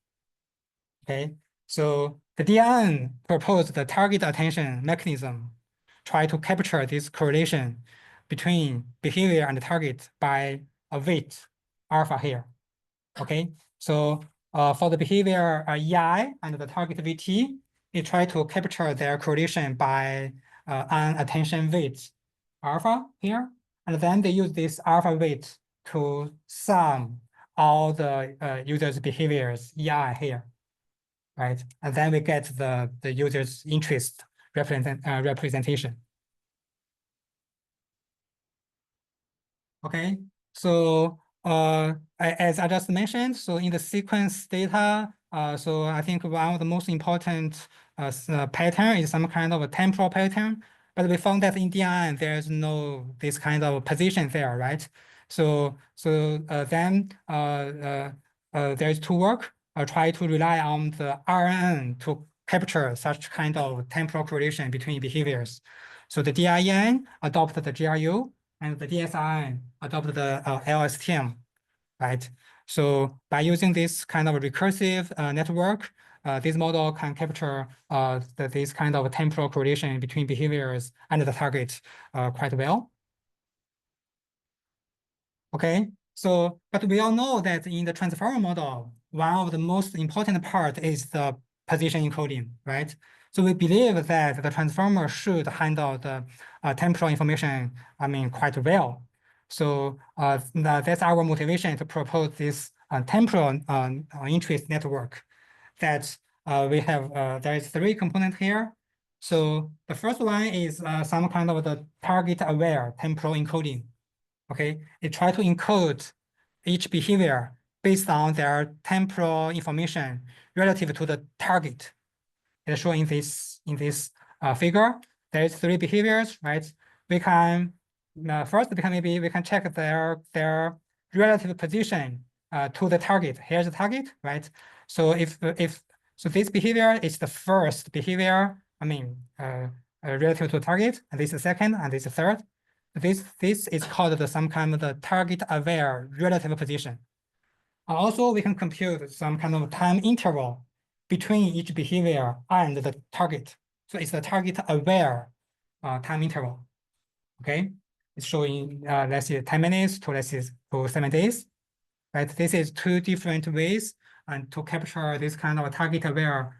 Okay, so the DIN proposed the target attention mechanism, try to capture this correlation between behavior and the target by a weight alpha here. Okay, so for the behavior EI and the target VT, it try to capture their correlation by an attention weight alpha here, and then they use this alpha weight to sum all the users' behaviors EI here, right? And then we get the user's interest representation. Okay, so as I just mentioned, so in the sequence data, so I think one of the most important pattern is some kind of a temporal pattern, but we found that in DIN there's no this kind of position there, right? So then there's two work. Try to rely on the RNN to capture such kind of temporal correlation between behaviors. So the DIN adopted the GRU, and the DSI adopted the LSTM, right? So by using this kind of recursive network, this model can capture this kind of temporal correlation between behaviors and the target quite well. Okay, so but we all know that in the transformer model, one of the most important part is the position encoding, right? So we believe that the transformer should handle the temporal information, I mean, quite well. So that's our motivation to propose this temporal interest network that we have, there is 3 components here. So the first one is some kind of the target-aware temporal encoding. Okay, it try to encode each behavior based on their temporal information relative to the target. It's shown in this figure. There is 3 behaviors, right? We can first we can check their relative position to the target. Here's the target, right? So if so, this behavior is the first behavior. I mean, relative to the target, and this is the second, and this is the third. This is called some kind of the target-aware relative position. Also, we can compute some kind of time interval between each behavior and the target. So it's the target-aware time interval. Okay, it's showing let's say 10 minutes to let's say to 7 days. Right, this is 2 different ways and to capture this kind of target-aware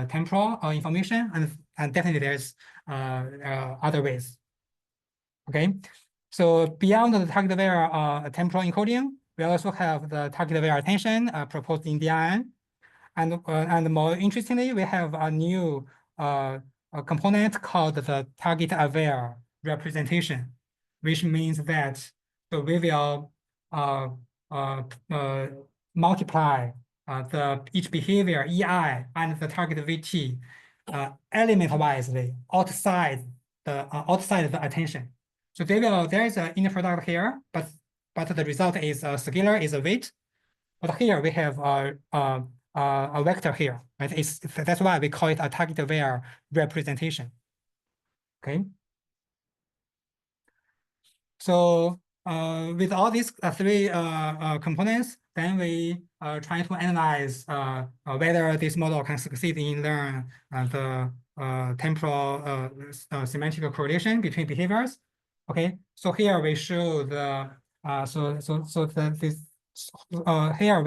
temporal information, and definitely there's other ways. Okay, so beyond the target-aware temporal encoding, we also have the target-aware attention proposed in DIN. And more interestingly, we have a new a component called the target-aware representation, which means that so we will multiply each behavior EI and the target VT element-wisely outside the attention. So there is an inner product here, but the result is scalar is a weight. But here we have a vector here, right? That's why we call it a target-aware representation. Okay. So with all these 3 components, then we try to analyze whether this model can succeed in learn the temporal semantic correlation between behaviors. Okay, so here we show the Here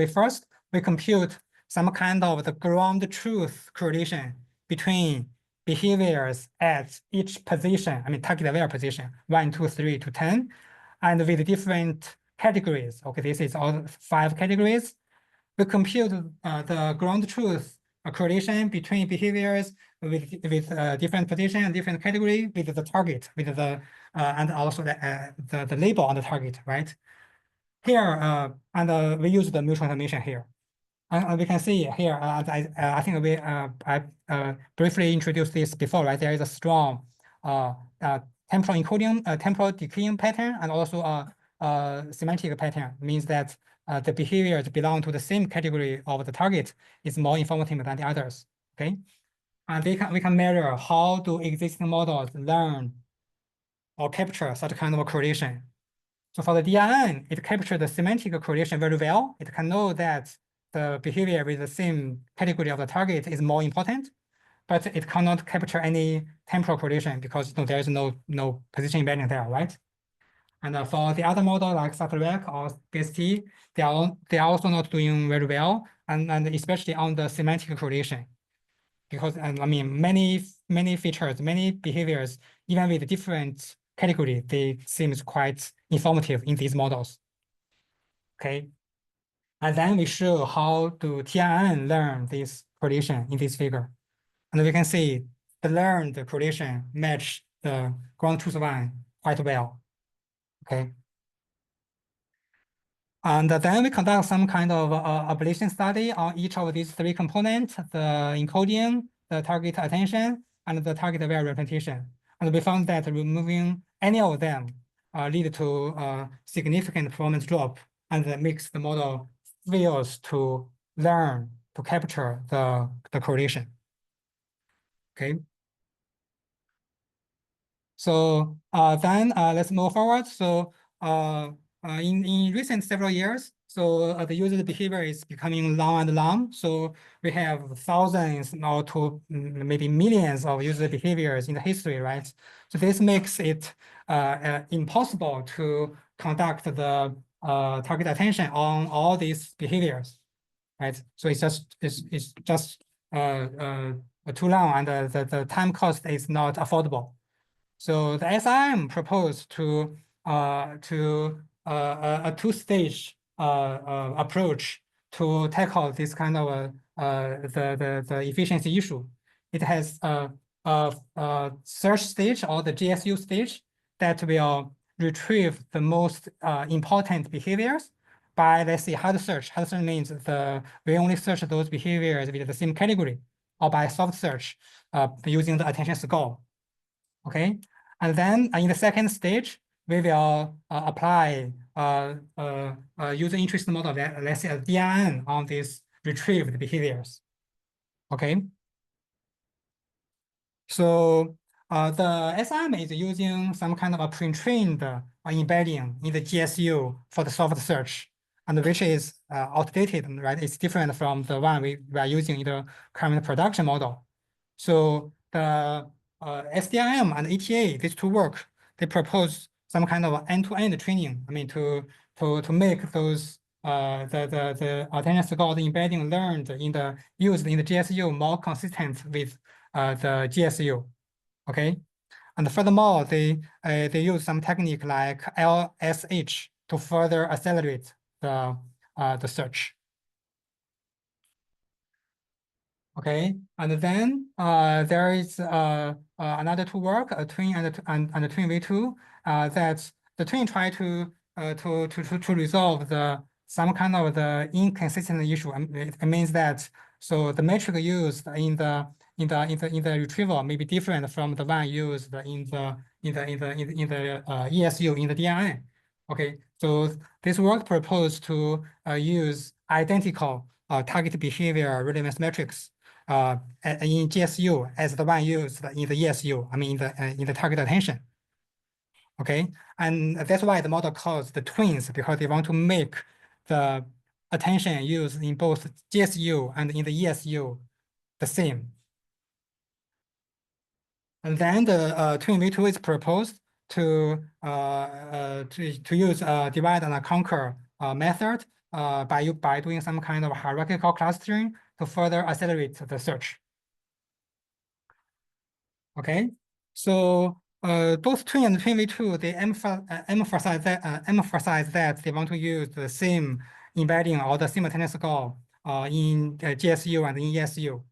we compute some kind of the ground truth correlation between behaviors at each position, I mean target aware position, 1, 2, 3 to 10, and with different categories. Okay, this is all 5 categories. We compute the ground truth correlation between behaviors with different position and different category with the target, with the and also the label on the target, right? Here, we use the mutual information here. And we can see here, I think I briefly introduced this before, right? There is a strong temporal encoding, temporal decaying pattern, and also a semantic pattern, means that the behaviors belong to the same category of the target is more informative than the others, okay? And we can measure how do existing models learn or capture such kind of a correlation. So for the DRN, it captures the semantic correlation very well. It can know that the behavior with the same category of the target is more important, but it cannot capture any temporal correlation because there is no position embedding there, right? And for the other model like Saturek or GST, they are also not doing very well, and especially on the semantic correlation. Because I mean many features, many behaviors, even with different category, they seems quite informative in these models. Okay. And then we show how do TRN learn this correlation in this figure. And we can see the learned correlation match the ground truth one quite well. Okay. And then we conduct some kind of ablation study on each of these 3 components, the encoding, the target attention, and the target aware representation. And we found that removing any of them lead to significant performance drop, and that makes the model fails to learn to capture the correlation. Okay. So then let's move forward. So in recent several years, so the user behavior is becoming long and long. So we have thousands now to maybe millions of user behaviors in the history, right? So this makes it impossible to conduct the target attention on all these behaviors, right? So it's just too long, and the time cost is not affordable. So the SIM proposed to a 2-stage approach to tackle this kind of the efficiency issue. It has a search stage or the GSU stage that will retrieve the most important behaviors by, let's say, hard search. Hard search means we only search those behaviors with the same category, or by soft search using the attention score. Okay, and then in the second stage, we will apply user interest model, let's say a DRN on these retrieved behaviors. Okay. So the SIM is using some kind of a pre-trained embedding in the GSU for the soft search, and which is outdated, right? It's different from the one we are using in the current production model. So the SDRM and ETA, these 2 work, they propose some kind of end-to-end training. I mean, to make those the attention score, the embedding learned used in the GSU more consistent with the GSU. Okay, and furthermore, they use some technique like LSH to further accelerate the search. Okay, and then there is another 2 work, a twin and a twin V2, that the twin try to resolve some kind of the inconsistent issue. It means that so the metric used in the retrieval may be different from the one used in the ESU in the DRN. Okay, so this work proposed to use identical target behavior relevance metrics in GSU as the one used in the ESU, I mean in the target attention. Okay, and that's why the model calls the twins, because they want to make the attention used in both GSU and in the ESU the same. And then the twin V2 is proposed to use divide and conquer method by doing some kind of hierarchical clustering to further accelerate the search. Okay, so both Twin and TwinV2 they emphasize that they want to use the same embedding or the simultaneous goal in GSU and in ESU.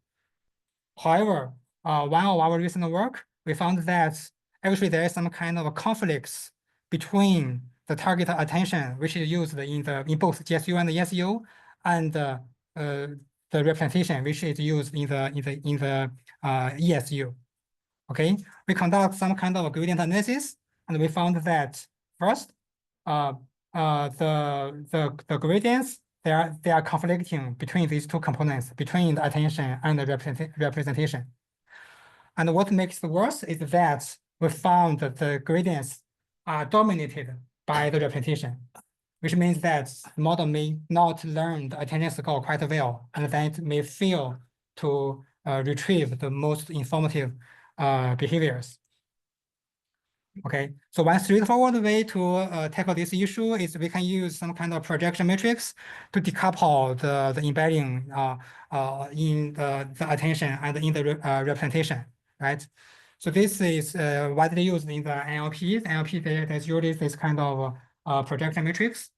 However, one of our recent work, we found that actually there is some kind of conflicts between the target attention, which is used in both GSU and ESU, and the representation, which is used in the ESU. Okay, we conduct some kind of gradient analysis, and we found that first, the gradients they are conflicting between these two components, between the attention and the representation. And what makes it worse is that we found that the gradients are dominated by the representation, which means that the model may not learn the attention score quite well, and then it may fail to retrieve the most informative behaviors. Okay, so one straightforward way to tackle this issue is we can use some kind of projection matrix to decouple the embedding in the attention and in the representation, right? So this is widely used in the NLP. NLP, there's usually this kind of projection matrix.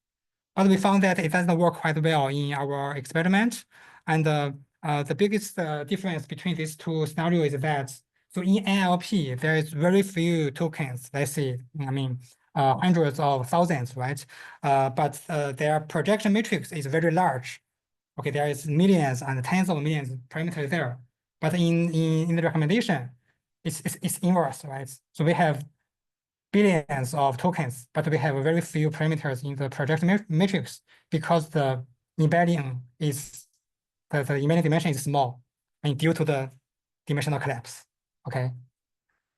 But we found that it doesn't work quite well in our experiment. And the biggest difference between these two scenarios is that, so in NLP, there is very few tokens, let's say, I mean, hundreds of thousands, right? But their projection matrix is very large. Okay, there is millions and tens of millions parameters there. But in the recommendation, it's inverse, right? So we have billions of tokens, but we have very few parameters in the projection matrix because the embedding is, the embedding dimension is small, and due to the dimensional collapse. Okay,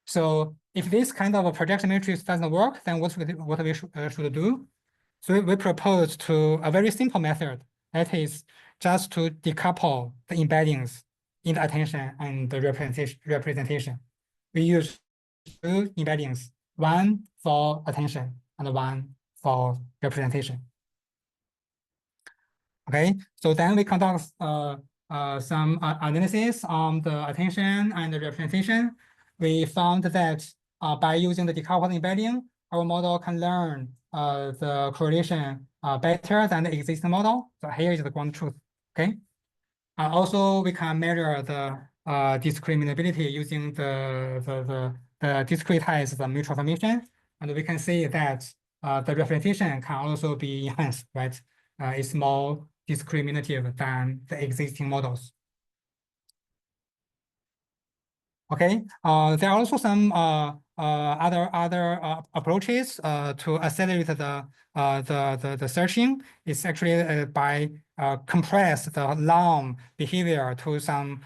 so if this kind of a projection matrix doesn't work, then what we should do? So we propose to a very simple method, that is just to decouple the embeddings in the attention and the representation. We use two embeddings, one for attention and one for representation. Okay, so then we conduct some analysis on the attention and the representation. We found that by using the decoupled embedding, our model can learn the correlation better than the existing model. So here is the ground truth. Okay. Also, we can measure the discriminability using the discretized mutual formation, and we can see that the representation can also be enhanced, right? It's more discriminative than the existing models. Okay, there are also some other approaches to accelerate the searching. It's actually by compress the long behavior to some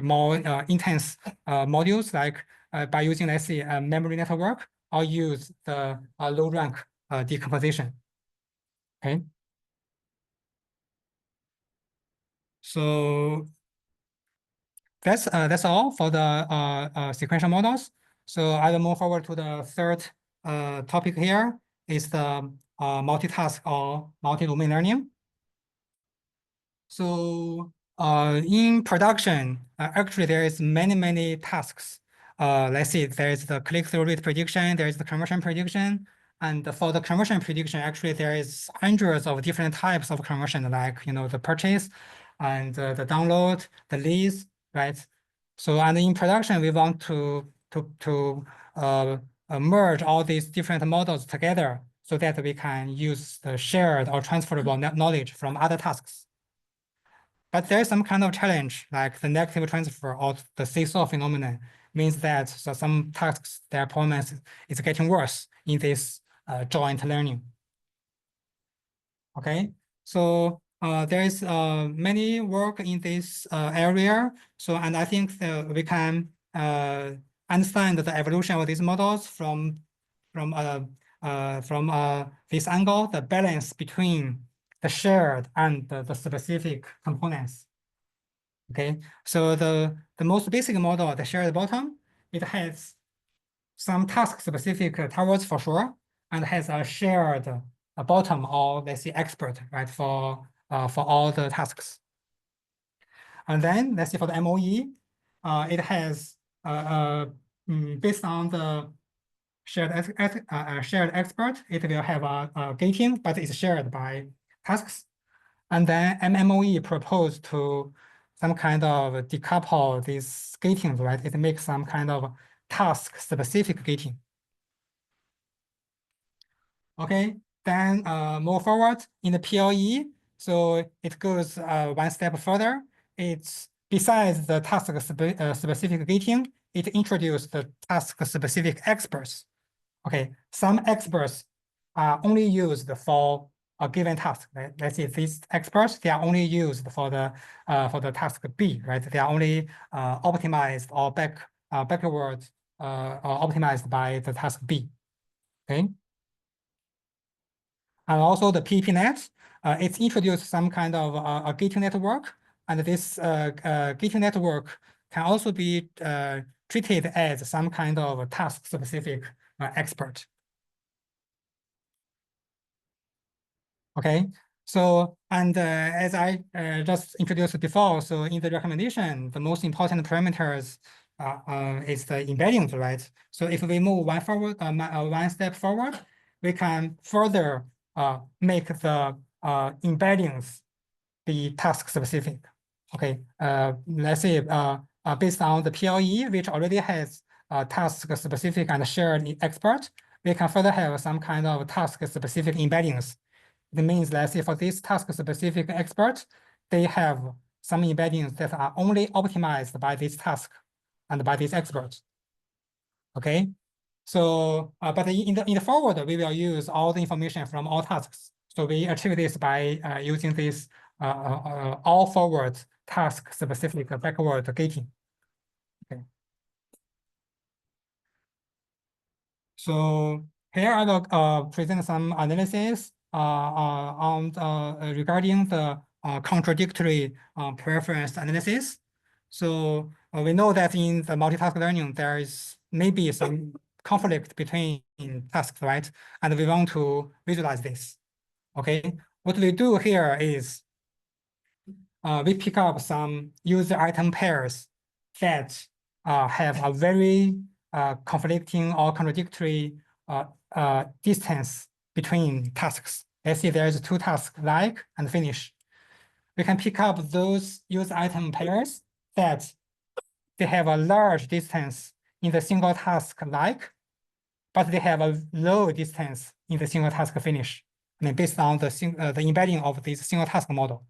more intense modules, like by using, let's say, a memory network, or use the low rank decomposition. Okay. So that's all for the sequential models. So I will move forward to the third topic here, is the multitask or multi-domain learning. So in production, actually there is many tasks. Let's see, there is the click-through rate prediction, there is the conversion prediction. And for the conversion prediction, actually there is hundreds of different types of conversion, like, you know, the purchase and the download, the leads, right? So, and in production, we want to merge all these different models together so that we can use the shared or transferable knowledge from other tasks. But there's some kind of challenge, like the negative transfer or the seesaw phenomenon means that some tasks, their performance is getting worse in this joint learning. Okay, so there is many work in this area. So, and I think we can understand the evolution of these models from this angle, the balance between the shared and the specific components. Okay, so the most basic model, the shared bottom, it has some task-specific towers for sure, and has a shared bottom or let's say expert, right, for all the tasks. And then let's say for the MOE, it has based on the shared expert, it will have a gating, but it's shared by tasks. And then MMOE proposed to some kind of decouple these gatings, right? It makes some kind of task-specific gating. Okay, then move forward in the PLE. So it goes one step further. It's besides the task-specific gating, it introduced the task-specific experts. Okay, some experts are only used for a given task. Right? Let's say these experts, they are only used for the task B, right? They are only optimized or backward or optimized by the task B. Okay. And also the PEPnet, it's introduced some kind of a gating network, and this gating network can also be treated as some kind of task-specific expert. Okay, so and as I just introduced before, so in the recommendation, the most important parameters is the embeddings, right? So if we move one step forward, we can further make the embeddings be task specific. Okay, let's say based on the PLE, which already has task specific and shared expert, we can further have some kind of task specific embeddings. It means, let's say for this task-specific expert, they have some embeddings that are only optimized by this task and by this expert. Okay, so but in the forward, we will use all the information from all tasks. So we achieve this by using this all forward task-specific backward gating. Okay. So here I will present some analysis on regarding the contradictory preference analysis. So we know that in the multitask learning, there is maybe some conflict between tasks, right? And we want to visualize this. Okay, what we do here is we pick up some user item pairs that have a very conflicting or contradictory distance between tasks. Let's say there's two tasks, like and finish. We can pick up those user item pairs that they have a large distance in the single task like, but they have a low distance in the single task finish. I mean, based on the embedding of this single task model.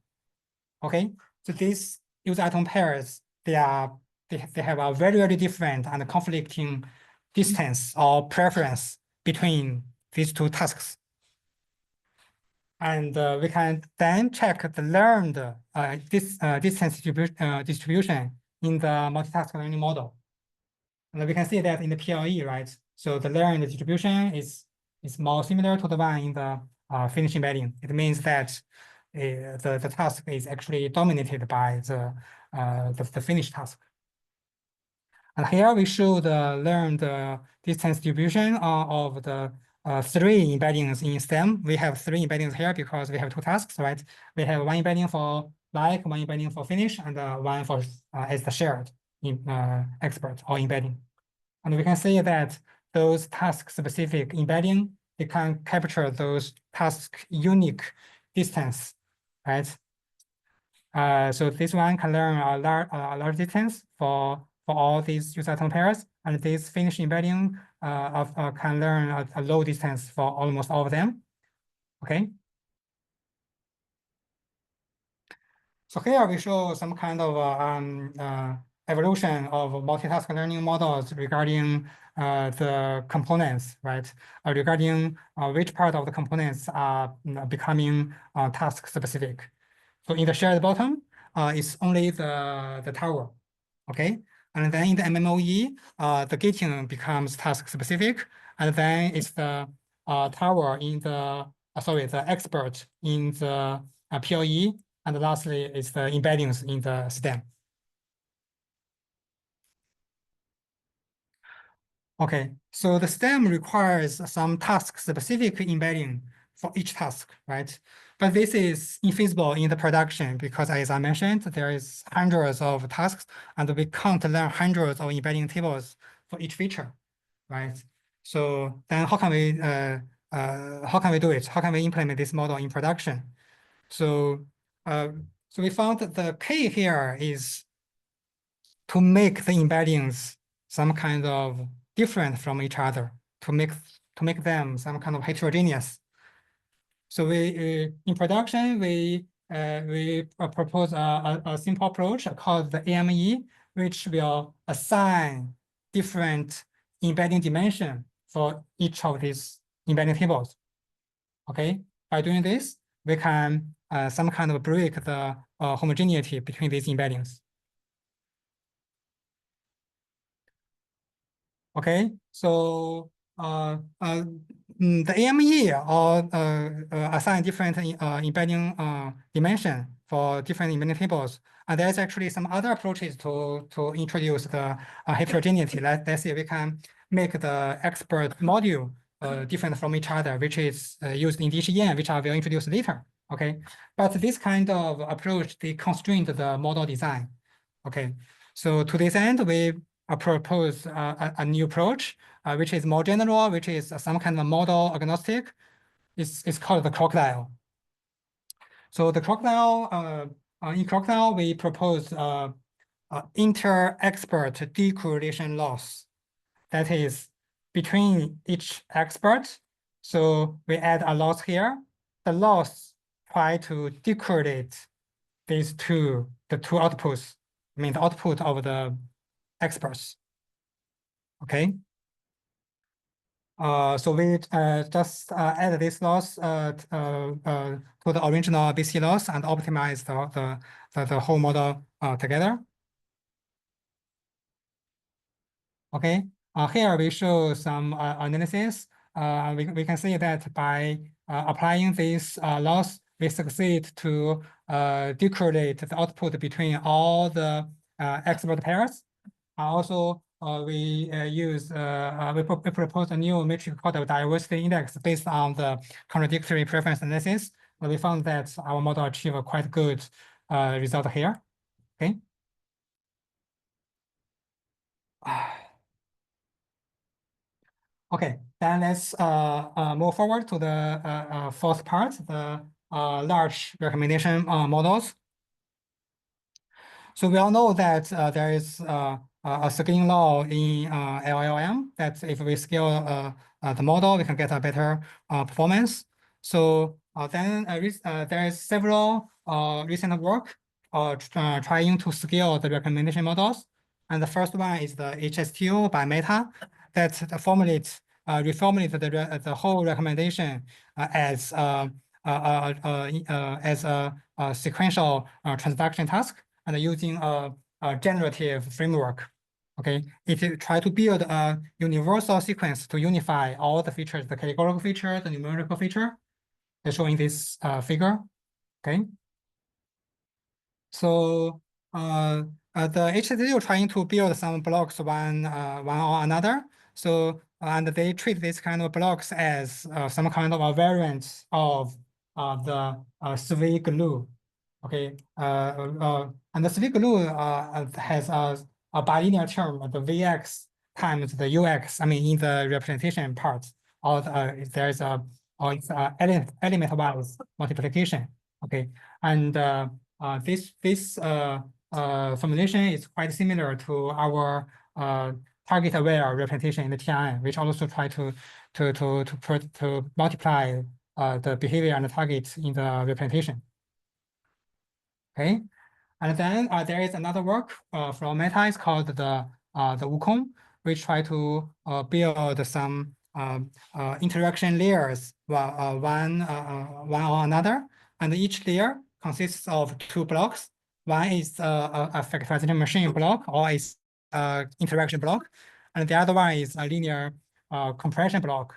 Okay, so these user item pairs, they have a very, very different and conflicting distance or preference between these two tasks. And we can then check the learned distance distribution in the multitask learning model. And we can see that in the PLE, right? So the learned distribution is more similar to the one in the finish embedding. It means that the task is actually dominated by the finished task. And here we show the learned distance distribution of the 3 embeddings in STEM. We have 3 embeddings here because we have 2 tasks, right? We have 1 embedding for like, 1 embedding for finish, and 1 for as the shared expert or embedding. And we can see that those task-specific embedding, they can capture those task unique distance, right? So this one can learn a large distance for all these user item pairs, and this finish embedding can learn a low distance for almost all of them. Okay. So here we show some kind of evolution of multitask learning models regarding the components, right? Regarding which part of the components are becoming task specific. So in the shared bottom, it's only the tower, okay? And then in the MMOE, the gating becomes task specific, and then it's the tower in the, the expert in the PLE, and lastly is the embeddings in the STEM. Okay, so the stem requires some task-specific embedding for each task, right? But this is infeasible in the production because, as I mentioned, there is hundreds of tasks, and we can't learn hundreds of embedding tables for each feature, right? So then how can we do it? How can we implement this model in production? So so we found that the key here is to make the embeddings some kind of different from each other, to make them some kind of heterogeneous. So we in production we propose a simple approach called the AME, which will assign different embedding dimension for each of these embedding tables. Okay, by doing this, we can some kind of break the homogeneity between these embeddings. Okay, so the AME or assign different embedding dimension for different embedding tables. And there's actually some other approaches to introduce the heterogeneity. Let's say we can make the expert module different from each other, which is used in DCN, which I will introduce later. Okay, but this kind of approach, they constrain the model design. Okay, so to this end, we propose a new approach, which is more general, which is some kind of model agnostic. It's called the crocodile. So the crocodile, in crocodile, we propose inter-expert decorrelation loss. That is between each expert. So we add a loss here. The loss try to decorrelate the two outputs, I mean the output of the experts. Okay. So we just add this loss to the original BC loss and optimize the whole model together. Okay. Here we show some analysis. We can see that by applying this loss, we succeed to decorrelate the output between all the expert pairs. Also, we propose a new metric called the diversity index based on the contradictory preference analysis. We found that our model achieve a quite good result here. Okay. Okay, then let's move forward to the fourth part, the large recommendation models. So we all know that there is a scaling law in LLM that if we scale the model, we can get a better performance. So then there is several recent work trying to scale the recommendation models. And the first one is the HS2 by Meta that reformulates the whole recommendation as a sequential transaction task and using a generative framework. Okay, it try to build a universal sequence to unify all the features, the categorical feature, the numerical feature, as shown in this figure. Okay. So the HTTP trying to build some blocks one or another. So and they treat this kind of blocks as some kind of a variant of the Sui glue. Okay, and the Sui glue has a bilinear term, the Vx times the Ux. I mean, in the representation part, or there's it's element-wise multiplication. Okay, and this formulation is quite similar to our target-aware representation in the TRN, which also try to multiply the behavior and the target in the representation. Okay, and then there is another work from Meta. It's called the Wukong, which try to build some interaction layers, one or another, and each layer consists of two blocks. One is a factorization machine block, or is interaction block, and the other one is a linear compression block.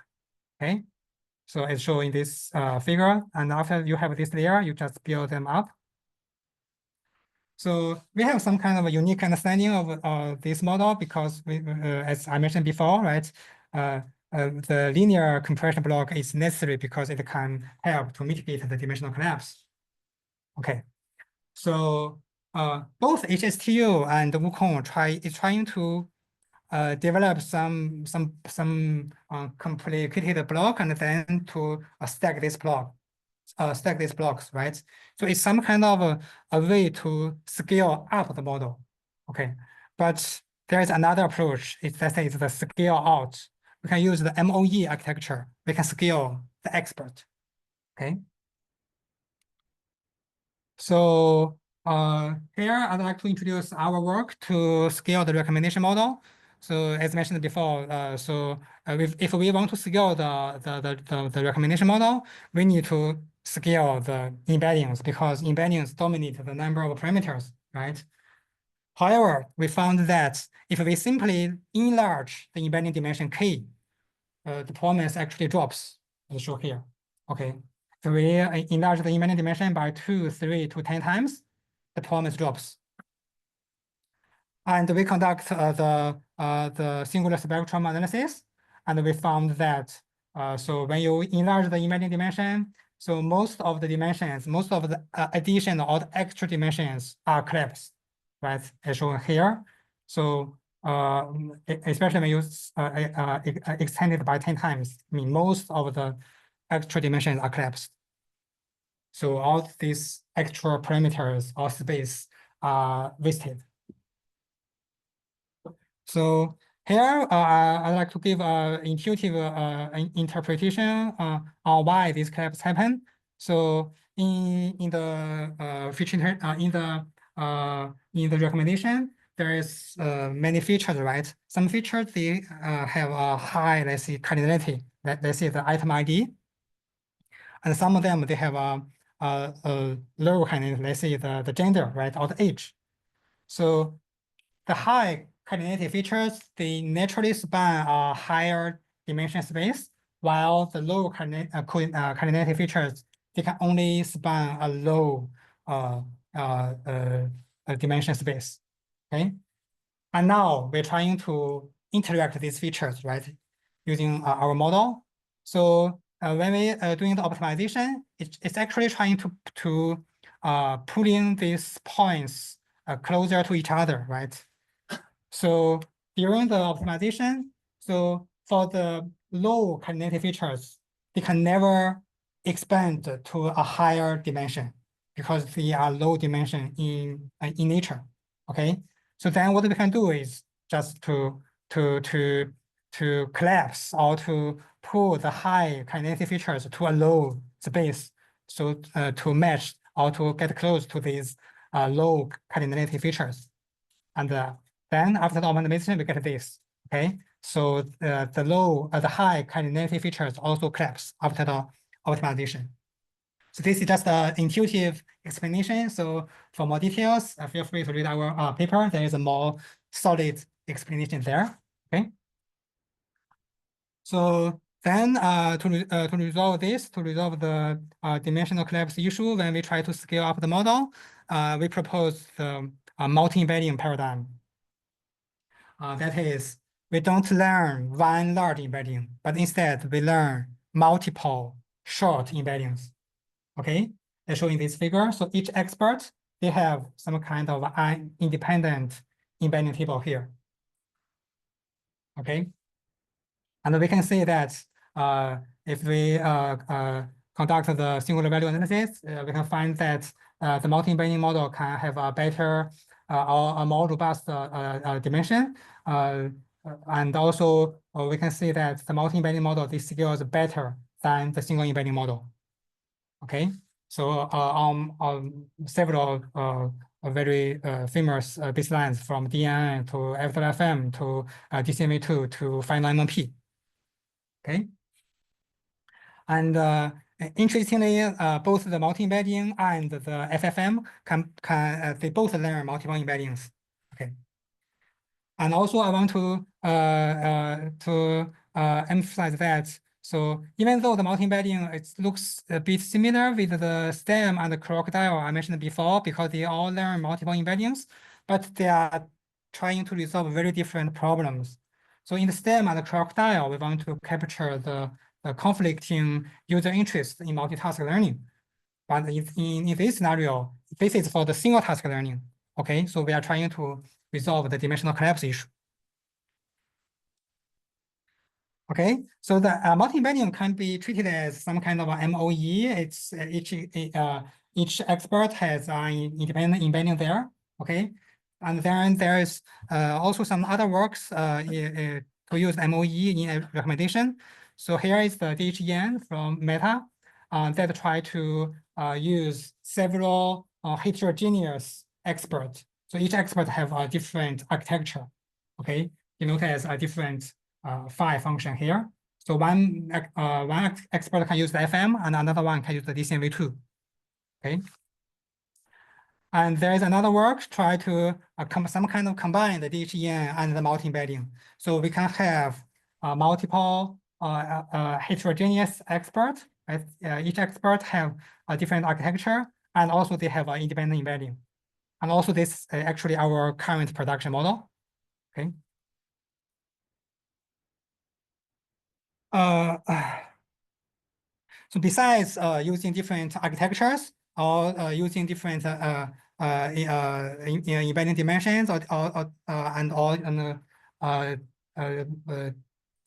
Okay, so it's shown in this figure. And after you have this layer, you just build them up. So we have some kind of a unique understanding of this model because we, as I mentioned before, right? The linear compression block is necessary because it can help to mitigate the dimensional collapse. Okay, so both HSTU and Wukong is trying to develop some complicated block and then to stack this block, stack these blocks, right? So it's some kind of a way to scale up the model, okay? But there is another approach. Let's say it's the scale out. We can use the MOE architecture. We can scale the expert, okay? So here I'd like to introduce our work to scale the recommendation model. So as mentioned before, if we want to scale the recommendation model, we need to scale the embeddings because embeddings dominate the number of parameters, right? However, we found that if we simply enlarge the embedding dimension k, the performance actually drops, as shown here. Okay, so we enlarge the embedding dimension by 2, 3 to 10 times, the performance drops. And we conduct the singular spectrum analysis, and we found that so when you enlarge the embedding dimension, so most of the dimensions, most of the addition or the extra dimensions are collapsed, right? As shown here. So especially when you extend it by 10 times, I mean, most of the extra dimensions are collapsed. So all these extra parameters or space are wasted. So here, I'd like to give an intuitive interpretation on why these collapse happen. So in the feature in the recommendation, there is many features, right? Some features they have a high, let's say, cardinality. Let's say the item ID, and some of them they have a low cardinality. Let's say the gender, right, or the age. So the high cardinality features, they naturally span a higher dimension space, while the low cardinality features, they can only span a low dimension space, okay? And now we're trying to interact these features, right, using our model. So when we doing the optimization, it's actually trying to pull in these points closer to each other, right? So during the optimization, so for the low cardinality features, they can never expand to a higher dimension because they are low dimension in nature. Okay, so then what we can do is just to collapse or to pull the high cardinality features to a low space, so to match or to get close to these low cardinality features, and then after the optimization, we get this, okay? So the high cardinality features also collapse after the optimization. So this is just an intuitive explanation. So for more details, feel free to read our paper. There is a more solid explanation there, okay? So then to resolve this, to resolve the dimensional collapse issue, when we try to scale up the model, we propose the multi-embedding paradigm. That is, we don't learn one large embedding, but instead we learn multiple short embeddings. Okay, as shown in this figure. So each expert, they have some kind of an independent embedding table here. Okay, and we can see that if we conduct the singular value analysis, we can find that the multi-embedding model can have a better or a more robust dimension. And also we can see that the multi-embedding model, this scales better than the single embedding model. Okay, so several very famous baselines from DNN to F2FM to DCMA2 to final MMP. Okay, and interestingly, both the multi-embedding and the FFM they both learn multiple embeddings. Okay, and also I want to emphasize that So even though the multi-embedding it looks a bit similar with the STEM and the crocodile I mentioned before, because they all learn multiple embeddings, but they are trying to resolve very different problems. So in the STEM and the crocodile, we want to capture the conflicting user interest in multitask learning. But in this scenario, this is for the single task learning. Okay, so we are trying to resolve the dimensional collapse issue. Okay, so the multi-embedding can be treated as some kind of a MOE. It's each expert has an independent embedding there. Okay, and then there is also some other works to use MOE in a recommendation. So here is the DHEN from Meta that try to use several heterogeneous experts. So each expert have a different architecture. Okay, denoted as a different phi function here. So one expert can use the FM and another one can use the DCMV2. Okay. And there is another work try to some kind of combine the DHEN and the multi-embedding. So we can have multiple heterogeneous experts. Right? Each expert have a different architecture, and also they have an independent embedding. And also this actually our current production model. Okay. So besides using different architectures or using different embedding dimensions and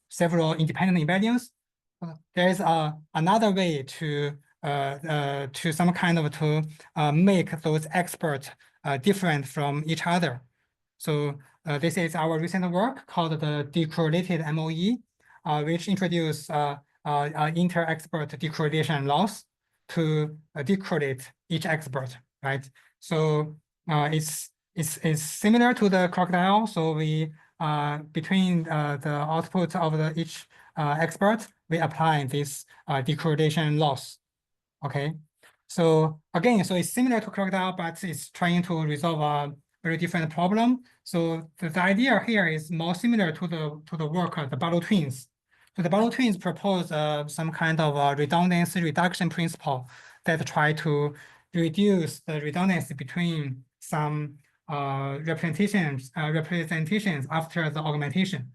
several independent embeddings, there is another way to some kind of to make those experts different from each other. So this is our recent work called the decorrelated MOE, which introduced inter-expert decorrelation loss to decorrelate each expert, right? So it's similar to the crocodile. So we between the output of each expert, we apply this decorrelation loss. Okay. So again, so it's similar to crocodile, but it's trying to resolve a very different problem. So the idea here is more similar to the work of the Barlow twins. So the Barlow twins propose some kind of redundancy reduction principle that try to reduce the redundancy between some representations after the augmentation.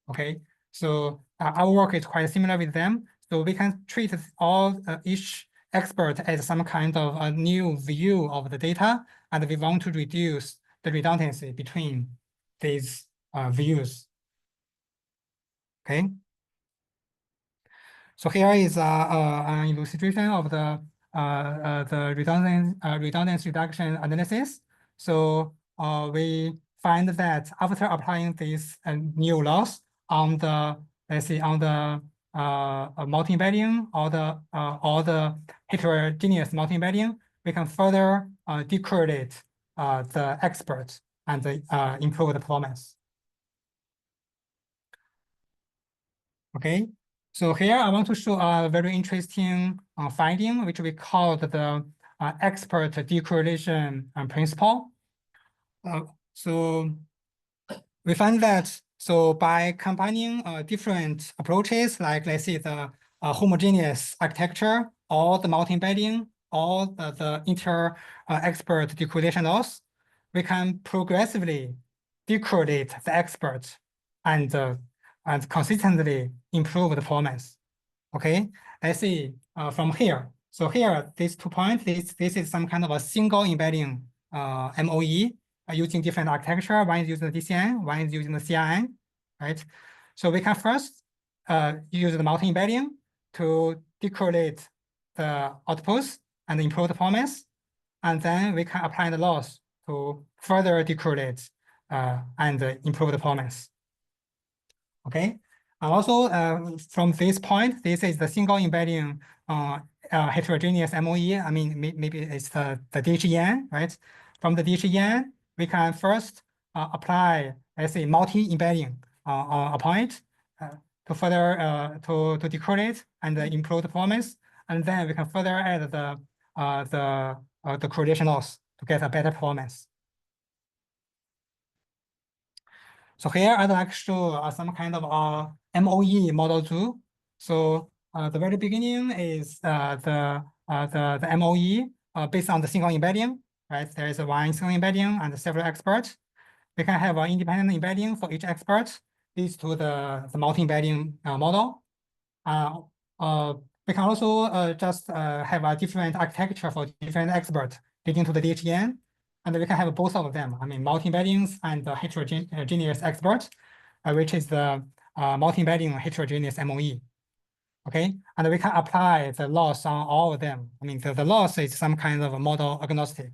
Okay, so our work is quite similar with them. So we can treat all each expert as some kind of a new view of the data, and we want to reduce the redundancy between these views. Okay. So here is an illustration of the redundancy reduction analysis. So we find that after applying this new loss on the, let's see, on the multi-embedding or the heterogeneous multi-embedding, we can further decorrelate the experts and improve the performance. Okay, so here I want to show a very interesting finding, which we call the expert decorrelation principle. So we find that so by combining different approaches, like let's say the homogeneous architecture or the multi-embedding or the inter-expert decorrelation loss, we can progressively decorrelate the experts and consistently improve the performance. Okay, let's see from here. So here, these 2 points, this is some kind of a single embedding MOE using different architecture. One is using the DCN, one is using the CRN, right? So we can first use the multi-embedding to decorrelate the outputs and improve the performance. And then we can apply the loss to further decorrelate and improve the performance. Okay, and also from this point, this is the single embedding heterogeneous MOE. I mean, maybe it's the DHEN, right? From the DHEN, we can first apply, let's say, multi-embedding upon it to further to decorrelate and improve the performance, and then we can further add the correlation loss to get a better performance. So here I'd like to show some kind of MOE model 2. So the very beginning is the MOE based on the single embedding, right? There is one single embedding and several experts. We can have an independent embedding for each expert, leads to the multi-embedding model. We can also just have a different architecture for different experts leading to the DHEN. And we can have both of them, I mean, multi-embeddings and the heterogeneous expert, which is the multi-embedding heterogeneous MOE. Okay, and we can apply the loss on all of them. I mean, the loss is some kind of a model agnostic.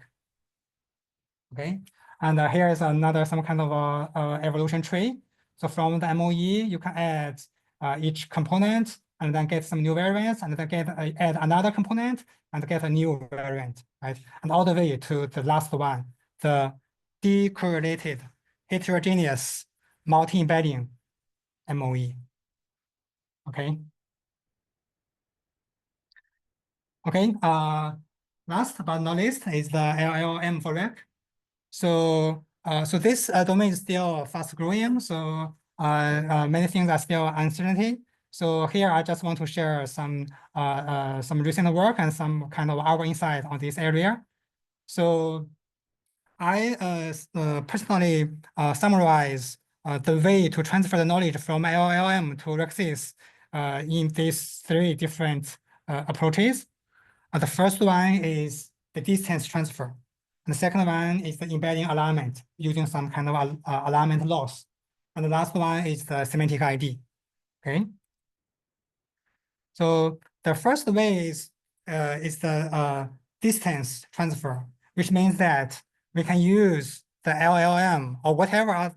Okay, and here is another some kind of evolution tree. So from the MOE, you can add each component and then get some new variants, and then add another component and get a new variant, right? And all the way to the last one, the decorrelated heterogeneous multi-embedding MOE. Okay. Okay, last but not least is the LLM for RAG. So, so this domain is still fast growing. So many things are still uncertainty. So here I just want to share some recent work and some kind of our insight on this area. So I personally summarize the way to transfer the knowledge from LLM to RAG-sys in these three different approaches. The first one is the distance transfer. And the second one is the embedding alignment using some kind of alignment loss. And the last one is the semantic ID. Okay. So the first way is the distance transfer, which means that we can use the LLM or whatever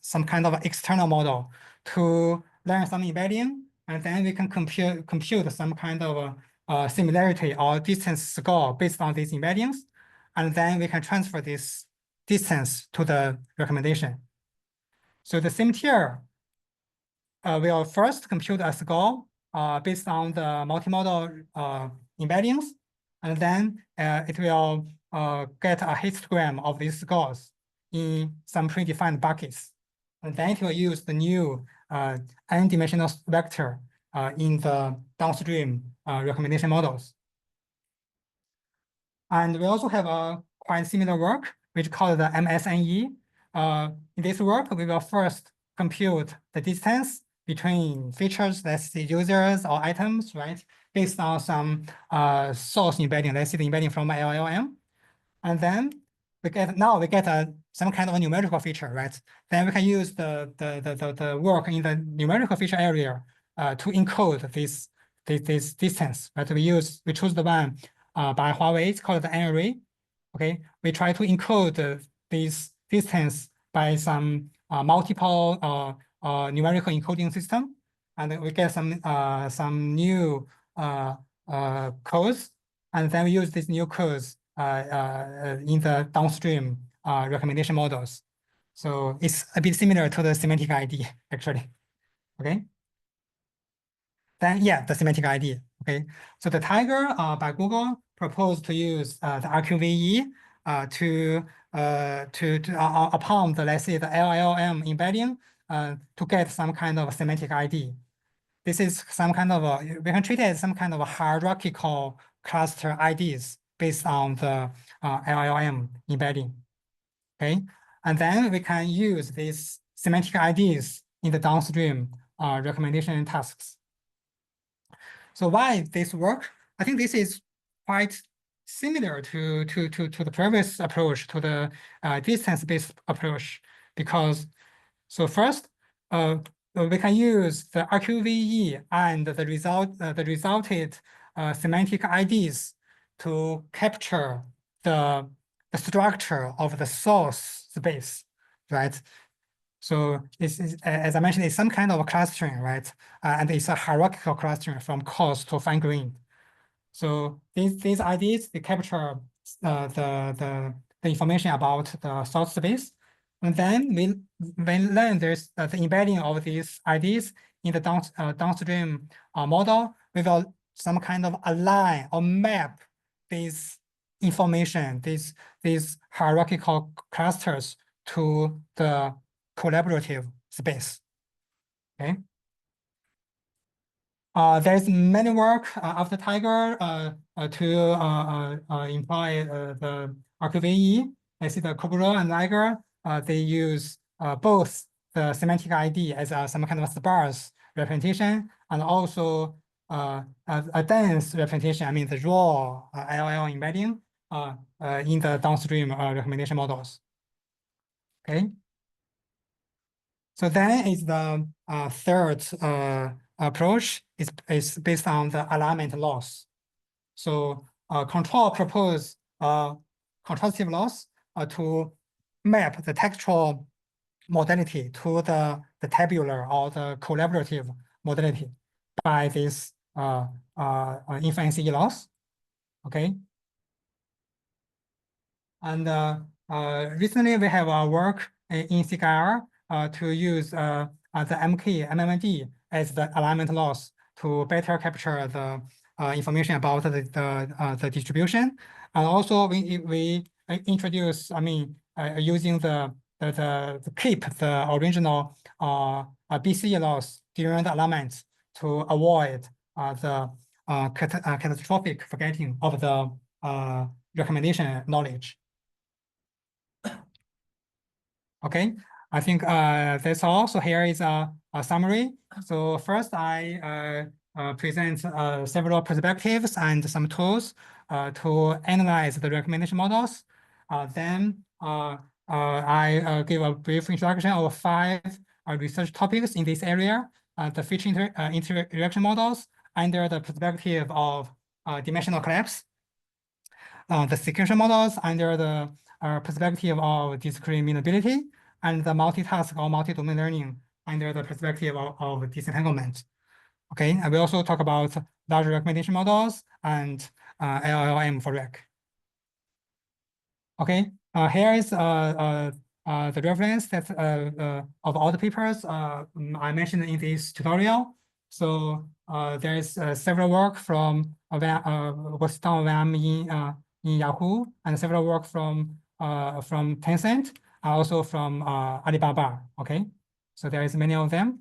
some kind of external model to learn some embedding, and then we can compute some kind of similarity or distance score based on these embeddings, and then we can transfer this distance to the recommendation. So the same tier will first compute a score based on the multimodal embeddings, and then it will get a histogram of these scores in some predefined buckets. And then it will use the new n-dimensional vector in the downstream recommendation models. And we also have a quite similar work, which is called the MSNE. In this work, we will first compute the distance between features, let's say users or items, right? Based on some source embedding, let's say the embedding from LLM. And then we get some kind of a numerical feature, right? Then we can use the work in the numerical feature area to encode this distance, right? We choose the one by Huawei, it's called the N-array. Okay, we try to encode this distance by some multiple numerical encoding system, and we get some new codes, and then we use these new codes in the downstream recommendation models. So it's a bit similar to the semantic ID, actually. Okay. Then yeah, the semantic ID. Okay. So the Tiger by Google proposed to use the RQVE upon the, let's say, the LLM embedding to get some kind of semantic ID. This is some kind of we can treat it as some kind of a hierarchical cluster IDs based on the LLM embedding. Okay, and then we can use these semantic IDs in the downstream recommendation tasks. So why this work? I think this is quite similar to the previous approach, to the distance-based approach, because so first we can use the RQVE and the resulted semantic IDs to capture the structure of the source space, right? So it's, as I mentioned, it's some kind of a clustering, right? And it's a hierarchical clustering from coarse to fine-grained. So these IDs, they capture the information about the source space. And then we learn there's the embedding of these IDs in the downstream model. We will some kind of align or map these information, these hierarchical clusters to the collaborative space. Okay. There's many work after Tiger to employ the RQVE. I see the Kubro and Liger. They use both the semantic ID as some kind of sparse representation and also a dense representation. I mean the raw LL embedding in the downstream recommendation models. Okay. So then is the third approach is based on the alignment loss. So control propose contrastive loss to map the textual modality to the tabular or the collaborative modality by this inference E loss. Okay. And recently we have work in CKR to use the MMD as the alignment loss to better capture the information about the distribution. And also we introduce, I mean, using the keep the original BC loss during the alignment to avoid the catastrophic forgetting of the recommendation knowledge. Okay, I think that's all. So here is a summary. So first I present several perspectives and some tools to analyze the recommendation models. Then I give a brief introduction of 5 research topics in this area, the feature interaction models under the perspective of dimensional collapse, the sequential models under the perspective of discriminability, and the multitask or multi-domain learning under the perspective of disentanglement. Okay, I will also talk about large recommendation models and LLM for rec. Okay, here is the reference that of all the papers I mentioned in this tutorial. So there is several work from was done in Yahoo, and several work from Tencent, also from Alibaba. Okay, so there is many of them.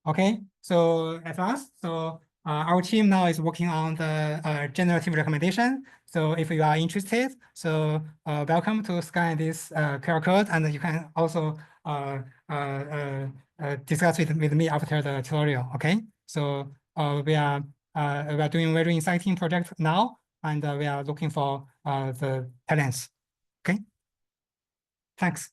Okay, so at last, so our team now is working on the generative recommendation. So if you are interested, so welcome to scan this QR code, and you can also discuss with me after the tutorial. Okay, so we are doing very exciting project now, and we are looking for the talents. Okay, thanks.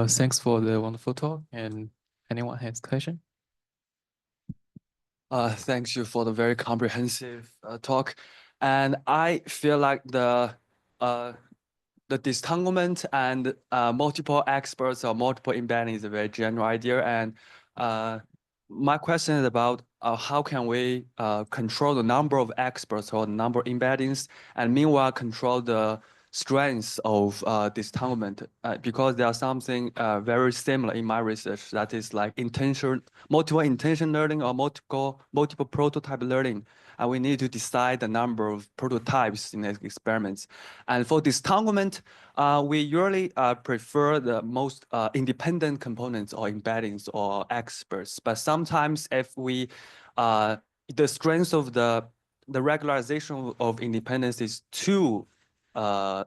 Thanks for the wonderful talk. And anyone has question? Thanks you for the very comprehensive talk. And I feel like the disentanglement and multiple experts or multiple embedding is a very general idea. And my question is about how can we control the number of experts or the number of embeddings, and meanwhile control the strengths of disentanglement, because there are something very similar in my research, that is like multiple intention learning or multiple prototype learning. And we need to decide the number of prototypes in the experiments. And for disentanglement, we usually prefer the most independent components or embeddings or experts. But sometimes if we, the strength of the regularization of independence is too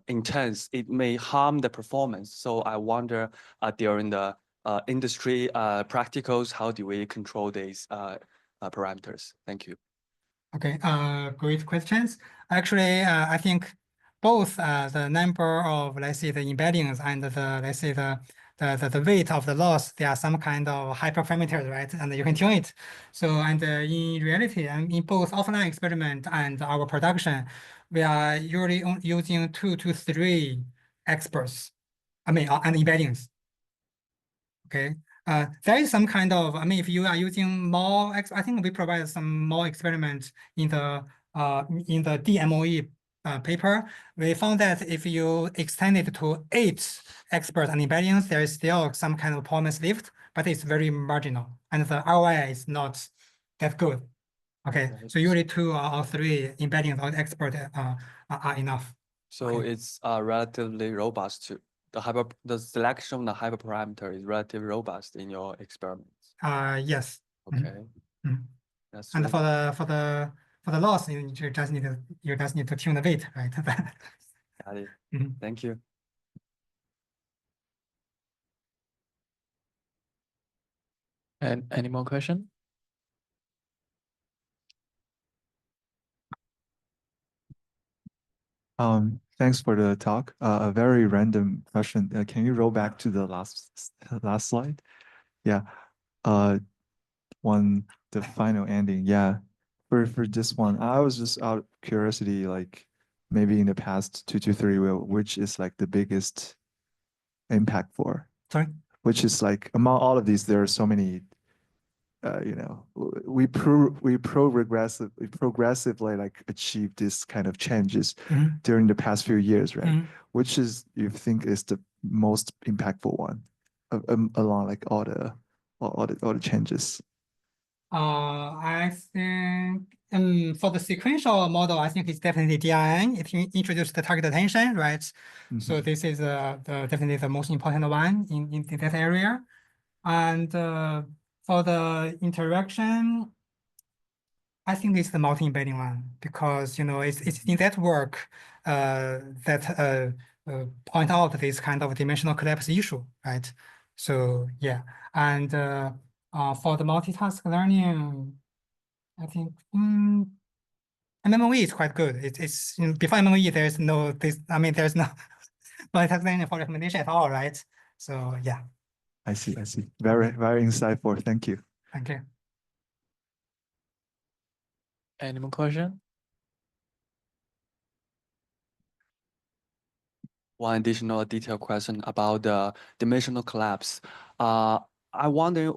intense, it may harm the performance. So I wonder during the industry practicals, how do we control these parameters? Thank you. Okay, great questions. Actually, I think both the number of, let's say, the embeddings and the, let's say, the weight of the loss, there are some kind of hyperparameters, right? And you can tune it. So, and in reality, and in both offline experiment and our production, we are usually using 2 to 3 experts, I mean, and embeddings. Okay. There is some kind of, I mean, if you are using more, I think we provide some more experiments in the DMOE paper. We found that if you extend it to 8 experts and embeddings, there is still some kind of performance lift, but it's very marginal, and the ROI is not that good. Okay, so usually 2 or 3 embeddings or expert are enough. So Okay. it's relatively robust too. The selection of the hyperparameter is relatively robust in your experiments. Yes. Mhm. Okay, Mhm. that's And really for the loss, you just need to tune the weight, right? got it. Mhm. Thank you. And any more question? Thanks for the talk. A very random question. Can you roll back to the last slide? Yeah. The final ending. Yeah. For this one, I was just out of curiosity, like maybe in the past 2 to 3, which is like the biggest impact for? Sorry. Which is like among all of these, there are so many. We progressively like achieve this kind of changes Mhm. during the past few years, right? Mhm. Which is you think is the most impactful one along like all the changes? I think for the sequential model, I think it's definitely DRN. It introduced the target attention, right? So Mhm. this is definitely the most important one in that area. And for the interaction, I think it's the multi-embedding one because it's in that work that point out this kind of dimensional collapse issue, right? So yeah, and for the multitask learning, I think MMOE is quite good. It's before MMOE there's no there's no multitask learning for recommendation at all, right? So yeah, I see. Very insightful. Thank you. thank you. Any more question? One additional detailed question about the dimensional collapse. I wonder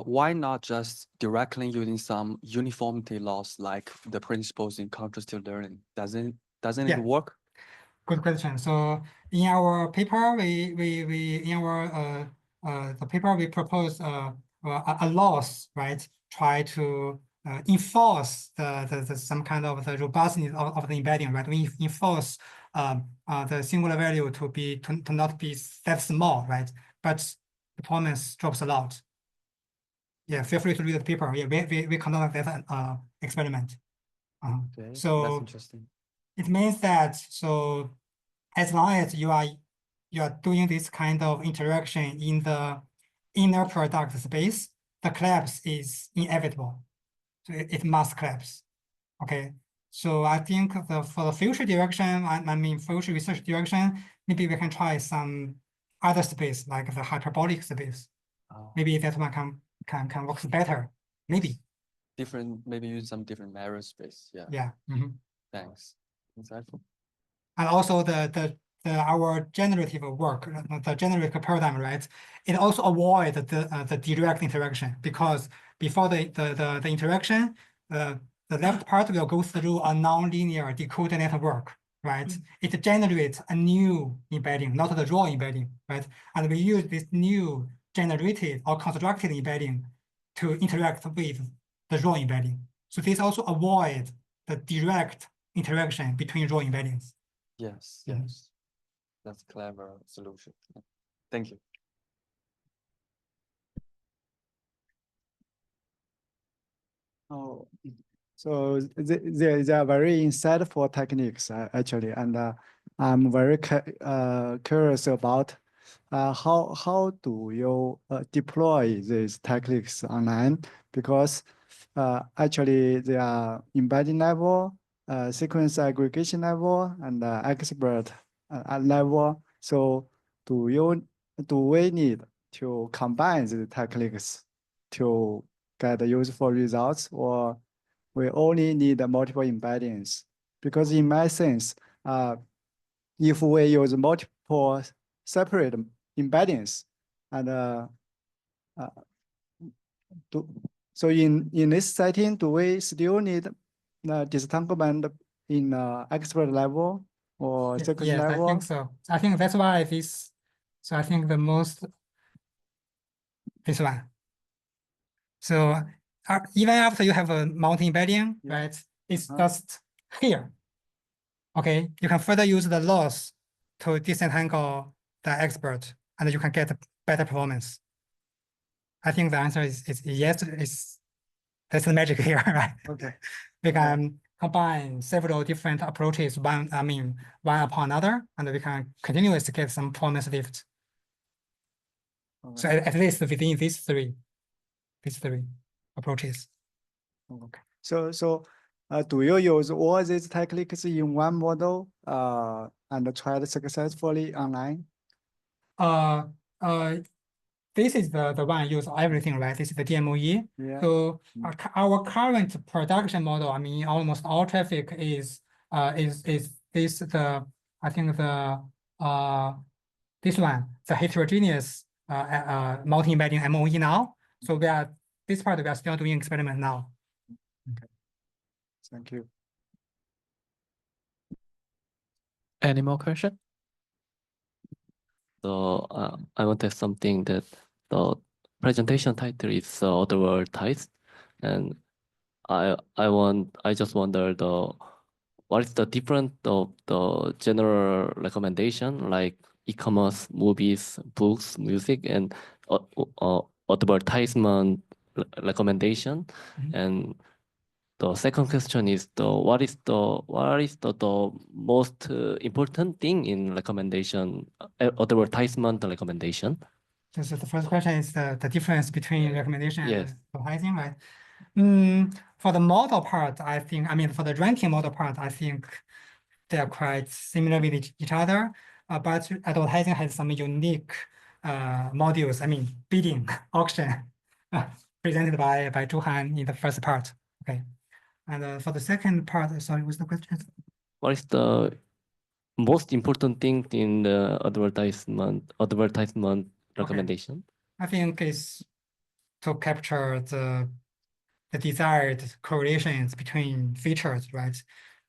why not just directly using some uniformity loss like the principles in contrastive learning? Doesn't Yeah. it work? Good question. So in our paper, we in our the paper we propose a loss, right? Try to enforce the some kind of the robustness of the embedding, right? We enforce the singular value to not be that small, right? But performance drops a lot. Yeah, feel free to read the paper. Yeah, we conduct that experiment. Okay, that's So interesting. it means that as long as you are doing this kind of interaction in the inner product space, the collapse is inevitable. So it must collapse. Okay. So I think for the future direction, I mean future research direction, maybe we can try some other space like the hyperbolic space. Oh, Maybe that one can work better. Maybe. maybe use some different mirror space. Yeah. Yeah. Mhm. Thanks. Insightful. And also our generative work, the generative paradigm, right? It also avoid the direct interaction because before the interaction, the left part will go through a nonlinear decoder network, right? It generates a new embedding, not the raw embedding, right? And we use this new generated or constructed embedding to interact with the raw embedding. So this also avoid the direct interaction between raw embeddings. Yes, Mhm. yes. That's a clever solution. Thank you. Oh, so they are very insightful techniques actually, and I'm very curious about how do you deploy these techniques online? Because actually they are embedding level, sequence aggregation level, and expert level. So do we need to combine the techniques to get useful results, or we only need multiple embeddings? Because in my sense, if we use multiple separate embeddings, and so in this setting, do we still need disentanglement in expert level or sequence Yes, level? I think so. I think that's why so I think this one. So even after you have a multi-embedding, Yeah. right? It's Uh-huh. just here. Okay, you can further use the loss to disentangle the expert, and you can get better performance. I think the answer is yes. That's the magic here, right? Okay. We can combine several different approaches, one upon another, and we can continuously get some performance lift. So at least within these three approaches. Okay. So, do you use all these techniques in one model, and try it successfully online? Uh, this is the one use everything, right? This is the DMOE. Yeah. So our current production model, I mean, almost all traffic is this the I think the this one, the heterogeneous multi-embedding MOE now. So this part we are still doing experiment now. Thank you. Any more question? So I want to ask something that the presentation title is advertised, and I just wonder what is the difference of the general recommendation like e-commerce, movies, books, music, and advertisement recommendation, Mhm. and the second question is what is the most important thing in recommendation, advertisement recommendation? So the first question is the difference between recommendation Yes. and advertising, right? For the model part, for the ranking model part, I think they are quite similar with each other. But advertising has some unique modules. I mean, bidding, auction, presented by Zhuhan in the first part. Okay. And for the second part, sorry, what's the question? What is the most important thing in the advertisement recommendation? I think it's to capture the desired correlations between features, right?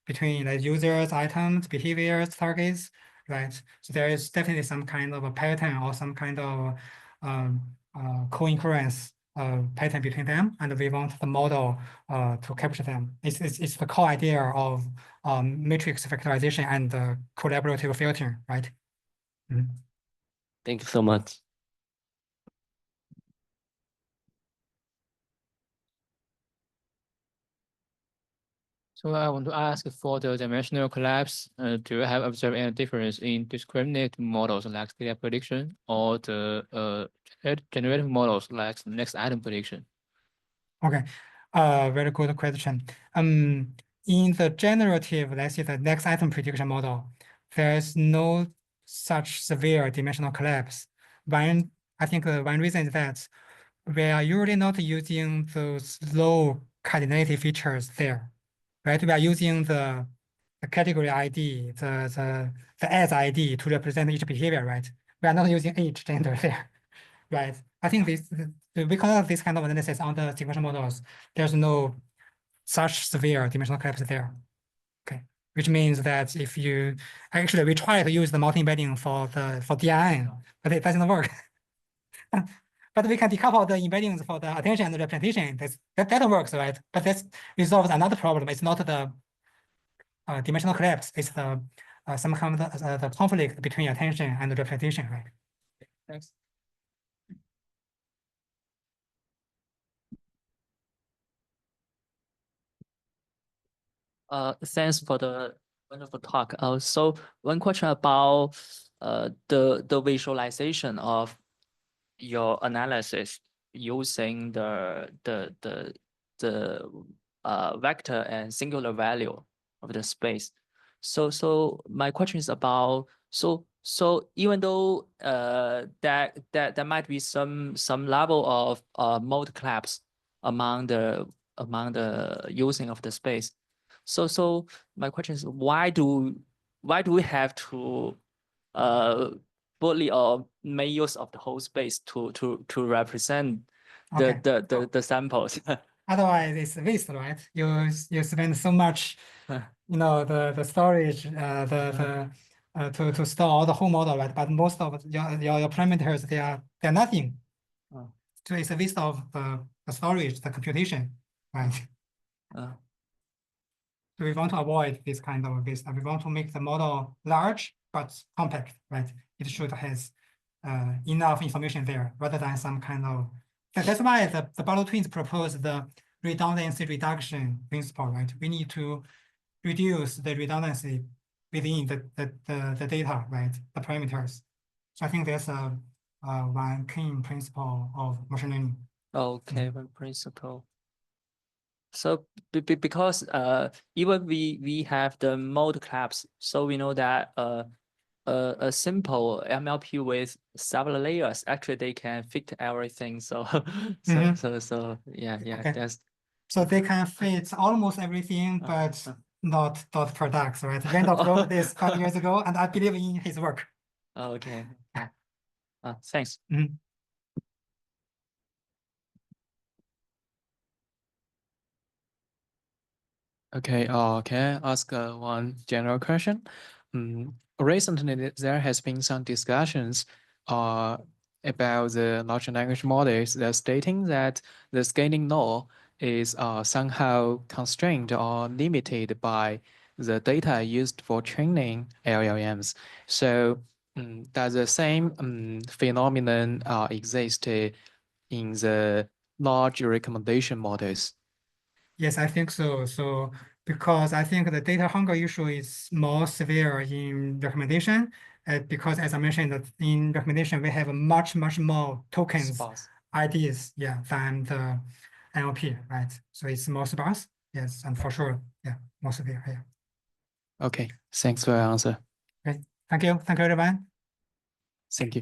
Between the users, items, behaviors, targets, right? So there is definitely some kind of a pattern or some kind of co-occurrence pattern between them, and we want the model to capture them. It's the core idea of matrix factorization and collaborative filtering, right? Mhm. Thank you so much. So I want to ask for the dimensional collapse, do you have observed any difference in discriminate models like data prediction or the generative models like next item prediction? Okay, very good question. In the generative, let's say the next item prediction model, there's no such severe dimensional collapse. I think one reason is that we are usually not using those low cardinality features there, right? We are using the category ID, the as ID to represent each behavior, right? We are not using age, gender there, right? I think because of this kind of analysis on the sequential models, there's no such severe dimensional collapse there. Okay, which means that if you actually we try to use the multi-embedding for DIN, but it doesn't work. But we can decouple the embeddings for the attention and the representation. That works, right? But that resolves another problem. It's not the dimensional collapse. It's the some kind of the conflict between attention and the representation, right? Thanks. Thanks for the wonderful talk. So one question about the visualization of your analysis using the vector and singular value of the space. So my question is about so even though that there might be some level of mode collapse among the using of the space. So my question is why do we have to fully or make use of the whole space to represent the samples? Otherwise, it's waste, right? You spend so much, the storage, to store all the whole model, right? But most of your parameters, they're nothing. So it's a waste of the storage, the computation, right? So we want to avoid this kind of this. We want to make the model large but compact, right? It should has enough information there rather than some kind of. That's why the Barlow twins propose the redundancy reduction principle, right? We need to reduce the redundancy within the data, right? The parameters. So I think that's one key principle of machine learning. Okay, one principle. So because even we have the mode collapse, so we know that a simple MLP with several layers actually they can fit everything. So so yeah Okay. that's So they can fit almost everything, but not products, right? Randolph wrote this 5 years ago, and I believe in his work. okay. Thanks. Okay, can I ask one general question? Recently, there has been some discussions about the large language models that stating that the scaling law is somehow constrained or limited by the data used for training LLMs. So does the same phenomenon exist in the large recommendation models? Yes, I think so. So because I think the data hunger issue is more severe in recommendation, because as I mentioned, that in recommendation we have much more tokens, Sparse. IDs, yeah, than the NLP, right? So it's more sparse, yes, and for sure, yeah, more severe, yeah. Okay, thanks for your answer. Okay, thank you, everyone. Thank you.